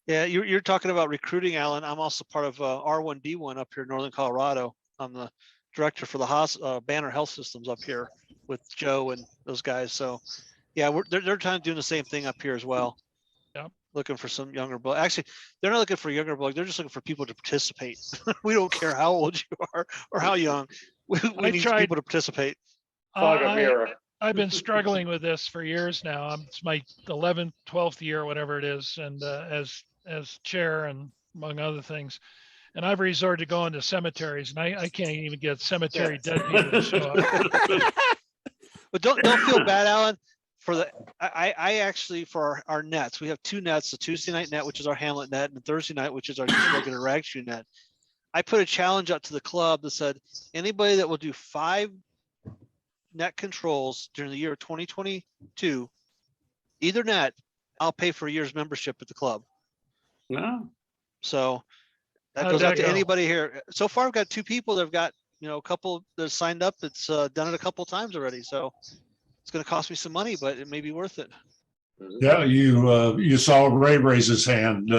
Yeah, you're talking about recruiting, Alan. I'm also part of R1D1 up here in Northern Colorado. I'm the director for the Banner Health Systems up here with Joe and those guys. So, yeah, they're trying to do the same thing up here as well. Yep. Looking for some younger blood. Actually, they're not looking for younger blood. They're just looking for people to participate. We don't care how old you are or how young. We need people to participate. I've been struggling with this for years now. It's my 11th, 12th year, whatever it is, and as chair and among other things. And I've resorted to going to cemeteries, and I can't even get cemetery dead people to show up. But don't feel bad, Alan. I actually, for our nets, we have two nets: the Tuesday night net, which is our Hamlet net, and the Thursday night, which is our just regular rag shoe net. I put a challenge up to the club that said anybody that will do 5 net controls during the year of 2022, either net, I'll pay for a year's membership at the club. No. So that How goes did out that to go? anybody here. So far, I've got 2 people that have got, a couple that signed up. It's done it a couple of times already. So it's going to cost me some money, but it may be worth it. Yeah, you saw Ray raise his hand.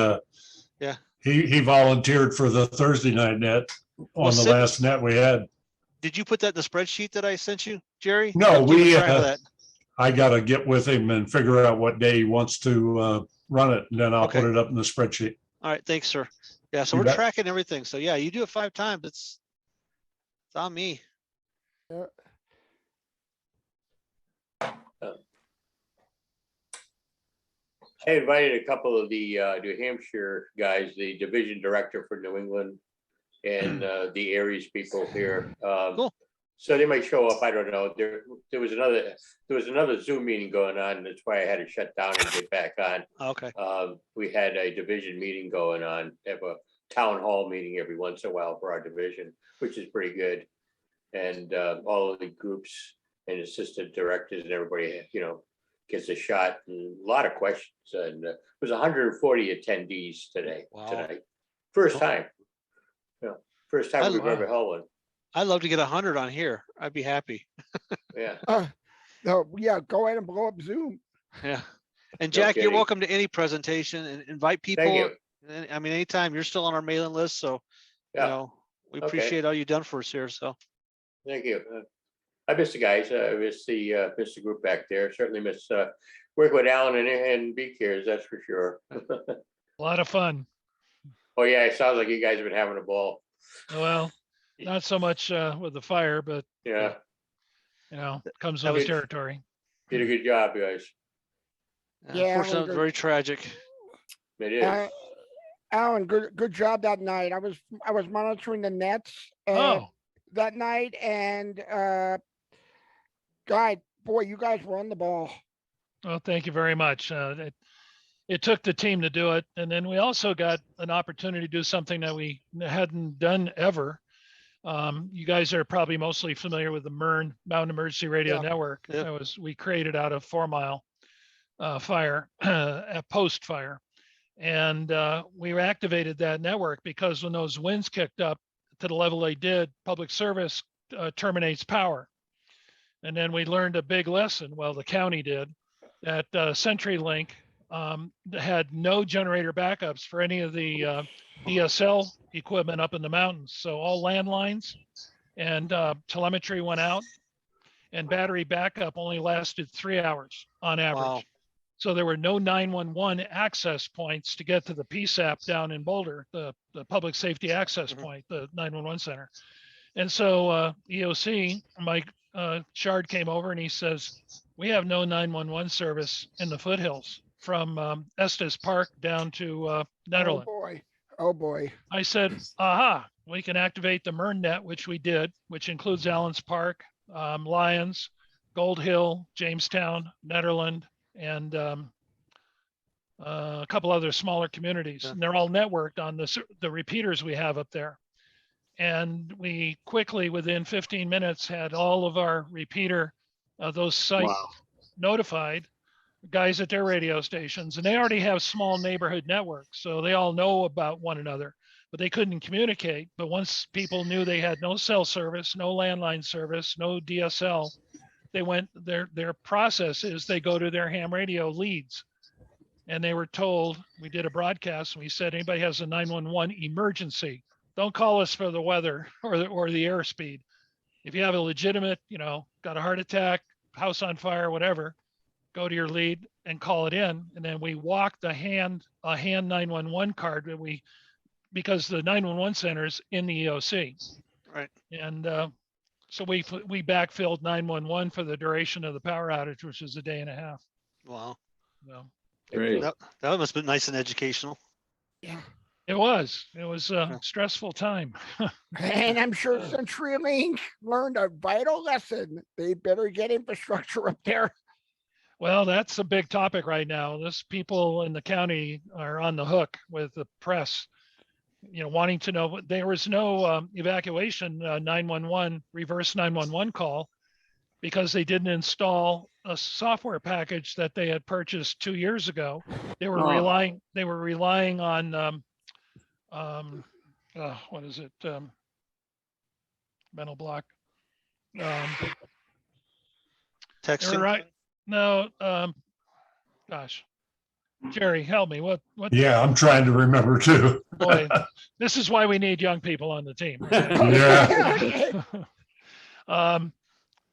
Yeah. He volunteered for the Thursday night net on the last net we had. Did you put that in the spreadsheet that I sent you, Jerry? No, that. I got to get with him and figure out what day he wants to run it, and then I'll put it up in the spreadsheet. All right, thanks, sir. Yeah, so You we're bet. tracking everything. So yeah, you do it 5 times. It's on me. Yeah. I invited a couple of the New Hampshire guys, the division director for New England and the Aries people here. Cool. So they might show up. I don't know. There was another Zoom meeting going on, and that's why I had to shut down and get back on. Okay. We had a division meeting going on. Have a town hall meeting every once in a while for our division, which is pretty good. And all of the groups and assistant directors and everybody, gets a shot, and a lot of questions. And it was 140 attendees tonight. First time. First time we've ever held one. I'd love to get 100 on here. I'd be happy. Yeah. No, yeah, go ahead and blow up Zoom. Yeah. And Jack, you're welcome to any presentation and invite people. Thank you. I mean, anytime. You're still on our mailing list. So, we appreciate all you've done for us here. So thank you. I miss the guys. I miss the group back there. Certainly miss working with Alan and BCARES, that's for sure. A lot of fun. Oh yeah, it sounds like you guys have been having a ball. Well, not so much with the fire, but yeah, comes with the territory. Did a good job, guys. Yeah, unfortunately, very tragic. It is. Alan, good job that night. I was monitoring the nets that night, and God, boy, you guys were on the ball. Well, thank you very much. It took the team to do it, and then we also got an opportunity to do something that we hadn't done ever. You guys are probably mostly familiar with the MERN, Mountain Emergency Radio Network. We created out of 4 Mile fire, a post fire. And we activated that network because when those winds kicked up to the level they did, public service terminates power. And then we learned a big lesson. Well, the county did, that CenturyLink had no generator backups for any of the DSL equipment up in the mountains. So all landlines and telemetry went out, and battery backup only lasted 3 hours on average. Wow. So there were no 911 access points to get to the PSAP down in Boulder, the public safety access point, the 911 center. And so EOC, Mike Shard came over and he says, we have no 911 service in the foothills from Estes Park down to Netherland. Oh boy. Oh boy. I said, aha, we can activate the MERNet, which we did, which includes Allen's Park, Lyons, Gold Hill, Jamestown, Netherland, and a couple other smaller communities. Yeah. And they're all networked on the repeaters we have up there. And we quickly, within 15 minutes, had all of our repeater, those sites notified, guys at their radio stations, and they already have small neighborhood networks. So they all know about one another, but they couldn't communicate. But once people knew they had no cell service, no landline service, no DSL, they went, their process is they go to their ham radio leads. And they were told, we did a broadcast, and we said, anybody has a 911 emergency, don't call us for the weather or the airspeed. If you have a legitimate, got a heart attack, house on fire, whatever, go to your lead and call it in. And then we walk a hand 911 card because the 911 center's in the EOC. Right. And so we backfilled 911 for the duration of the power outage, which was a day and a half. Wow. So Great. That must have been nice and educational. Yeah. it was a stressful time. And I'm sure CenturyLink learned a vital lesson. They better get infrastructure up there. Well, that's a big topic right now. This people in the county are on the hook with the press, wanting to know. There was no evacuation 911 reverse 911 call because they didn't install a software package that they had purchased 2 years ago. They were relying on what is it? Mental block. Texting. Right. No, gosh, Jerry, help me. What? Yeah, I'm trying to remember too. Boy, this is why we need young people on the team. Yeah.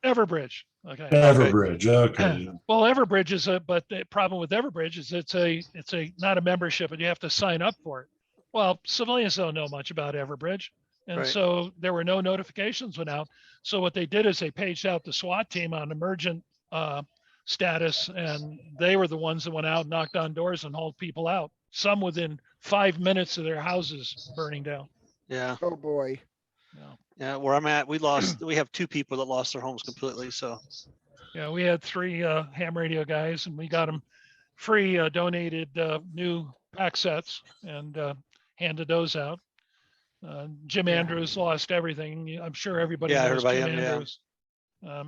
Everbridge. Okay. Everbridge. Okay. Well, Everbridge is but the problem with Everbridge is it's a not a membership, and you have to sign up for it. Well, civilians don't know much about Everbridge. And Right. so there were no notifications went out. So what they did is they paged out the SWAT team on emergent status, and they were the ones that went out, and knocked on doors and hauled people out, some within 5 minutes of their houses burning down. Yeah. Oh boy. Yeah. Where I'm at, we have 2 people that lost their homes completely. So Yeah, we had 3 ham radio guys, and we got them free donated new pack sets and handed those out. Jim Andrews lost everything. I'm sure everybody Yeah, I knows heard about Jim him, yeah. Andrews.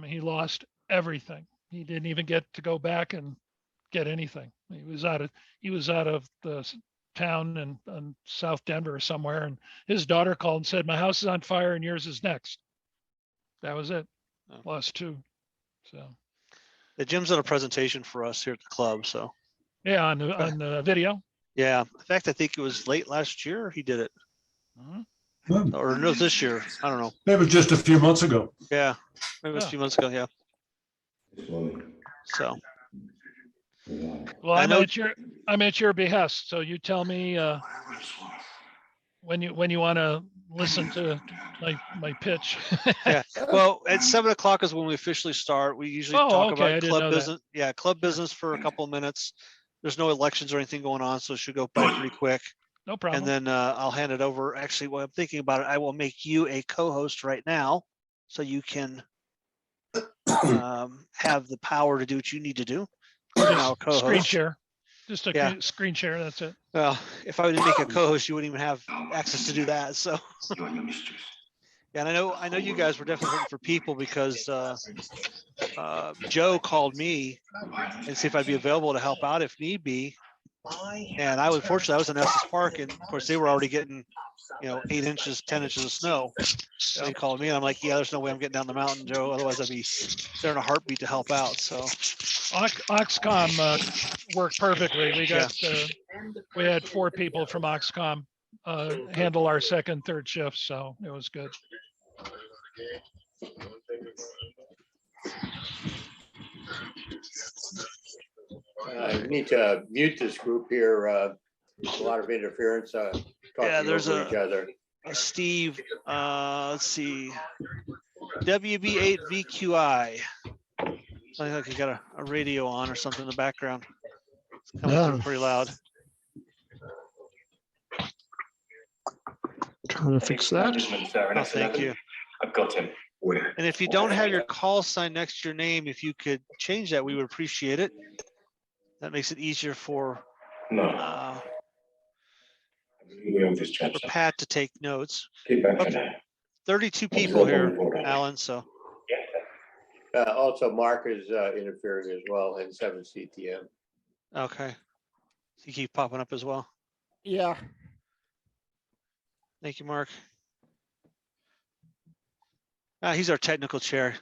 He lost everything. He didn't even get to go back and get anything. He was out of the town in South Denver or somewhere, and his daughter called and said, "My house is on fire and yours is next." That was it. Oh. Lost 2. So the Jim's done a presentation for us here at the club. So yeah, on the video. yeah, in fact, I think it was late last year he did it, Mhm. or no, this year. I don't know. It was just a few months ago. Yeah, maybe it was a Yeah. few months ago. Yeah. So Well, I know- I'm at your behest. So you tell me when you want to listen to my pitch. yeah. Well, at 7 o'clock is when we officially start. We usually Oh, talk okay, I about didn't club know that. business. Yeah, club business for a couple of minutes. There's no elections or anything going on, so it should go by pretty quick. No problem. And then I'll hand it over. Actually, while I'm thinking about it, I will make you a co-host right now, so you can have the power to do what you need to do. Now, Screen co-host. share. Just a Yeah. screen share. That's it. Well, if I didn't make a co-host, you wouldn't even have access to do that. So, yeah, and I know you guys were definitely looking for people because Joe called me and see if I'd be available to help out if need be. And I was fortunate, I was in Estes Park, and of course they were already getting, 8 inches, 10 inches of snow. So they called me and I'm like, yeah, there's no way I'm getting down the mountain, Joe. Otherwise I'd be there in a heartbeat to help out. So Oxcom worked perfectly. We had 4 people from Oxcom handle our second, third shift, so it was good. I need to mute this group here. A lot of interference. Yeah, there's over each other. Steve, let's see, WB8VQI. I think you got a radio on or something in the background. It's coming through pretty loud. Trying to fix that. Oh, thank you. I've got him. And if you don't have your call sign next to your name, if you could change that, we would appreciate it. That makes it easier for Pat to take notes. Okay. 32 people here, Alan, so. Also, Mark is interfering as well in 7 CTM. Okay. He keep popping up as well. Yeah. Thank you, Mark. He's our technical chair.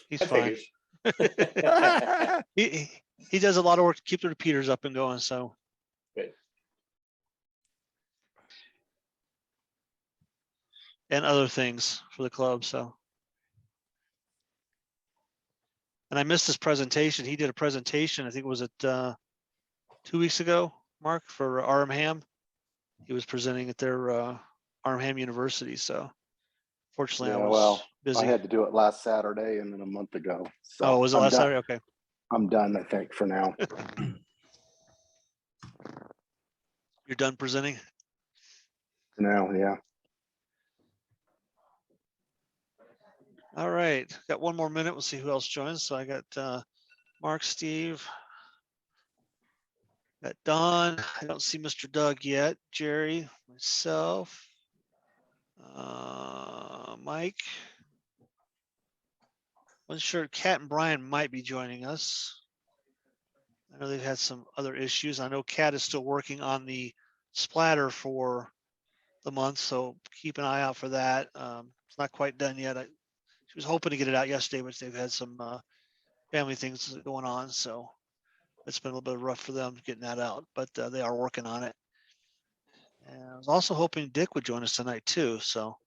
He's fine. He does a lot of work to keep the repeaters up and going, so. Good. And other things for the club, so. And I missed his presentation. He did a presentation, I think it was at 2 weeks ago, Mark, for RM He was presenting at their RM University, so fortunately I was busy. I had to do it last Saturday and then a month ago. So oh, was it last Saturday? Okay. I'm done, I think, for now. You're done presenting? For now, yeah. All right, got 1 more minute. We'll see who else joins. So I got Mark, Steve, got Don. I don't see Mr. Doug yet. Jerry, myself, Mike. Wasn't sure Kat and Brian might be joining us. I know they've had some other issues. I know Kat is still working on the splatter for the month, so keep an eye out for that. It's not quite done yet. She was hoping to get it out yesterday, but they've had some family things going on, so it's been a little bit rough for them getting that out, but they are working on it. And I was also hoping Dick would join us tonight too, so